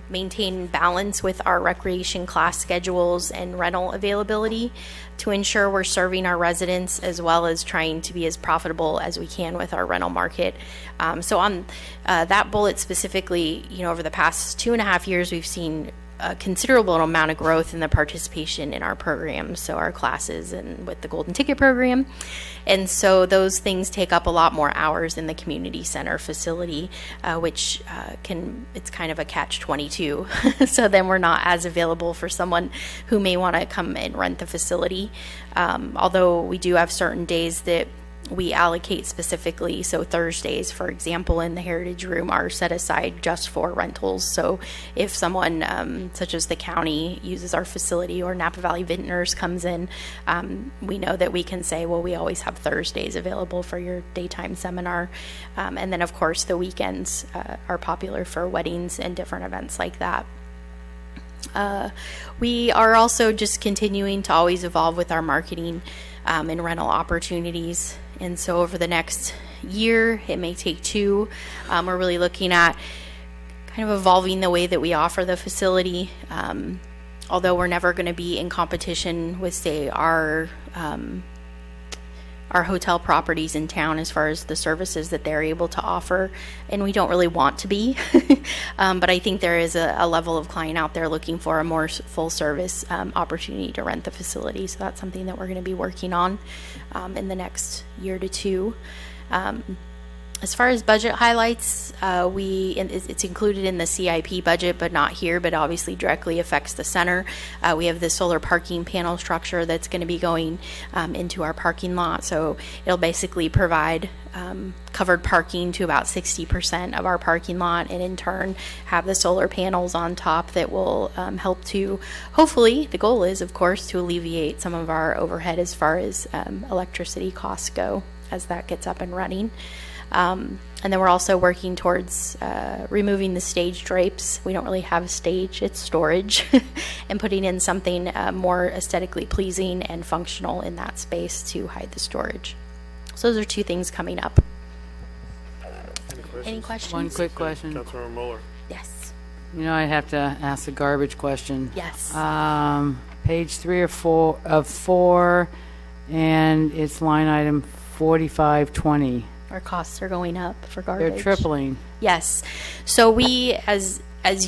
Maintain balance with our recreation class schedules and rental availability to ensure we're serving our residents, as well as trying to be as profitable as we can with our rental market. So on that bullet specifically, over the past 2.5 years, we've seen a considerable amount of growth in the participation in our programs, so our classes and with the Golden Ticket program. And so those things take up a lot more hours in the community center facility, which it's kind of a catch-22. So then we're not as available for someone who may want to come and rent the facility. Although we do have certain days that we allocate specifically. So Thursdays, for example, in the Heritage Room are set aside just for rentals. So if someone, such as the county, uses our facility, or Napa Valley Vintners comes in, we know that we can say, well, we always have Thursdays available for your daytime seminar. And then, of course, the weekends are popular for weddings and different events like that. We are also just continuing to always evolve with our marketing and rental opportunities. And so over the next year, it may take 2, we're really looking at kind of evolving the way that we offer the facility. Although we're never going to be in competition with, say, our hotel properties in town as far as the services that they're able to offer, and we don't really want to be. But I think there is a level of client out there looking for a more full service opportunity to rent the facility. So that's something that we're going to be working on in the next year to 2. As far as budget highlights, it's included in the CIP budget, but not here, but obviously directly affects the center. We have the solar parking panel structure that's going to be going into our parking lot. So it'll basically provide covered parking to about 60% of our parking lot, and in turn have the solar panels on top that will help to, hopefully, the goal is, of course, to alleviate some of our overhead as far as electricity costs go as that gets up and running. And then we're also working towards removing the stage drapes. We don't really have a stage, it's storage, and putting in something more aesthetically pleasing and functional in that space to hide the storage. So those are 2 things coming up. Any questions? one quick question. Councilmember Mueller. Yes. I have to ask a garbage question. Yes. page 3 of 4, and it's line item 4520. Our costs are going up for They're garbage. tripling. Yes. So we, as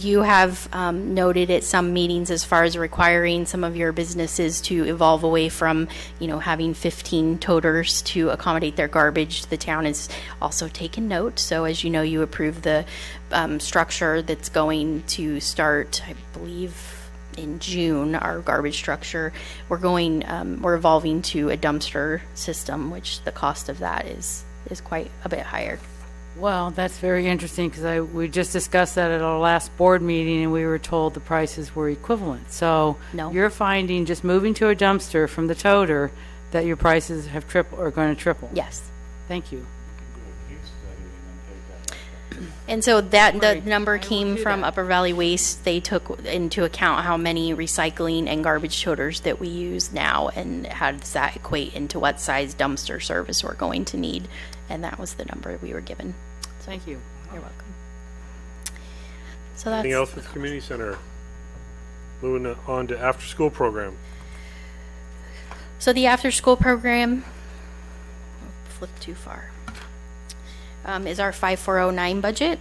you have noted at some meetings, as far as requiring some of your businesses to evolve away from, having 15 toters to accommodate their garbage, the town has also taken note. So as you know, you approved the structure that's going to start, I believe, in June, our garbage structure. We're evolving to a dumpster system, which the cost of that is quite a bit higher. Well, that's very interesting because we just discussed that at our last board meeting, and we were told the prices were equivalent. So No. you're finding just moving to a dumpster from the toter that your prices have are going to triple. Yes. Thank you. And so the Right. number I will came do from that. Upper Valley Waste. They took into account how many recycling and garbage toters that we use now, and how does that equate into what size dumpster service we're going to need. And that was the number we were given. Thank you. You're welcome. So that's Anything else with the community center? Moving on to after-school program. So the after-school program, flip too far, is our 5409 budget.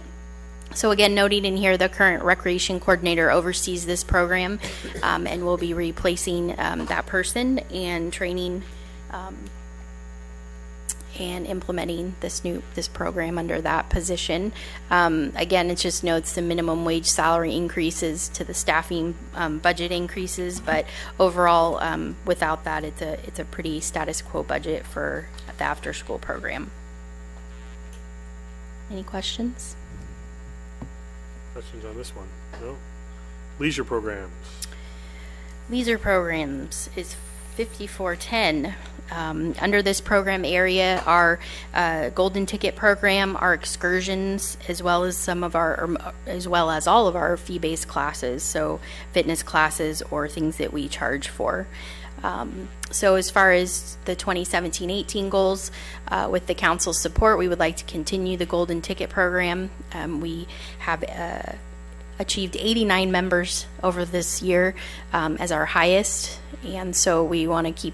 So again, noting in here, the current recreation coordinator oversees this program, and we'll be replacing that person and training and implementing this program under that position. Again, it just notes the minimum wage salary increases to the staffing budget increases, but overall, without that, it's a pretty status quo budget for the after school program. Any questions? Questions on this one? No? Leisure programs. Leisure programs is 5410. Under this program area, our golden ticket program, our excursions, as well as all of our fee-based classes, so fitness classes or things that we charge for. So as far as the 2017-18 goals, with the council's support, we would like to continue the golden ticket program. We have achieved 89 members over this year as our highest, and so we want to keep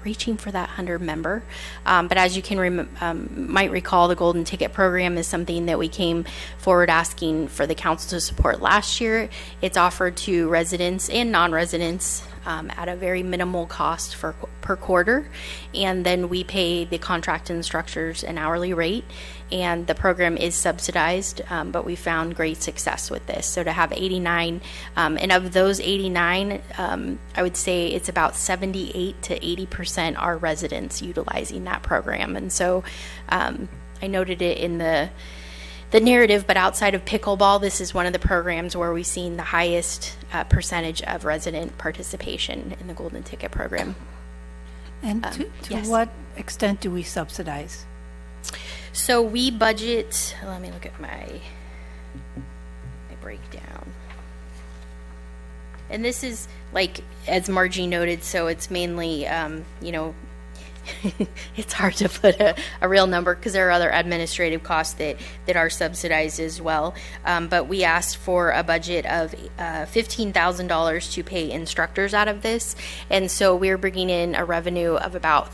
reaching for that 100 member. But as you can might recall, the golden ticket program is something that we came forward asking for the council to support last year. It's offered to residents and non-residents at a very minimal cost per quarter, and then we pay the contract instructors an hourly rate, and the program is subsidized, but we found great success with this. So to have 89, and of those 89, I would say it's about 78 to 80% are residents utilizing that program. And so I noted it in the narrative, but outside of pickleball, this is one of the programs where we've seen the highest percentage of resident participation in the golden ticket program. And to yes. what extent do we subsidize? So we budget, let me look at my breakdown. And this is, like, as Margie noted, so it's mainly, it's hard to put a real number because there are other administrative costs that are subsidized as well. But we asked for a budget of $15,000 to pay instructors out of this. And so we're bringing in a revenue of about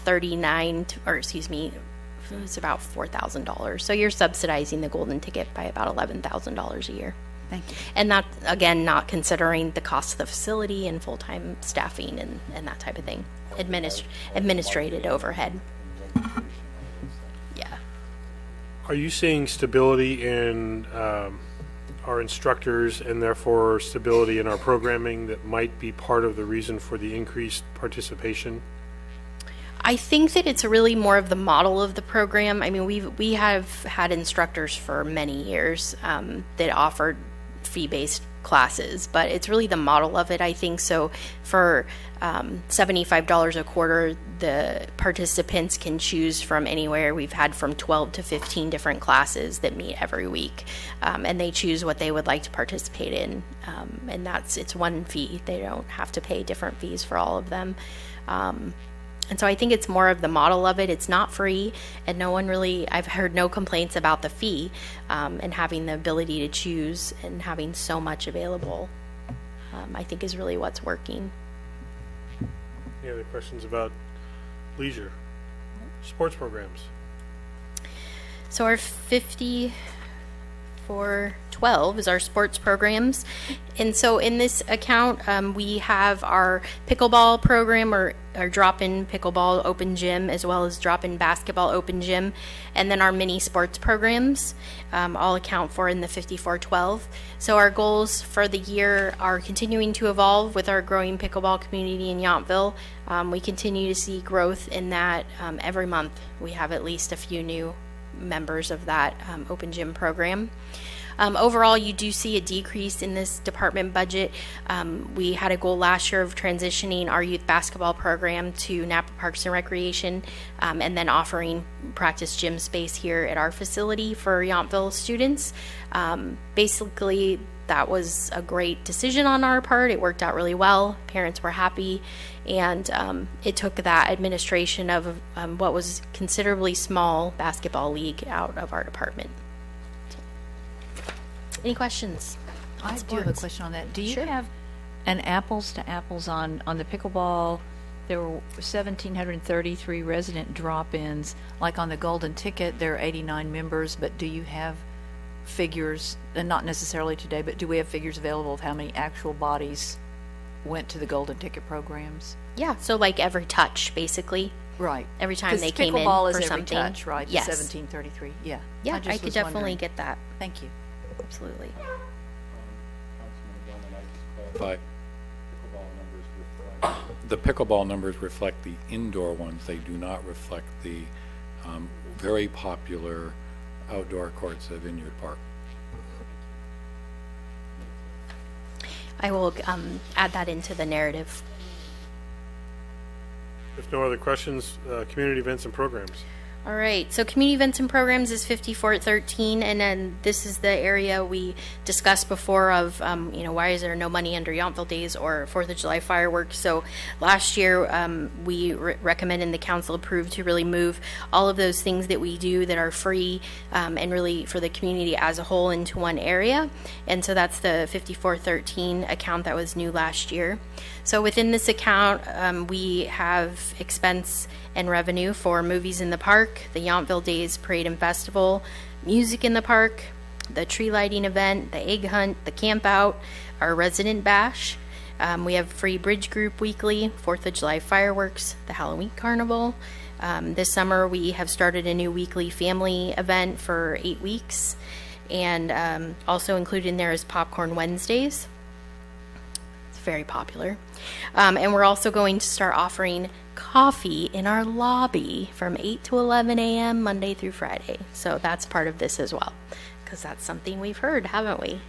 it's about $4,000. So you're subsidizing the golden ticket by about $11,000 a year. Thank you. And that, again, not considering the cost of the facility and full-time staffing and that type of thing. Administrative overhead. Yeah. Are you seeing stability in our instructors and therefore stability in our programming that might be part of the reason for the increased participation? I think that it's really more of the model of the program. I mean, we have had instructors for many years that offered fee-based classes, but it's really the model of it, I think. So for $75 a quarter, the participants can choose from anywhere. We've had from 12 to 15 different classes that meet every week, and they choose what they would like to participate in, and it's one fee. They don't have to pay different fees for all of them. And so I think it's more of the model of it. It's not free, and I've heard no complaints about the fee, and having the ability to choose and having so much available, I think is really what's working. Any other questions about leisure? Sports programs? So our 5412 is our sports programs. And so in this account, we have our pickleball program, or our drop-in pickleball open gym, as well as drop-in basketball open gym, and then our mini sports programs all account for in the 5412. So our goals for the year are continuing to evolve with our growing pickleball community in Yountville. We continue to see growth in that every month. We have at least a few new members of that open gym program. Overall, you do see a decrease in this department budget. We had a goal last year of transitioning our youth basketball program to Napa Parks and Recreation, and then offering practice gym space here at our facility for Yountville students. Basically, that was a great decision on our part. It worked out really well. Parents were happy, and it took that administration of what was considerably small basketball league out of our department. Any questions? I do have a question on that. Do you Sure. have an apples to apples on the pickleball? There were 1,733 resident drop-ins. Like on the Golden Ticket, there are 89 members, but do you have figures, and not necessarily today, but do we have figures available of how many actual bodies went to the Golden Ticket programs? Yeah, so like every touch, basically. Right. Every time 'Cause they came in pickleball is for every something. touch, right? The Yes. 1,733, yeah. Yeah, just I could was definitely wondering. get that. Thank you. Absolutely. Councilman Bowman, I just clarify, the pickleball numbers reflect the indoor ones. They do not reflect the very popular outdoor courts at Vineyard Park. I will add that into the narrative. If no other questions, community events and programs. All right, so community events and programs is 5413, and then this is the area we discussed before of, why is there no money under Yountville Days or 4th of July fireworks? So last year, we recommended and the council approved to really move all of those things that we do that are free and really for the community as a whole into one area. And so that's the 5413 account that was new last year. So within this account, we have expense and revenue for movies in the park, the Yountville Days Parade and Festival, music in the park, the tree lighting event, the egg hunt, the camp out, our resident bash. We have free bridge group weekly, 4th of July fireworks, the Halloween carnival. This summer we have started a new weekly family event for 8 weeks, and also included in there is Popcorn Wednesdays. Very popular. And we're also going to start offering coffee in our lobby from 8 to 11 a.m. Monday through Friday. So that's part of this as well, because that's something we've heard, haven't we?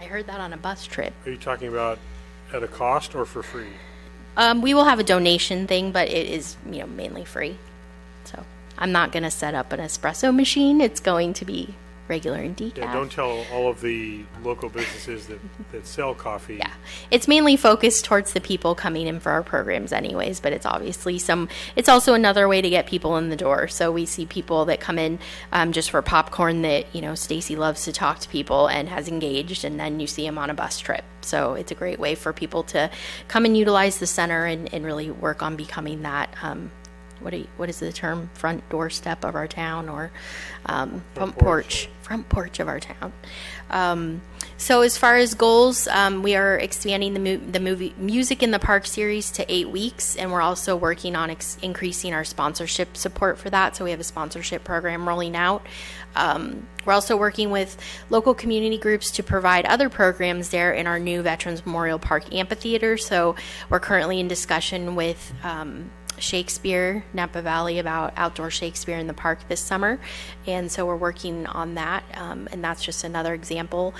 I heard that on a bus trip. Are you talking about at a cost or for free? We will have a donation thing, but it is, mainly free. So I'm not going to set up an espresso machine. It's going to be regular and decaf. Yeah, don't tell all of the local businesses that sell coffee. Yeah, it's mainly focused towards the people coming in for our programs anyways, but it's obviously it's also another way to get people in the door. So we see people that come in just for popcorn that, Stacy loves to talk to people and has engaged, and then you see them on a bus trip. So it's a great way for people to come and utilize the center and really work on becoming that what is the term? Front doorstep of our town, or front porch of our town. So as far as goals, we are expanding the movie Music in the Park series to 8 weeks, and we're also working on increasing our sponsorship support for that. So we have a sponsorship program rolling out. We're also working with local community groups to provide other programs there in our new Veterans Memorial Park Amphitheater. So we're currently in discussion with Shakespeare, Napa Valley, about outdoor Shakespeare in the park this summer, and so we're working on that, and that's just another example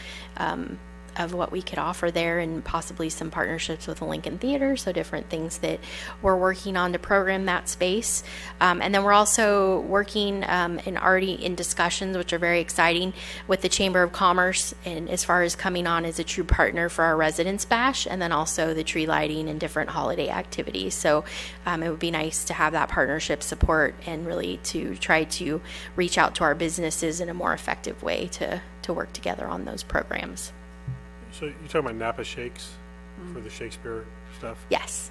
of what we could offer there, and possibly some partnerships with the Lincoln Theater, so different things that we're working on to program that space. And then we're also working and already in discussions, which are very exciting, with the Chamber of Commerce, and as far as coming on as a true partner for our Residents Bash, and then also the tree lighting and different holiday activities. So it would be nice to have that partnership support and really to try to reach out to our businesses in a more effective way to work together on those programs. So you're talking about Napa Shakes for the Shakespeare stuff? Yes.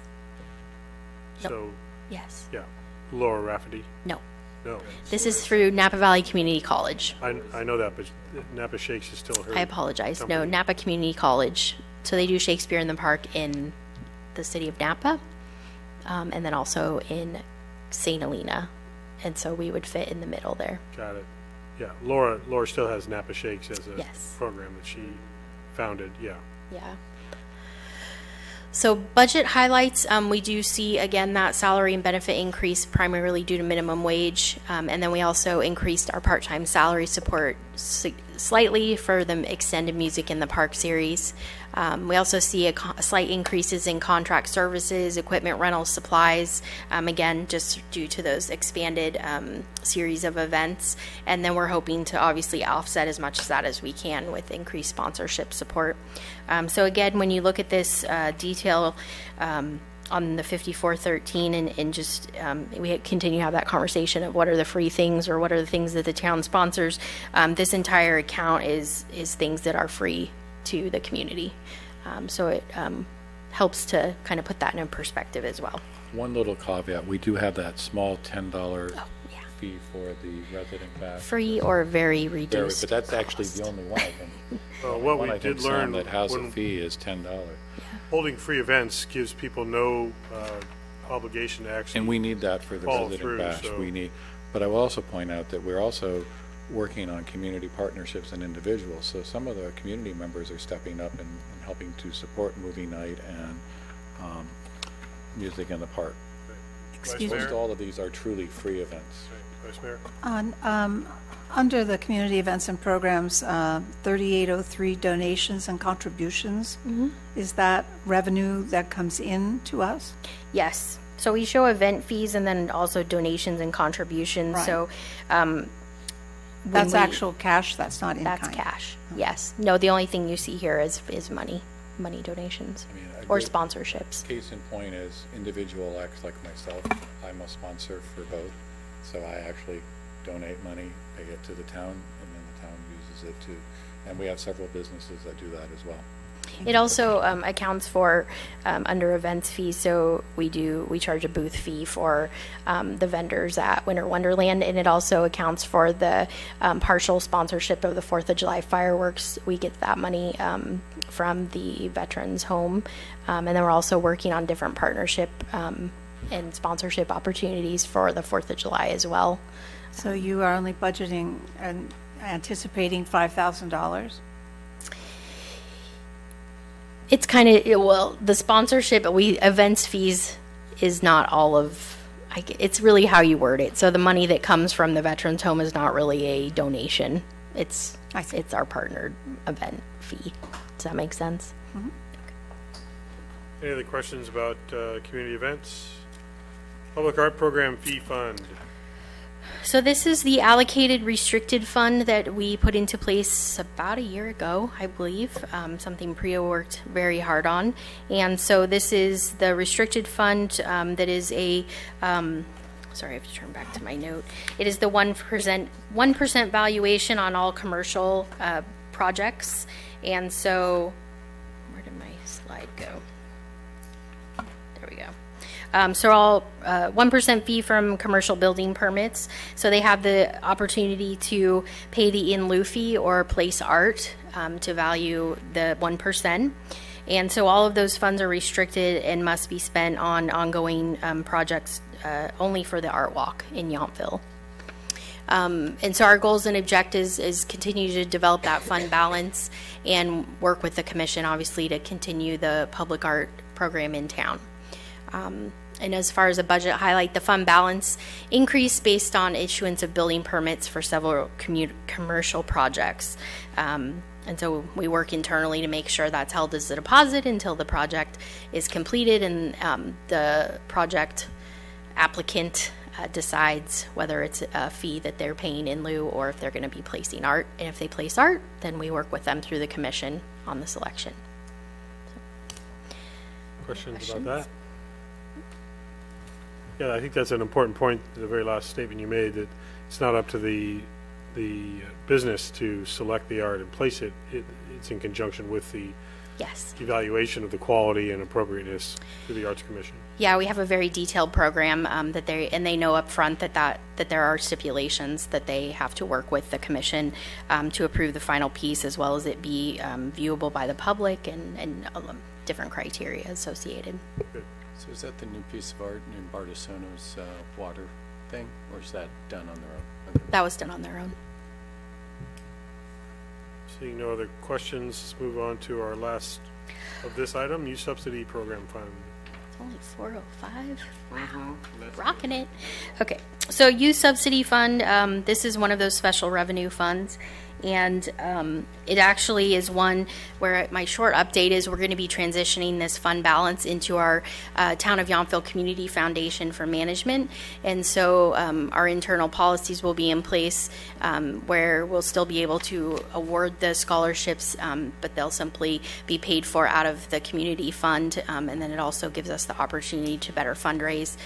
Nope. So, Yes. yeah, Laura Rafferty. No. No, This is through Napa Valley Community College. I know that, but Napa Shakes is still her. I apologize. No, company. Napa Community College. So they do Shakespeare in the Park in the city of Napa, and then also in St. Helena. And so we would fit in the middle there. Got it. Yeah, Laura still has Napa Shakes as a Yes. program that she founded. Yeah. Yeah. So budget highlights, we do see again that salary and benefit increase primarily due to minimum wage, and then we also increased our part-time salary support slightly for the extended music in the park series. We also see slight increases in contract services, equipment rental, supplies, again just due to those expanded series of events, and then we're hoping to obviously offset as much of that as we can with increased sponsorship support. So again, when you look at this detail on the 5413 and just we continue to have that conversation of what are the free things or what are the things that the town sponsors, this entire account is things that are free to the community. So it helps to kind of put that in perspective as well. One little caveat, we do have that small $10 fee for the resident pass. Free or very reduced. But that's actually the only one, I think. What One, we I think, did Sam, learn that has a when fee is $10. holding free events gives people no obligation to actually. And we need that for the follow resident through, bash. so- We need, but I will also point out that we're also working on community partnerships and individuals. So some of the community members are stepping up and helping to support movie night and music in the park. Excuse Vice Most Mayor? all of these are truly free events. Vice Mayor? Under the community events and programs, 3803 donations and contributions, is that revenue that comes in to us? Yes. So we show event fees and then also donations and contributions. Right. So That's actual cash, that's not in kind? that's cash. Yes. No, the only thing you see here is money donations I mean, a or good sponsorships. Case in point is individual acts like myself. I'm a sponsor for both. So I actually donate money, pay it to the town, and then the town uses it too. And we have several businesses that do that as well. It also accounts for under events fees. So we charge a booth fee for the vendors at Winter Wonderland, and it also accounts for the partial sponsorship of the 4th of July fireworks. We get that money from the Veterans Home, and then we're also working on different partnership and sponsorship opportunities for the 4th of July as well. So you are only budgeting and anticipating $5,000? It's kind of, well, the sponsorship, events fees is not all of, it's really how you word it. So the money that comes from the Veterans Home is not really a donation. It's our partnered event fee. Does that make sense? Any other questions about community events? Public Art Program Fee Fund. So this is the allocated restricted fund that we put into place about a year ago, I believe, something Priya worked very hard on. And so this is the restricted fund that is a, sorry, I have to turn back to my note. It is the 1% valuation on all commercial projects. And so, where did my slide go? There we go. So all 1% fee from commercial building permits. So they have the opportunity to pay the in lieu fee or place art to value the 1%. And so all of those funds are restricted and must be spent on ongoing projects only for the Art Walk in Yountville. And so our goals and objectives is continue to develop that fund balance and work with the commission, obviously, to continue the public art program in town. And as far as a budget highlight, the fund balance increased based on issuance of building permits for several commercial projects. And so we work internally to make sure that's held as a deposit until the project is completed and the project applicant decides whether it's a fee that they're paying in lieu or if they're going to be placing art. And if they place art, then we work with them through the commission on the selection. Questions about that? Yeah, I think that's an important point, the very last statement you made, that it's not up to the business to select the art and place it. It's in conjunction with the Yes. evaluation of the quality and appropriateness to the Arts Commission. Yeah, we have a very detailed program that they know up front that there are stipulations that they have to work with the commission to approve the final piece, as well as it be viewable by the public and different criteria associated. Good. So is that the new piece of art in Bartisono's water thing, or is that done on their own? That was done on their own. Seeing no other questions, let's move on to our last of this item, Youth Subsidy Program Fund. It's only 405. Wow, rocking it. Okay, so Youth Subsidy Fund. This is one of those special revenue funds, and it actually is one where my short update is we're going to be transitioning this fund balance into our Town of Yountville Community Foundation for management, and so our internal policies will be in place where we'll still be able to award the scholarships, but they'll simply be paid for out of the community fund, and then it also gives us the opportunity to better fundraise.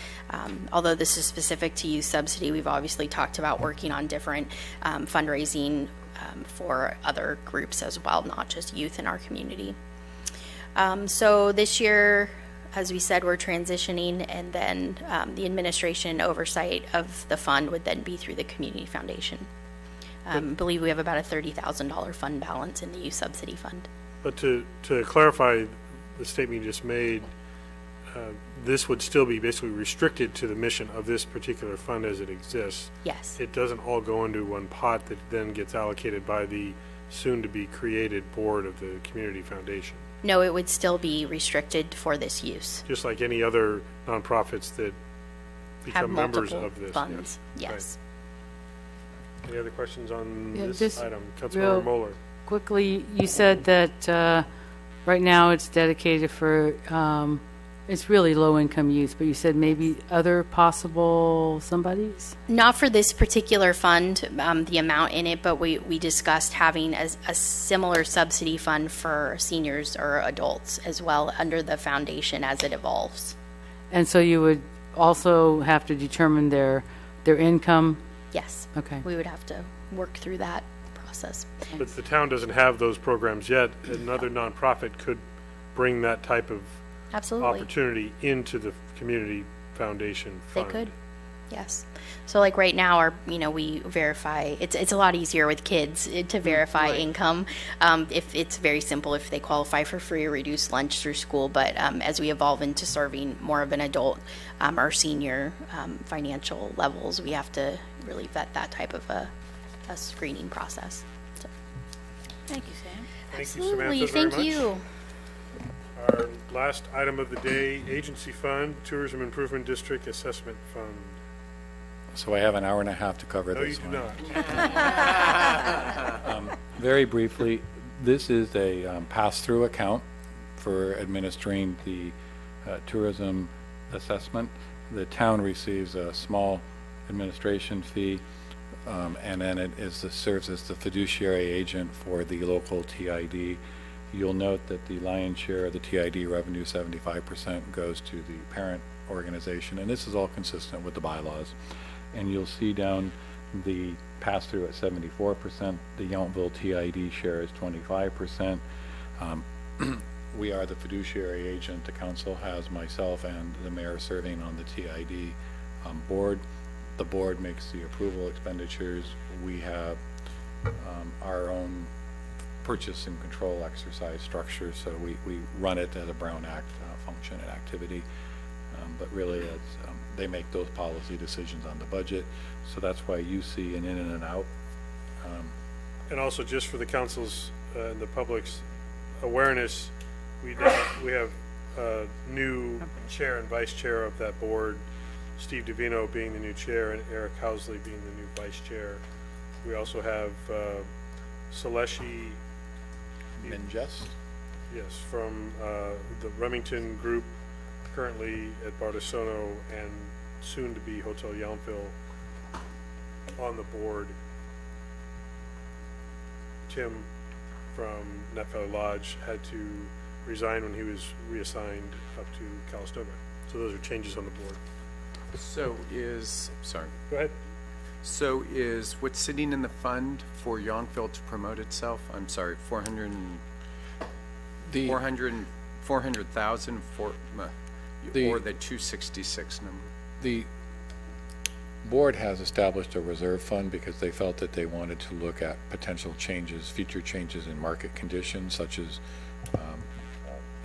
Although this is specific to youth subsidy, we've obviously talked about working on different fundraising for other groups as well, not just youth in our community. So this year, as we said, we're transitioning, and then the administration oversight of the fund would then be through the community foundation. I believe we have about a $30,000 fund balance in the youth subsidy fund. But to clarify the statement you just made, this would still be basically restricted to the mission of this particular fund as it exists. Yes. It doesn't all go into one pot that then gets allocated by the soon-to-be created board of the community foundation. No, it would still be restricted for this use. Just like any other nonprofits that Have become members multiple of this. funds. Yes. Right. Any other questions on Yeah, this just item? real- Councilmember Moeller. Quickly, you said that right now it's dedicated for, it's really low-income youth, but you said maybe other possible somebodies? Not for this particular fund, the amount in it, but we discussed having a similar subsidy fund for seniors or adults as well under the foundation as it evolves. And so you would also have to determine their income? Yes. Okay. We would have to work through that process. But the town doesn't have those programs yet. Another nonprofit could bring that type of Absolutely. opportunity into the community foundation They fund. could. Yes. So like right now, we verify, it's a lot easier with kids to verify income. If it's very simple, if they qualify for free or reduced lunch through school, but as we evolve into serving more of an adult or senior financial levels, we have to really vet that type of a screening process. So. Thank you, Sam. Thank you, Absolutely. Samantha, very Thank you. Our last item of the day, agency fund, Tourism Improvement District Assessment Fund. So I have an hour and a half to cover No, you this do one. not. Very briefly, this is a pass-through account for administering the tourism assessment. The town receives a small administration fee, and then it serves as the fiduciary agent for the local TID. You'll note that the lion's share of the TID revenue, 75%, goes to the parent organization, and this is all consistent with the bylaws. And you'll see down the pass-through at 74%. The Yountville TID share is 25%. We are the fiduciary agent. The council has myself and the mayor serving on the TID board. The board makes the approval expenditures. We have our own purchase and control exercise structure, so we run it as a Brown Act function and activity. But really, it's, they make those policy decisions on the budget, so that's why you see an in and an out. And also, just for the council's and the public's awareness, we have a new chair and vice chair of that board, Steve Davino being the new chair and Eric Housley being the new vice chair. We also have Seleshi Ingest? Yes, from the Remington Group, currently at Bartisono and soon to be Hotel Yountville, on the board. Tim from Nut Valley Lodge had to resign when he was reassigned up to Calistoga. So those are changes on the board. So sorry. Go ahead. So is what's sitting in the fund for Yountville to promote itself? I'm sorry, 400. The- 400,000 for, The- or the 266 number? The board has established a reserve fund because they felt that they wanted to look at potential changes, future changes in market conditions, such as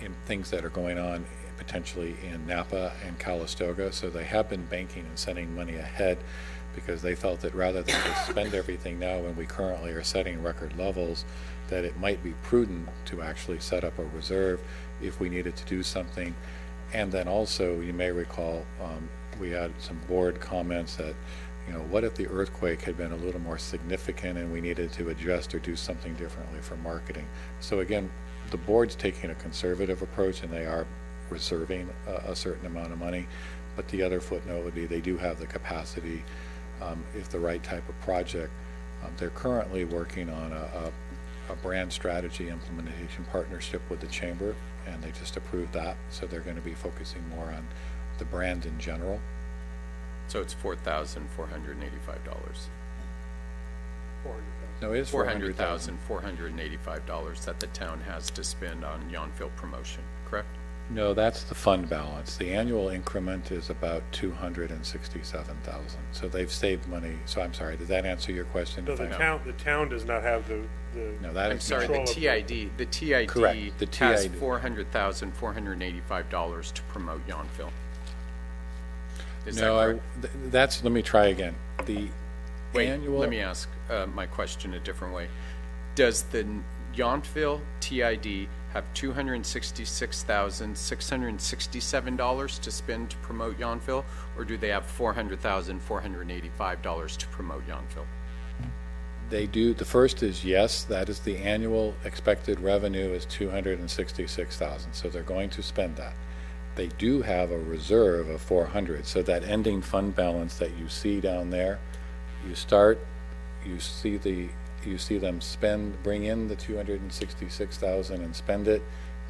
in things that are going on potentially in Napa and Calistoga. So they have been banking and sending money ahead because they felt that rather than just spend everything now when we currently are setting record levels, that it might be prudent to actually set up a reserve if we needed to do something. And then also, you may recall, we had some board comments that, what if the earthquake had been a little more significant and we needed to adjust or do something differently for marketing? So again, the board's taking a conservative approach and they are reserving a certain amount of money. But the other footnote would be they do have the capacity, if the right type of project. They're currently working on a brand strategy implementation partnership with the chamber, and they just approved that. So they're going to be focusing more on the brand in general. So it's $4,485. No, it is $400,000. $400,485 that the town has to spend on Yountville promotion, correct? No, that's the fund balance. The annual increment is about $267,000. So they've saved money. So I'm sorry, did that answer your question? No, the town does not have the No, that I'm is sorry, control the of TID, the TID Correct, the has TID. $400,485 to promote Yountville. Is that No, correct? that's, let me try again. The Wait, annual. let me ask my question a different way. Does the Yountville TID have $266,667 to spend to promote Yountville, or do they have $400,485 to promote Yountville? They do. The first is yes, that is the annual expected revenue is $266,000. So they're going to spend that. They do have a reserve of 400. So that ending fund balance that you see down there, you see them bring in the 266,000 and spend it.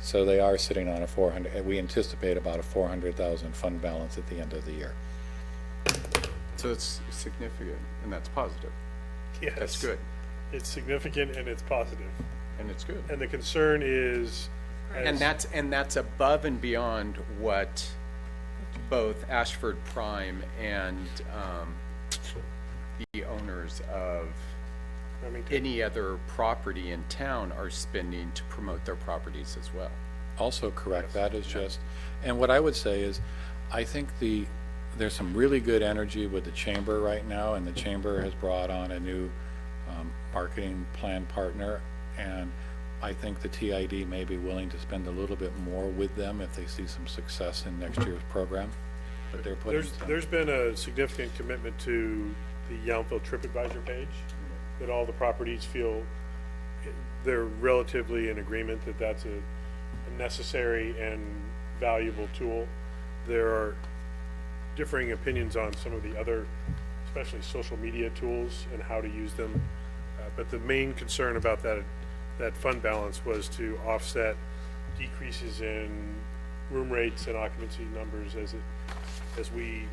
So they are sitting on a 400. We anticipate about a 400,000 fund balance at the end of the year. So it's significant, and that's positive. yes, That's good, It's significant and it's positive. and it's good. And the concern is, And that's above and beyond what both Ashford Prime and the owners of any other property in town are spending to promote their properties as well. Also correct. That is just, and what I would say is, I think there's some really good energy with the chamber right now, and the chamber has brought on a new marketing plan partner, and I think the TID may be willing to spend a little bit more with them if they see some success in next year's program. But they're putting there's been a significant commitment to the Yountville TripAdvisor page, that all the properties feel they're relatively in agreement that that's a necessary and valuable tool. There are differing opinions on some of the other, especially social media tools and how to use them. But the main concern about that fund balance was to offset decreases in room rates and occupancy numbers as we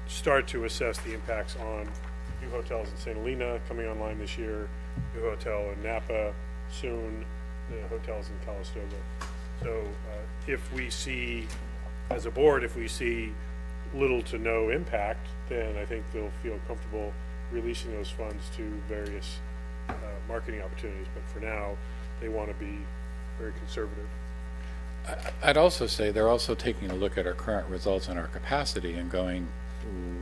start to assess the impacts on new hotels in St. Helena coming online this year, new hotel in Napa soon, the hotels in Calistoga. So if we see, as a board, if we see little to no impact, then I think they'll feel comfortable releasing those funds to various marketing opportunities. But for now, they want to be very conservative. I'd also say they're also taking a look at our current results and our capacity and going,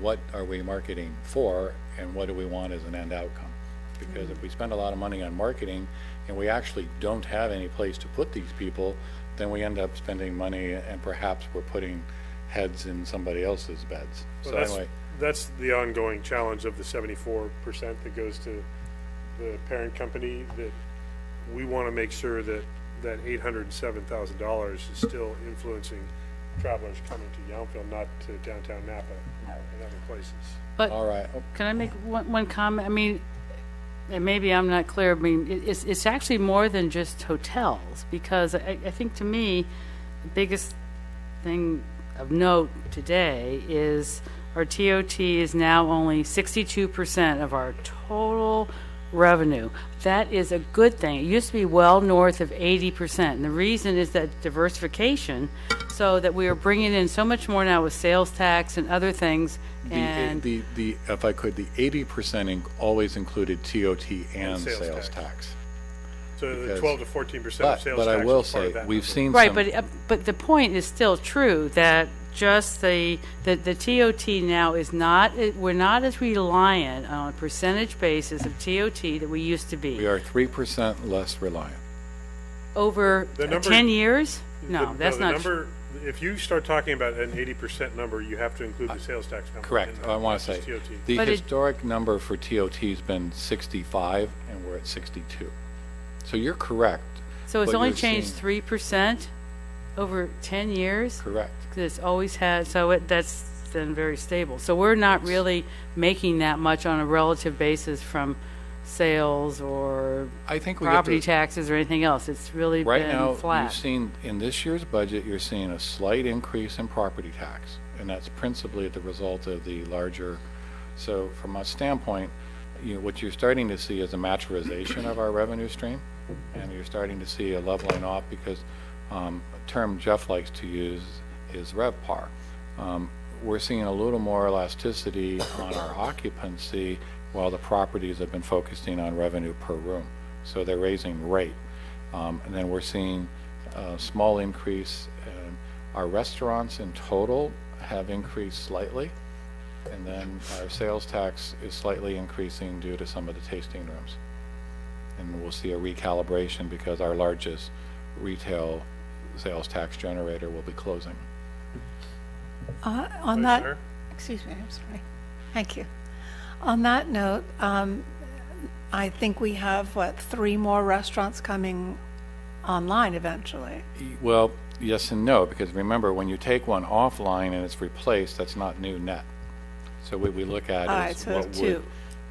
what are we marketing for and what do we want as an end outcome? Because if we spend a lot of money on marketing and we actually don't have any place to put these people, then we end up spending money and perhaps we're putting heads in somebody else's beds. Well, So anyway, that's the ongoing challenge of the 74% that goes to the parent company, that we want to make sure that that $807,000 is still influencing travelers coming to Yountville, not to downtown Napa and other places. But all right. can I make one comment? I mean, and maybe I'm not clear. I mean, it's actually more than just hotels, because I think to me, the biggest thing of note today is our TOT is now only 62% of our total revenue. That is a good thing. It used to be well north of 80%. And the reason is that diversification, so that we are bringing in so much more now with sales tax and other things. And The if I could, the 80% always included TOT and sales sales tax. tax. So the Because- 12 to 14% of sales But tax I will is part say, of that we've number. seen right, some. but the point is still true that just the TOT now is not, we're not as reliant on a percentage basis of TOT that we used to We be. are 3% less reliant. Over The number- 10 years? No, The- that's the not number, if you start talking about an 80% number, you have to include the sales tax number. Correct. in that, I want not to say, just TOT. the But it- historic number for TOT has been 65, and we're at 62. So you're correct. So it's but only you're changed seeing- 3% over 10 years? Correct. Because it's always had, so that's been very stable. So we're not really making that much on a relative basis from sales or I think we have property to, taxes or anything else. It's really right been now, flat. you've seen, in this year's budget, you're seeing a slight increase in property tax, and that's principally the result of the larger, so from a standpoint, what you're starting to see is a maturization of our revenue stream, and you're starting to see a leveling off because a term Jeff likes to use is RevPAR. We're seeing a little more elasticity on our occupancy while the properties have been focusing on revenue per room. So they're raising rate. And then we're seeing a small increase. Our restaurants in total have increased slightly. And then our sales tax is slightly increasing due to some of the tasting rooms. And we'll see a recalibration because our largest retail sales tax generator will be closing. On Vice that, Mayor? excuse me, I'm sorry. Thank you. On that note, I think we have, 3 more restaurants coming online eventually. Well, yes and no, because remember, when you take one offline and it's replaced, that's not new net. So what we look at All right, is so what would. 2.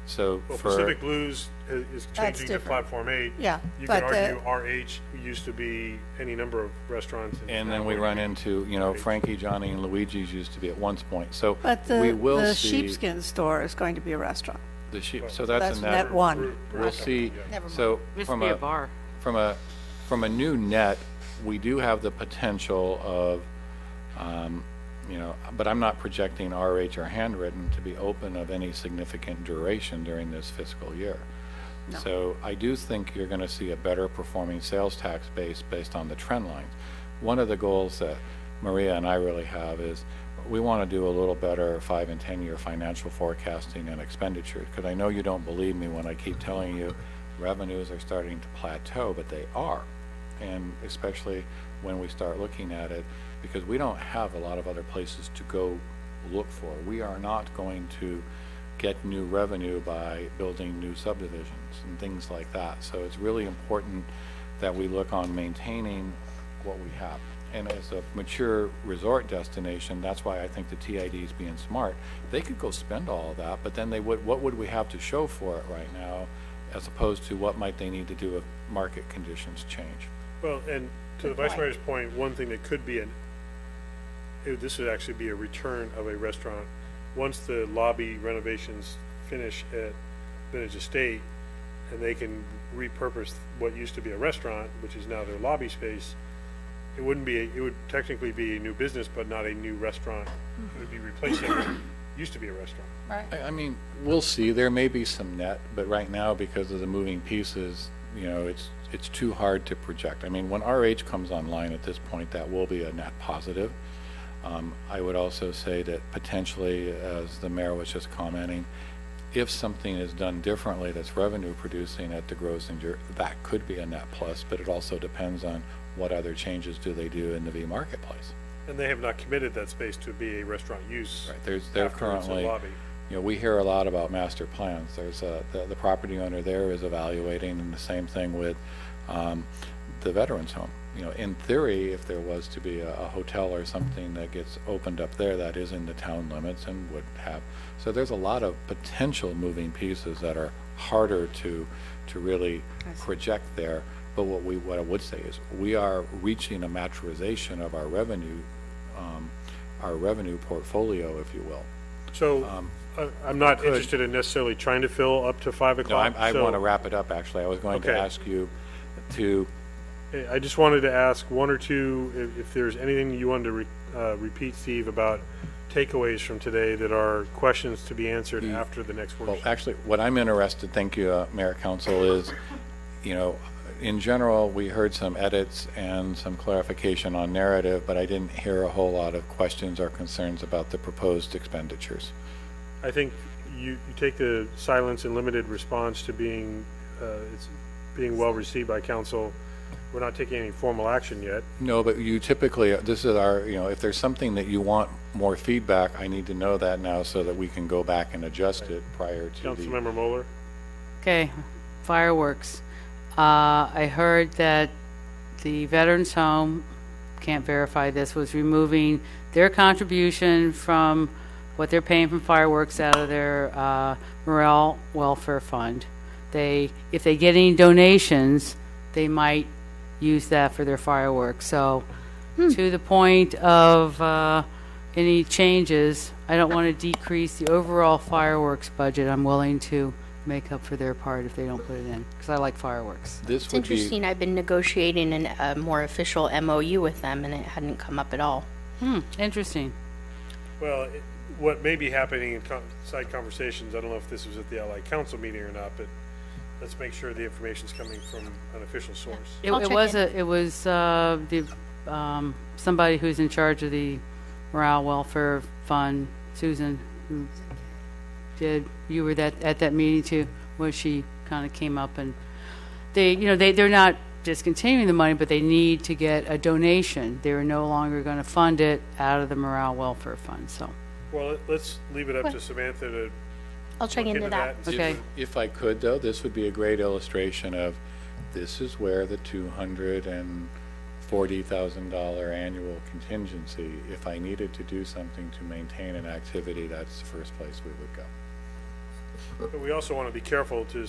So Well, for, Pacific Blues is changing to different. Platform 8. Yeah, You but can the- argue RH used to be any number of restaurants. and then we run into, Frankie, Johnny, and Luigi's used to be at one point. So But we the will see sheepskin store is going to be a restaurant. the sheep. So that's That's a net 1. We'll see. Never So Used to from be a bar. from a new net, we do have the potential of, but I'm not projecting RH or handwritten to be open of any significant duration during this fiscal year. So I do think you're going to see a better performing sales tax base based on the trend lines. One of the goals that Maria and I really have is we want to do a little better 5 and 10 year financial forecasting and expenditures, because I know you don't believe me when I keep telling you revenues are starting to plateau, but they are. And especially when we start looking at it, because we don't have a lot of other places to go look for. We are not going to get new revenue by building new subdivisions and things like that. So it's really important that we look on maintaining what we have. And as a mature resort destination, that's why I think the TID is being smart. They could go spend all of that, but then what would we have to show for it right now, as opposed to what might they need to do if market conditions change? Well, and to the Vice Mayor's point, one thing that could be this would actually be a return of a restaurant. Once the lobby renovations finish at Vintage Estate, and they can repurpose what used to be a restaurant, which is now their lobby space, it would technically be a new business, but not a new restaurant. It would be replacing what used to be a restaurant. I mean, we'll see. There may be some net, but right now, because of the moving pieces, it's too hard to project. I mean, when RH comes online at this point, that will be a net positive. I would also say that potentially, as the mayor was just commenting, if something is done differently that's revenue producing at DeGrosinger, that could be a net plus, but it also depends on what other changes do they do in the V marketplace. And they have not committed that space to be a restaurant use. Right, they're after it's a currently, lobby. we hear a lot about master plans. There's the property owner there is evaluating, and the same thing with the veterans home. In theory, if there was to be a hotel or something that gets opened up there, that is in the town limits and would have. So there's a lot of potential moving pieces that are harder to really project there. But what I would say is we are reaching a maturization of our revenue portfolio, if you will. So I'm not interested in necessarily trying to fill up to 5 No, o'clock. I so want to wrap it up, actually. I was going to Okay. ask you to, I just wanted to ask one or two, if there's anything you wanted to repeat, Steve, about takeaways from today that are questions to be answered after the next well, workshop. actually, what I'm interested, thank you, Mayor Council, is, you know, in general, we heard some edits and some clarification on narrative, but I didn't hear a whole lot of questions or concerns about the proposed expenditures. I think you take the silence and limited response to being, it's being well received by council. We're not taking any formal action yet. No, but you typically, this is our, you know, if there's something that you want more feedback, I need to know that now so that we can go back and adjust it prior to the... Councilmember Moeller? Okay, fireworks. I heard that the Veterans Home, can't verify this, was removing their contribution from what they're paying from fireworks out of their morale welfare fund. If they get any donations, they might use that for their fireworks. So to the point of any changes, I don't want to decrease the overall fireworks budget. I'm willing to make up for their part if they don't put it in, because I like fireworks. This It's would be, interesting, I've been negotiating a more official MOU with them, and it hadn't come up at all. Interesting. Well, what may be happening in side conversations, I don't know if this was at the Allied Council meeting or not, but let's make sure the information's coming from an official source. I'll check It was somebody who's in charge of the morale welfare fund, Susan, who you were at that meeting too, where she kind of came up, and they're not discontinuing the money, but they need to get a donation. They're no longer going to fund it out of the morale welfare fund. So, Well, let's leave it up to Samantha to I'll check look into that. and see Okay. if if I could, though, this would be a great illustration of this is where the $240,000 annual contingency, if I needed to do something to maintain an activity, that's the first place we would go. But we also want to be careful to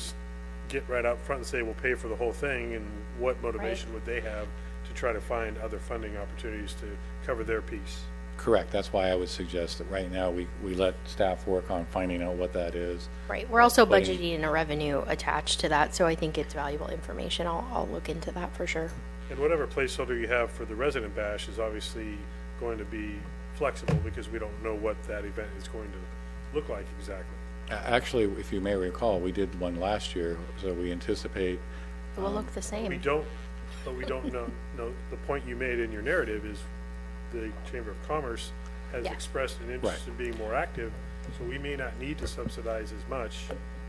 get right out front and say we'll pay for the whole thing, and what motivation would they have to try to find other funding opportunities to cover their piece? Correct. That's why I would suggest that right now we let staff work on finding out what that is. Right, we're also Putting- budgeting a revenue attached to that, so I think it's valuable information. I'll look into that for sure. And whatever placeholder you have for the resident bash is obviously going to be flexible, because we don't know what that event is going to look like exactly. Actually, if you may recall, we did one last year, so we anticipate. It will look the We same. don't know, the point you made in your narrative is the Chamber of Commerce has Yeah. expressed an interest in being more active, so we may not need to subsidize as much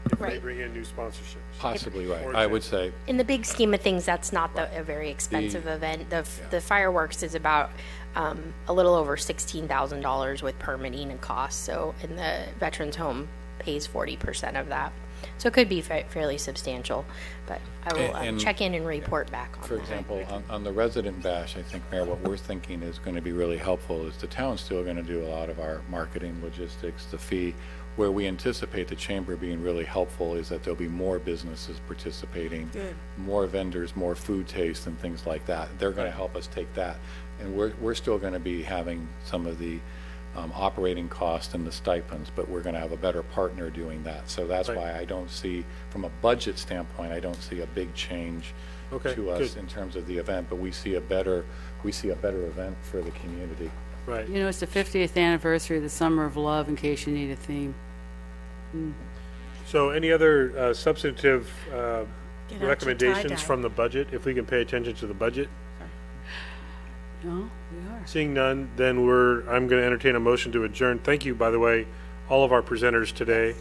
if they Right. bring in new sponsorships. Possibly right. For I would say, In the big scheme of things, that's not a very expensive event. The fireworks is about a little over $16,000 with permitting and costs. So, and the Veterans Home pays 40% of that. So it could be fairly substantial, but I will And- check in and report back on for that. example, on the resident bash, I think, Mayor, what we're thinking is going to be really helpful is the town's still going to do a lot of our marketing, logistics, the fee. Where we anticipate the chamber being really helpful is that there'll be more businesses participating, more vendors, more food taste and things like that. They're going to help us take that. And we're still going to be having some of the operating costs and the stipends, but we're going to have a better partner doing that. So that's Right. why I don't see, from a budget standpoint, I don't see a big change Okay, to us good. in terms of the event, but we see a better event for the community. Right. You know, it's the 50th anniversary of the Summer of Love, in case you need a theme. So any other substantive Get out your recommendations tie-dye. from the budget, if we can pay attention to the budget? No, we are. Seeing none, then I'm going to entertain a motion to adjourn. Thank you, by the way, all of our presenters today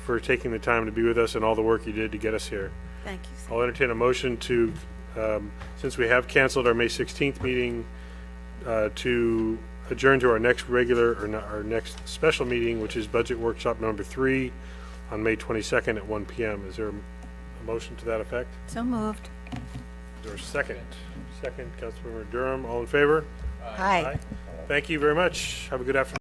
for taking the time to be with us and all the work you did to get us here. Thank you. I'll entertain a motion to, since we have canceled our May 16th meeting, to adjourn to our next our next special meeting, which is Budget Workshop number 3 on May 22nd at 1 p.m. Is there a motion to that effect? So moved. Is there a second? Second, Councilmember Durham. All in favor? Aye. Thank you very much. Have a good afternoon.